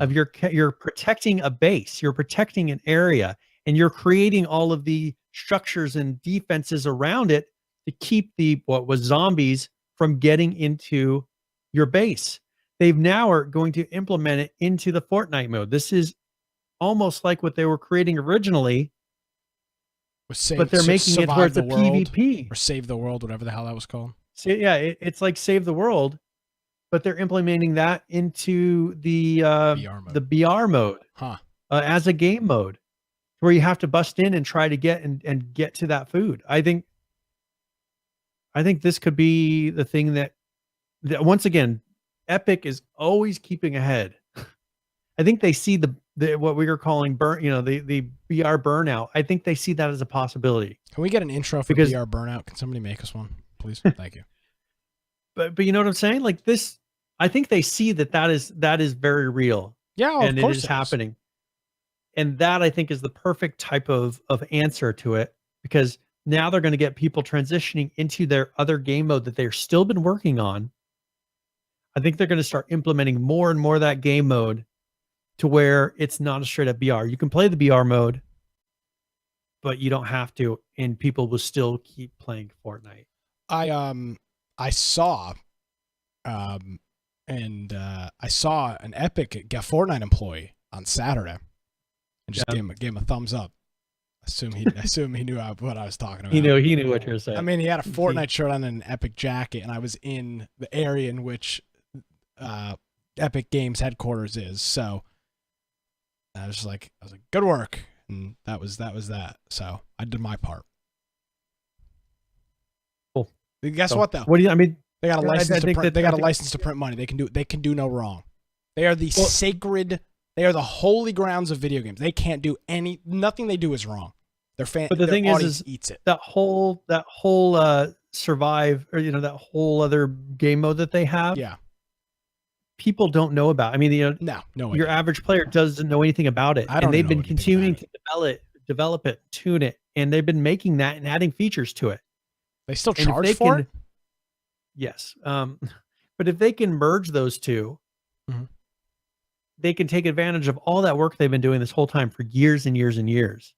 Of you're protecting a base, you're protecting an area, and you're creating all of the structures and defenses around it to keep what was zombies from getting into your base. They've now are going to implement it into the Fortnite mode. This is almost like what they were creating originally, but they're making it towards the PvP or Save the World, whatever the hell that was called. So yeah, it's like Save the World, but they're implementing that into the BR mode, as a game mode, where you have to bust in and try to get and get to that food. I think this could be the thing that once again, Epic is always keeping ahead. I think they see the what we were calling the BR burnout. I think they see that as a possibility. Can we get an intro for BR burnout? Can somebody make us one, please? Thank you. But you know what I'm saying? Like this, I think they see that is very real. Yeah, and it is happening. And that, I think, is the perfect type of answer to it, because now they're going to get people transitioning into their other game mode that they've still been working on. I think they're going to start implementing more and more of that game mode to where it's not a straight up BR. You can play the BR mode, but you don't have to, and people will still keep playing Fortnite. I saw And I saw an Epic Fortnite employee on Saturday, and just gave him a thumbs up. Assume he knew what I was talking about. He knew what you were saying. I mean, he had a Fortnite shirt on and an Epic jacket, and I was in the area in which Epic Games headquarters is. So I was like, good work, and that was that. So I did my part. Cool. Guess what though? What do you? I mean, they got a license to print. They got a license to print money. They can do no wrong. They are the sacred. They are the holy grounds of video games. They can't do nothing they do is wrong. But the thing is eats it. That whole survive, or that whole other game mode that they have. Yeah. People don't know about. I mean, no. Your average player doesn't know anything about it, and they've been continuing to develop it, tune it, and they've been making that and adding features to it. They still charge for it. Yes, but if they can merge those two, they can take advantage of all that work they've been doing this whole time for years and years and years,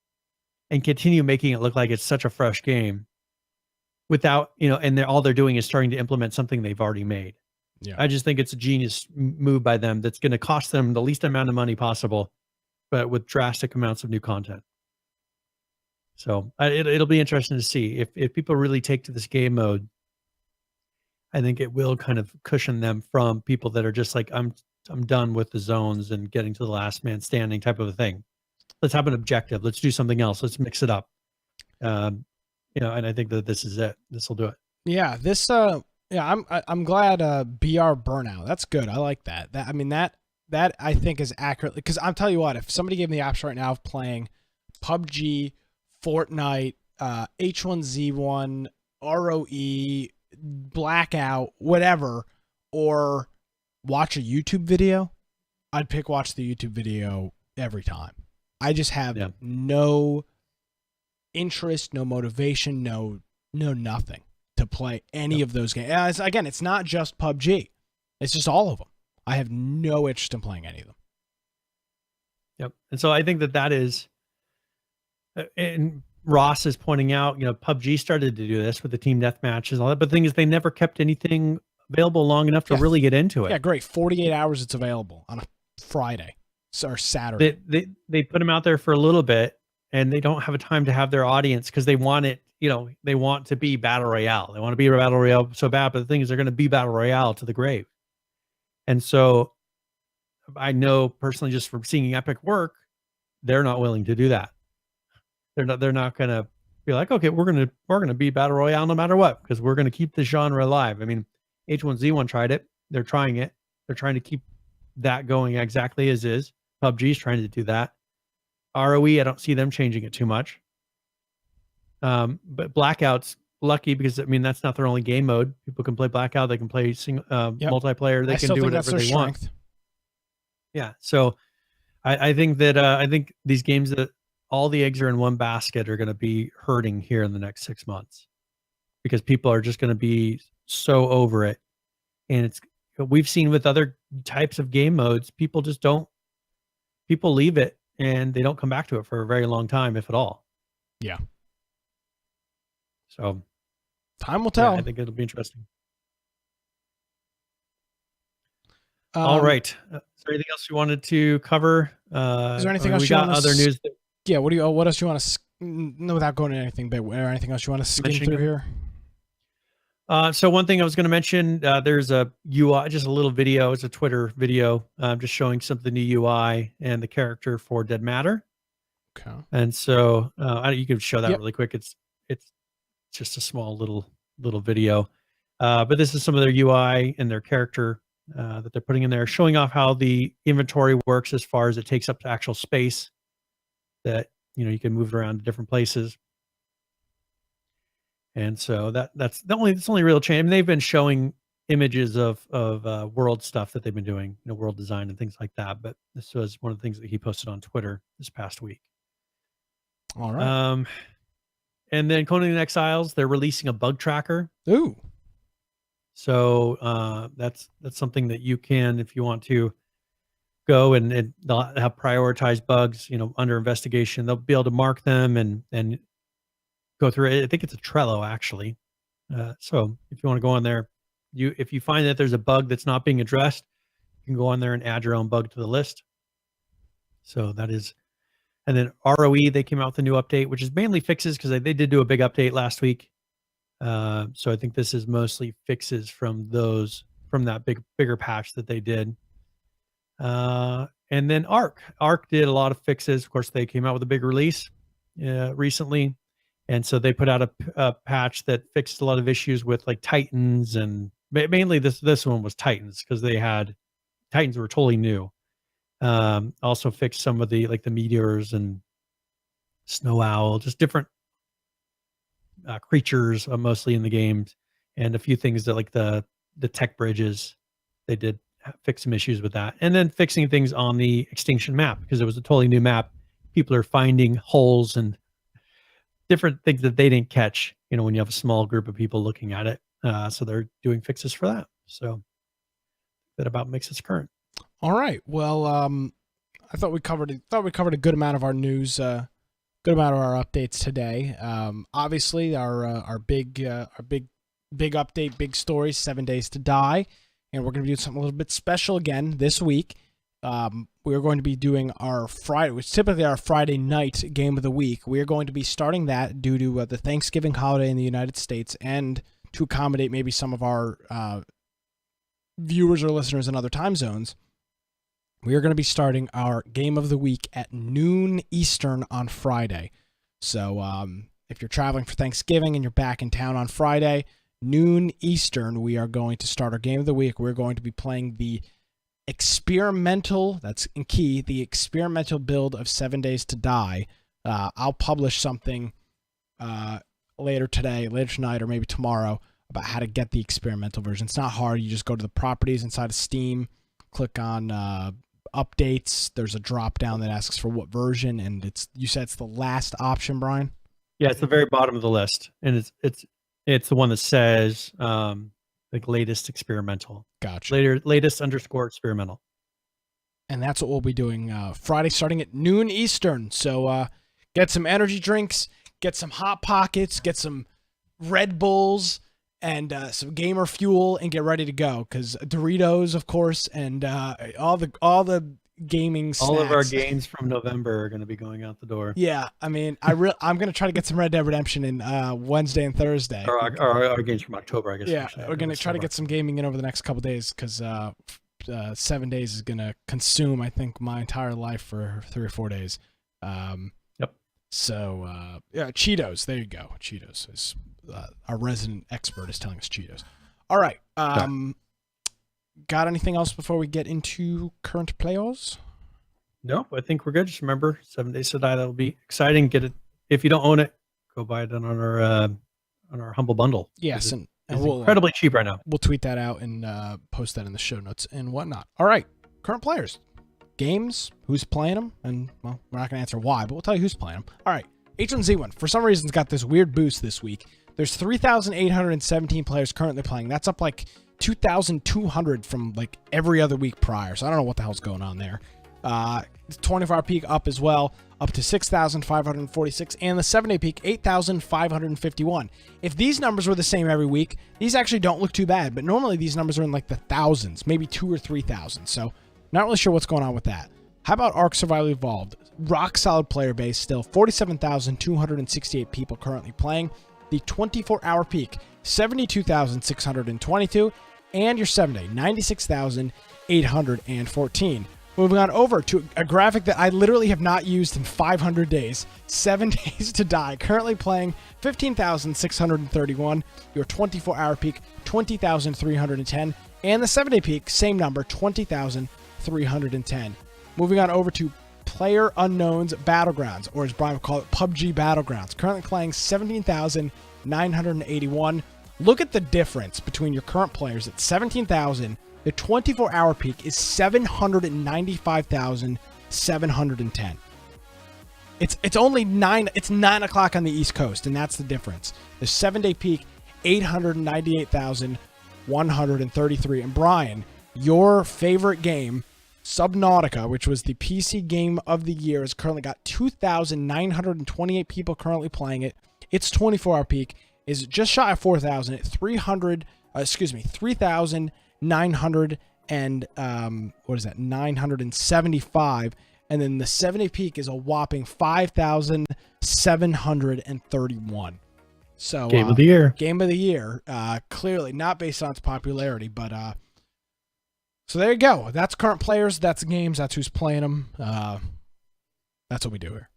and continue making it look like it's such a fresh game, without and all they're doing is starting to implement something they've already made. Yeah. I just think it's a genius move by them that's going to cost them the least amount of money possible, but with drastic amounts of new content. So it'll be interesting to see if people really take to this game mode. I think it will kind of cushion them from people that are just like, I'm done with the zones and getting to the last man standing type of a thing. Let's have an objective. Let's do something else. Let's mix it up. And I think that this is it. This will do it. Yeah. Yeah, I'm glad BR Burnout. That's good. I like that. That I think is accurate, because I'll tell you what, if somebody gave me the option right now of playing PUBG, Fortnite, H1Z1, ROE, Blackout, whatever, or watch a YouTube video, I'd pick watch the YouTube video every time. I just have no interest, no motivation, no nothing to play any of those games. Again, it's not just PUBG. It's just all of them. I have no interest in playing any of them. Yep. And so I think that is, and Ross is pointing out, PUBG started to do this with the team deathmatches and all that, but the thing is they never kept anything available long enough to really get into it. Yeah, great. 48 hours it's available on a Friday or Saturday. They put them out there for a little bit, and they don't have a time to have their audience because they want it. They want to be battle royale. They want to be a battle royale so bad, but the thing is, they're going to be battle royale to the grave. And so, I know personally, just from seeing Epic work, they're not willing to do that. They're not going to be like, okay, we're going to be battle royale no matter what, because we're going to keep the genre alive. I mean, H1Z1 tried it. They're trying it. They're trying to keep that going exactly as is. PUBG's trying to do that. ROE, I don't see them changing it too much. But Blackout's lucky because that's not their only game mode. People can play Blackout. They can play multiplayer. They can do whatever they want. Yeah. So I think that these games that all the eggs are in one basket are going to be hurting here in the next 6 months, because people are just going to be so over it. And we've seen with other types of game modes, people leave it and they don't come back to it for a very long time, if at all. Yeah. So time will tell. Yeah, I think it'll be interesting. All right. Is there anything else you wanted to cover? Is there anything else we got other news? Yeah. What else you want to, without going into anything big, or anything else you want to skim through here? So one thing I was going to mention, there's a UI, just a little video. It's a Twitter video, just showing some of the new UI and the character for Dead Matter. Okay. And so you can show that really quick. It's just a small little video, but this is some of their UI and their character that they're putting in there, showing off how the inventory works as far as it takes up the actual space that you can move it around to different places. And so that's the only real change. I mean, they've been showing images of world stuff that they've been doing, world design and things like that. But this was one of the things that he posted on Twitter this past week. All right. And then Conan the Exiles, they're releasing a bug tracker. Ooh. So that's something that you can, if you want to go and they'll have prioritized bugs, under investigation. They'll be able to mark them and go through it. I think it's a Trello actually. So if you want to go on there, if you find that there's a bug that's not being addressed, you can go on there and add your own bug to the list. So that is, and then ROE, they came out with a new update, which is mainly fixes because they did do a big update last week. So I think this is mostly fixes from that bigger patch that they did. And then Arc did a lot of fixes. Of course, they came out with a big release recently. And so they put out a patch that fixed a lot of issues with like Titans, and mainly this one was Titans because Titans were totally new. Also fixed some of the meteors and snow owl, just different creatures, mostly in the games, and a few things that like the tech bridges. They did fix some issues with that, and then fixing things on the extinction map because it was a totally new map. People are finding holes and different things that they didn't catch, when you have a small group of people looking at it. So they're doing fixes for that. So that about makes us current. All right. Well, I thought we covered a good amount of our news, good amount of our updates today. Obviously, our big update, big story, 7 Days to Die, and we're going to be doing something a little bit special again this week. We are going to be doing our Friday, which is typically our Friday night game of the week. We are going to be starting that due to the Thanksgiving holiday in the United States, and to accommodate maybe some of our viewers or listeners in other time zones. We are going to be starting our game of the week at noon Eastern on Friday. So if you're traveling for Thanksgiving and you're back in town on Friday, noon Eastern, we are going to start our game of the week. We're going to be playing the experimental, that's in key, the experimental build of 7 Days to Die. I'll publish something later tonight, or maybe tomorrow about how to get the experimental version. It's not hard. You just go to the properties inside of Steam, click on updates. There's a drop down that asks for what version, and you said it's the last option, Brian? Yeah, it's the very bottom of the list, and it's the one that says like latest experimental. Gotcha. Latest _ experimental. And that's what we'll be doing Friday starting at noon Eastern. So get some energy drinks, get some Hot Pockets, get some Red Bulls, and some gamer fuel, and get ready to go, because Doritos, of course, and all the gaming snacks. All of our games from November are going to be going out the door. Yeah, I mean, I'm going to try to get some Red Dead Redemption in Wednesday and Thursday. Or our games from October, I guess. Yeah, we're going to try to get some gaming in over the next couple of days, because 7 days is going to consume, I think, my entire life for 3 or 4 days. Yep. So, yeah, Cheetos. There you go. Cheetos is our resident expert is telling us Cheetos. All right. Got anything else before we get into current players? No, I think we're good. Just remember, 7 Days to Die. That'll be exciting. Get it if you don't own it. Go buy it on our humble bundle. Yes, and we'll incredibly cheap right now. We'll tweet that out and post that in the show notes and whatnot. All right, current players, games, who's playing them, and well, we're not going to answer why, but we'll tell you who's playing them. All right, H1Z1 for some reason has got this weird boost this week. There's 3,817 players currently playing. That's up like 2,200 from like every other week prior. So I don't know what the hell's going on there. 24-hour peak up as well, up to 6,546, and the 7-day peak 8,551. If these numbers were the same every week, these actually don't look too bad. But normally these numbers are in like the thousands, maybe 2,000 or 3,000. So not really sure what's going on with that. How about Ark Survival Evolved? Rock solid player base still, 47,268 people currently playing. The 24-hour peak, 72,622, and your 7-day, 96,814. Moving on over to a graphic that I literally have not used in 500 days, 7 Days to Die, currently playing 15,631, your 24-hour peak, 20,310, and the 7-day peak, same number, 20,310. Moving on over to Player Unknown's Battlegrounds, or as Brian would call it, PUBG Battlegrounds, currently playing 17,981. Look at the difference between your current players at 17,000. The 24-hour peak is 795,710. It's only 9 o'clock on the East Coast, and that's the difference. The 7-day peak, 898,133. And Brian, your favorite game, Subnautica, which was the PC game of the year, has currently got 2,928 people currently playing it. Its 24-hour peak is just shy of 4,000 at 3,900 and what is that? 975. And then the 7-day peak is a whopping 5,731. So Game of the year. Game of the year. Clearly not based on its popularity, but so there you go. That's current players. That's games. That's who's playing them. That's what we do here.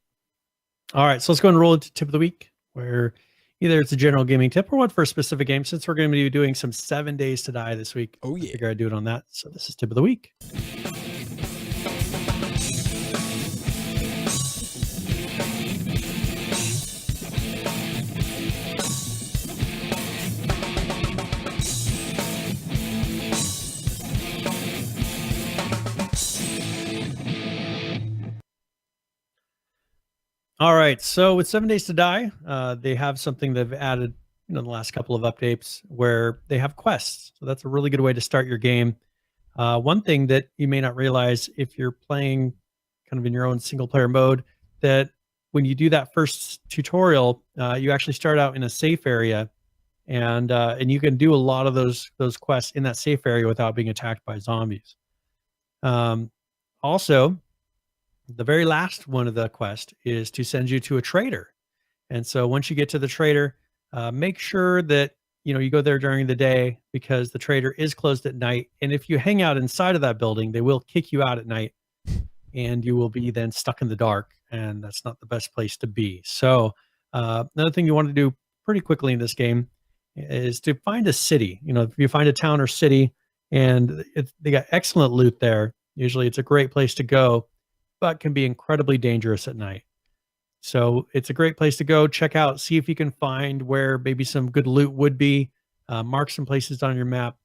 All right, so let's go and roll into tip of the week, where either it's a general gaming tip or one for a specific game. Since we're going to be doing some 7 days to die this week, oh yeah, I figure I'd do it on that. So this is tip of the week. All right, so with 7 days to die, they have something they've added in the last couple of updates where they have quests. So that's a really good way to start your game. One thing that you may not realize if you're playing kind of in your own single player mode, that when you do that first tutorial, you actually start out in a safe area, and you can do a lot of those quests in that safe area without being attacked by zombies. Also, the very last one of the quest is to send you to a trader. And so once you get to the trader, make sure that you go there during the day, because the trader is closed at night. And if you hang out inside of that building, they will kick you out at night, and you will be then stuck in the dark, and that's not the best place to be. So another thing you want to do pretty quickly in this game is to find a city. If you find a town or city and they got excellent loot there, usually it's a great place to go, but can be incredibly dangerous at night. So it's a great place to go. Check out, see if you can find where maybe some good loot would be. Mark some places on your map.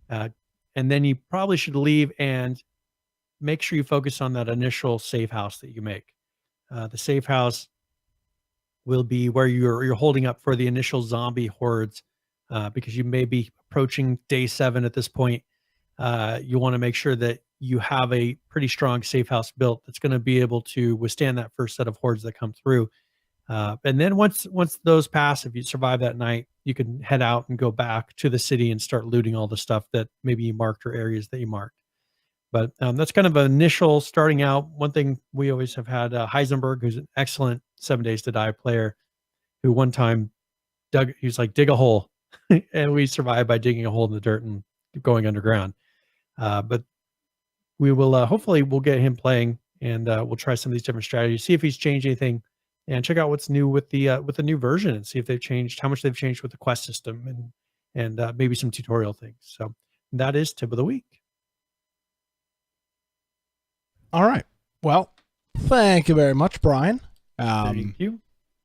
And then you probably should leave and make sure you focus on that initial safe house that you make. The safe house will be where you're holding up for the initial zombie hordes, because you may be approaching day 7 at this point. You want to make sure that you have a pretty strong safe house built that's going to be able to withstand that first set of hordes that come through. And then once those pass, if you survive that night, you can head out and go back to the city and start looting all the stuff that maybe you marked or areas that you marked. But that's kind of an initial starting out. One thing we always have had, Heisenberg, who's an excellent 7 Days to Die player, who one time he was like, dig a hole. And we survived by digging a hole in the dirt and going underground. But we will hopefully we'll get him playing, and we'll try some of these different strategies, see if he's changed anything, and check out what's new with the new version, and see if they've changed, how much they've changed with the quest system, and maybe some tutorial things. So that is tip of the week. All right. Well, thank you very much, Brian. Thank you.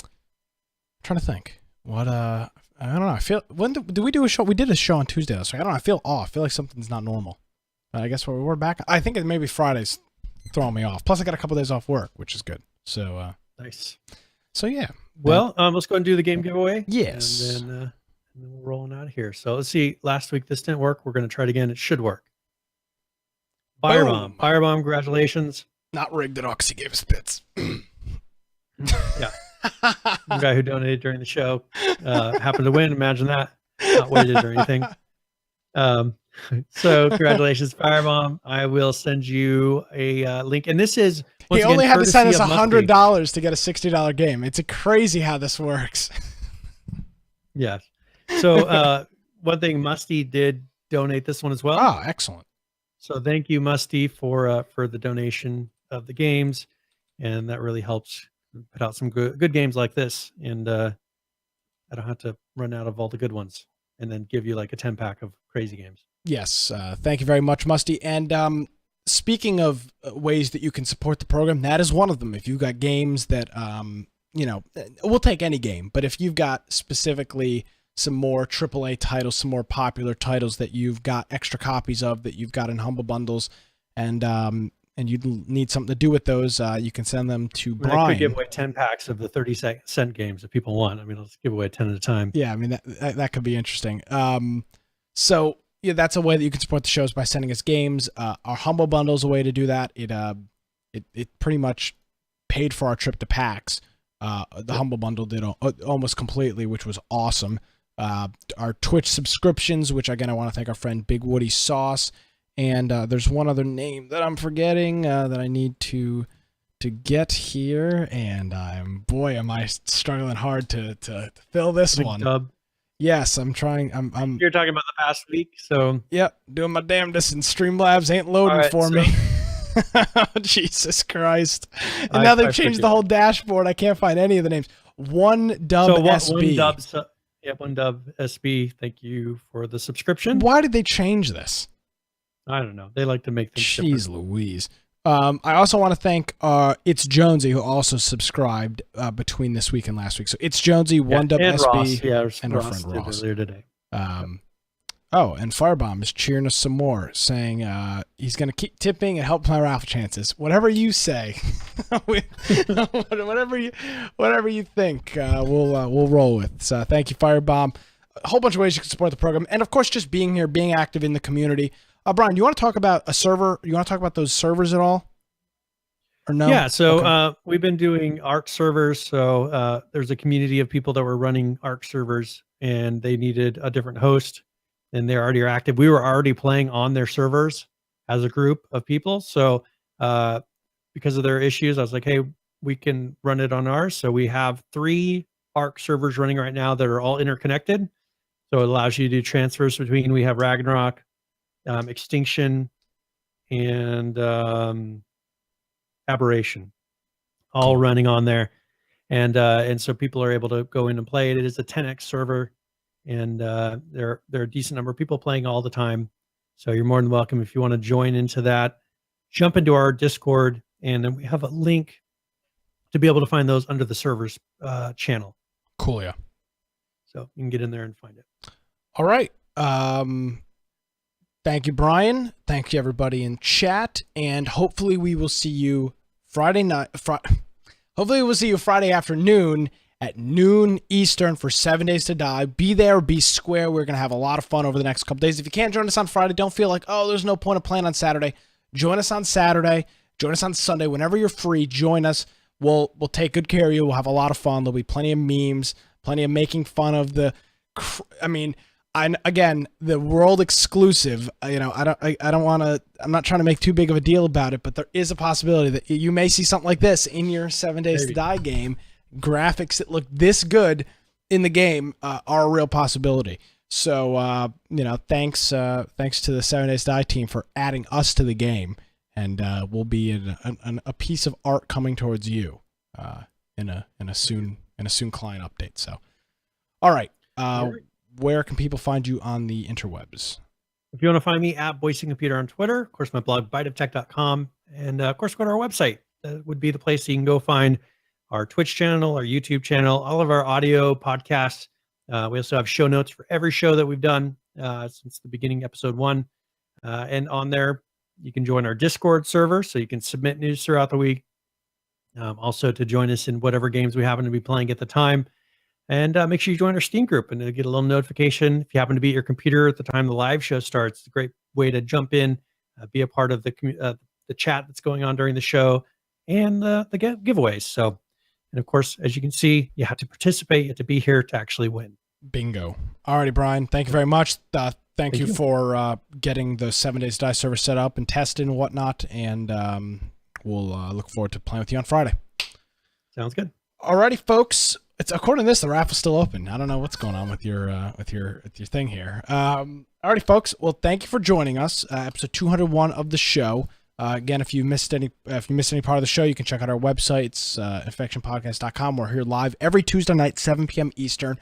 I'm trying to think. What I don't know. I feel, when do we do a show? We did a show on Tuesday last week. I don't know. I feel off. I feel like something's not normal. But I guess we're back. I think it maybe Friday's throwing me off. Plus, I got a couple days off work, which is good. So nice. So yeah. Well, let's go and do the game giveaway. Yes. And then we're rolling out of here. So let's see. Last week this didn't work. We're going to try it again. It should work. Firebomb. Firebomb, congratulations. Not rigged at Oxy gave us bits. Yeah. The guy who donated during the show happened to win. Imagine that. Not weighted or anything. So congratulations, Firebomb. I will send you a link. And this is, he only had to send us $100 to get a $60 game. It's crazy how this works. Yes. So one thing, Musty did donate this one as well. Oh, excellent. So thank you, Musty, for the donation of the games, and that really helps put out some good games like this. And I don't have to run out of all the good ones and then give you like a 10-pack of crazy games. Yes. Thank you very much, Musty. And speaking of ways that you can support the program, that is one of them. If you've got games that, we'll take any game, but if you've got specifically some more AAA titles, some more popular titles that you've got extra copies of, that you've got in Humble Bundles, and you need something to do with those, you can send them to Brian. I could give away 10 packs of the 30-cent games if people want. I mean, let's give away 10 at a time. Yeah, I mean, that could be interesting. So yeah, that's a way that you can support the shows, by sending us games. Our Humble Bundle is a way to do that. It pretty much paid for our trip to PAX The Humble Bundle did almost completely, which was awesome. Our Twitch subscriptions, which again I want to thank our friend Big Woody Sauce, and there's one other name that I'm forgetting that I need to get here, and boy am I struggling hard to fill this Big one. Dub. Yes, I'm trying. You're talking about the past week, so yep, doing my damnedest, and Streamlabs ain't loading for me. Oh, Jesus Christ! And now they've changed the whole dashboard. I can't find any of the names. One Dub SB. One Dub SB. Thank you for the subscription. Why did they change this? I don't know. They like to make things Jeez different. Louise. I also want to thank It's Jonesy, who also subscribed between this week and last week. So It's Jonesy, One Dub SB, and our friend Ross earlier today. Oh, and Firebomb is cheering us some more, saying he's going to keep tipping and help my raffle chances. Whatever you say, whatever you think, we'll roll with. So thank you, Firebomb. A whole bunch of ways you can support the program, and of course, just being here, being active in the community. Brian, you want to talk about a server? You want to talk about those servers at all? Or no? Yeah. So we've been doing ARC servers. So there's a community of people that were running ARC servers, and they needed a different host. And they're already active. We were already playing on their servers as a group of people. So because of their issues, I was like, hey, we can run it on ours. So we have 3 ARC servers running right now that are all interconnected. So it allows you to do transfers between. We have Ragnarok, Extinction, and Aberration, all running on there. And so people are able to go in and play it. It is a 10x server. And there are a decent number of people playing all the time. So you're more than welcome if you want to join into that. Jump into our Discord, and then we have a link to be able to find those under the servers channel. Cool, yeah. So you can get in there and find it. All right. Thank you, Brian. Thank you, everybody in chat. And hopefully we will see you Friday night. Hopefully we'll see you Friday afternoon at noon Eastern for 7 Days to Die. Be there, be square. We're going to have a lot of fun over the next couple days. If you can't join us on Friday, don't feel like, oh, there's no point of playing on Saturday. Join us on Saturday. Join us on Sunday. Whenever you're free, join us. We'll take good care of you. We'll have a lot of fun. There'll be plenty of memes, plenty of making fun of the... again, the world exclusive, I don't want to... I'm not trying to make too big of a deal about it, but there is a possibility that you may see something like this in your 7 Days to Die game. Graphics that look this good in the game are a real possibility. So, thanks to the 7 Days to Die team for adding us to the game, and we'll be a piece of art coming towards you in a soon client update. So, all right, where can people find you on the interwebs? If you want to find me at Voicing Computer on Twitter, of course, my blog biteoftech.com, and of course, go to our website. That would be the place you can go find our Twitch channel, our YouTube channel, all of our audio podcasts. We also have show notes for every show that we've done since the beginning, episode 1. And on there, you can join our Discord server, so you can submit news throughout the week. Also to join us in whatever games we happen to be playing at the time. And make sure you join our Steam group and get a little notification. If you happen to be at your computer at the time the live show starts, it's a great way to jump in, be a part of the chat that's going on during the show, and the giveaways. So, and of course, as you can see, you have to participate. You have to be here to actually win. Bingo. Alrighty, Brian. Thank you very much. Thank you for getting the 7 Days to Die server set up and tested and whatnot. And we'll look forward to playing with you on Friday. Sounds good. Alrighty, folks. It's according to this, the raffle's still open. I don't know what's going on with your thing here. Alrighty, folks. Well, thank you for joining us. Episode 201 of the show. Again, if you missed any part of the show, you can check out our website. It's infectionpodcast.com. We're here live every Tuesday night, 7 p.m. Eastern,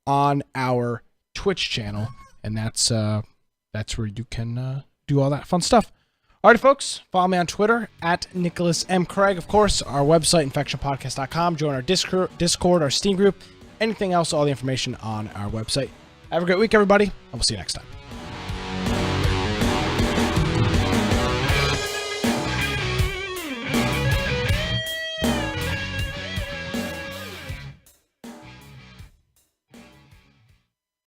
on our Twitch channel, and that's where you can do all that fun stuff. Alrighty, folks, follow me on Twitter at Nicholas M. Craig. Of course, our website, infectionpodcast.com. Join our Discord, our Steam group, anything else, all the information on our website. Have a great week, everybody, and we'll see you next time.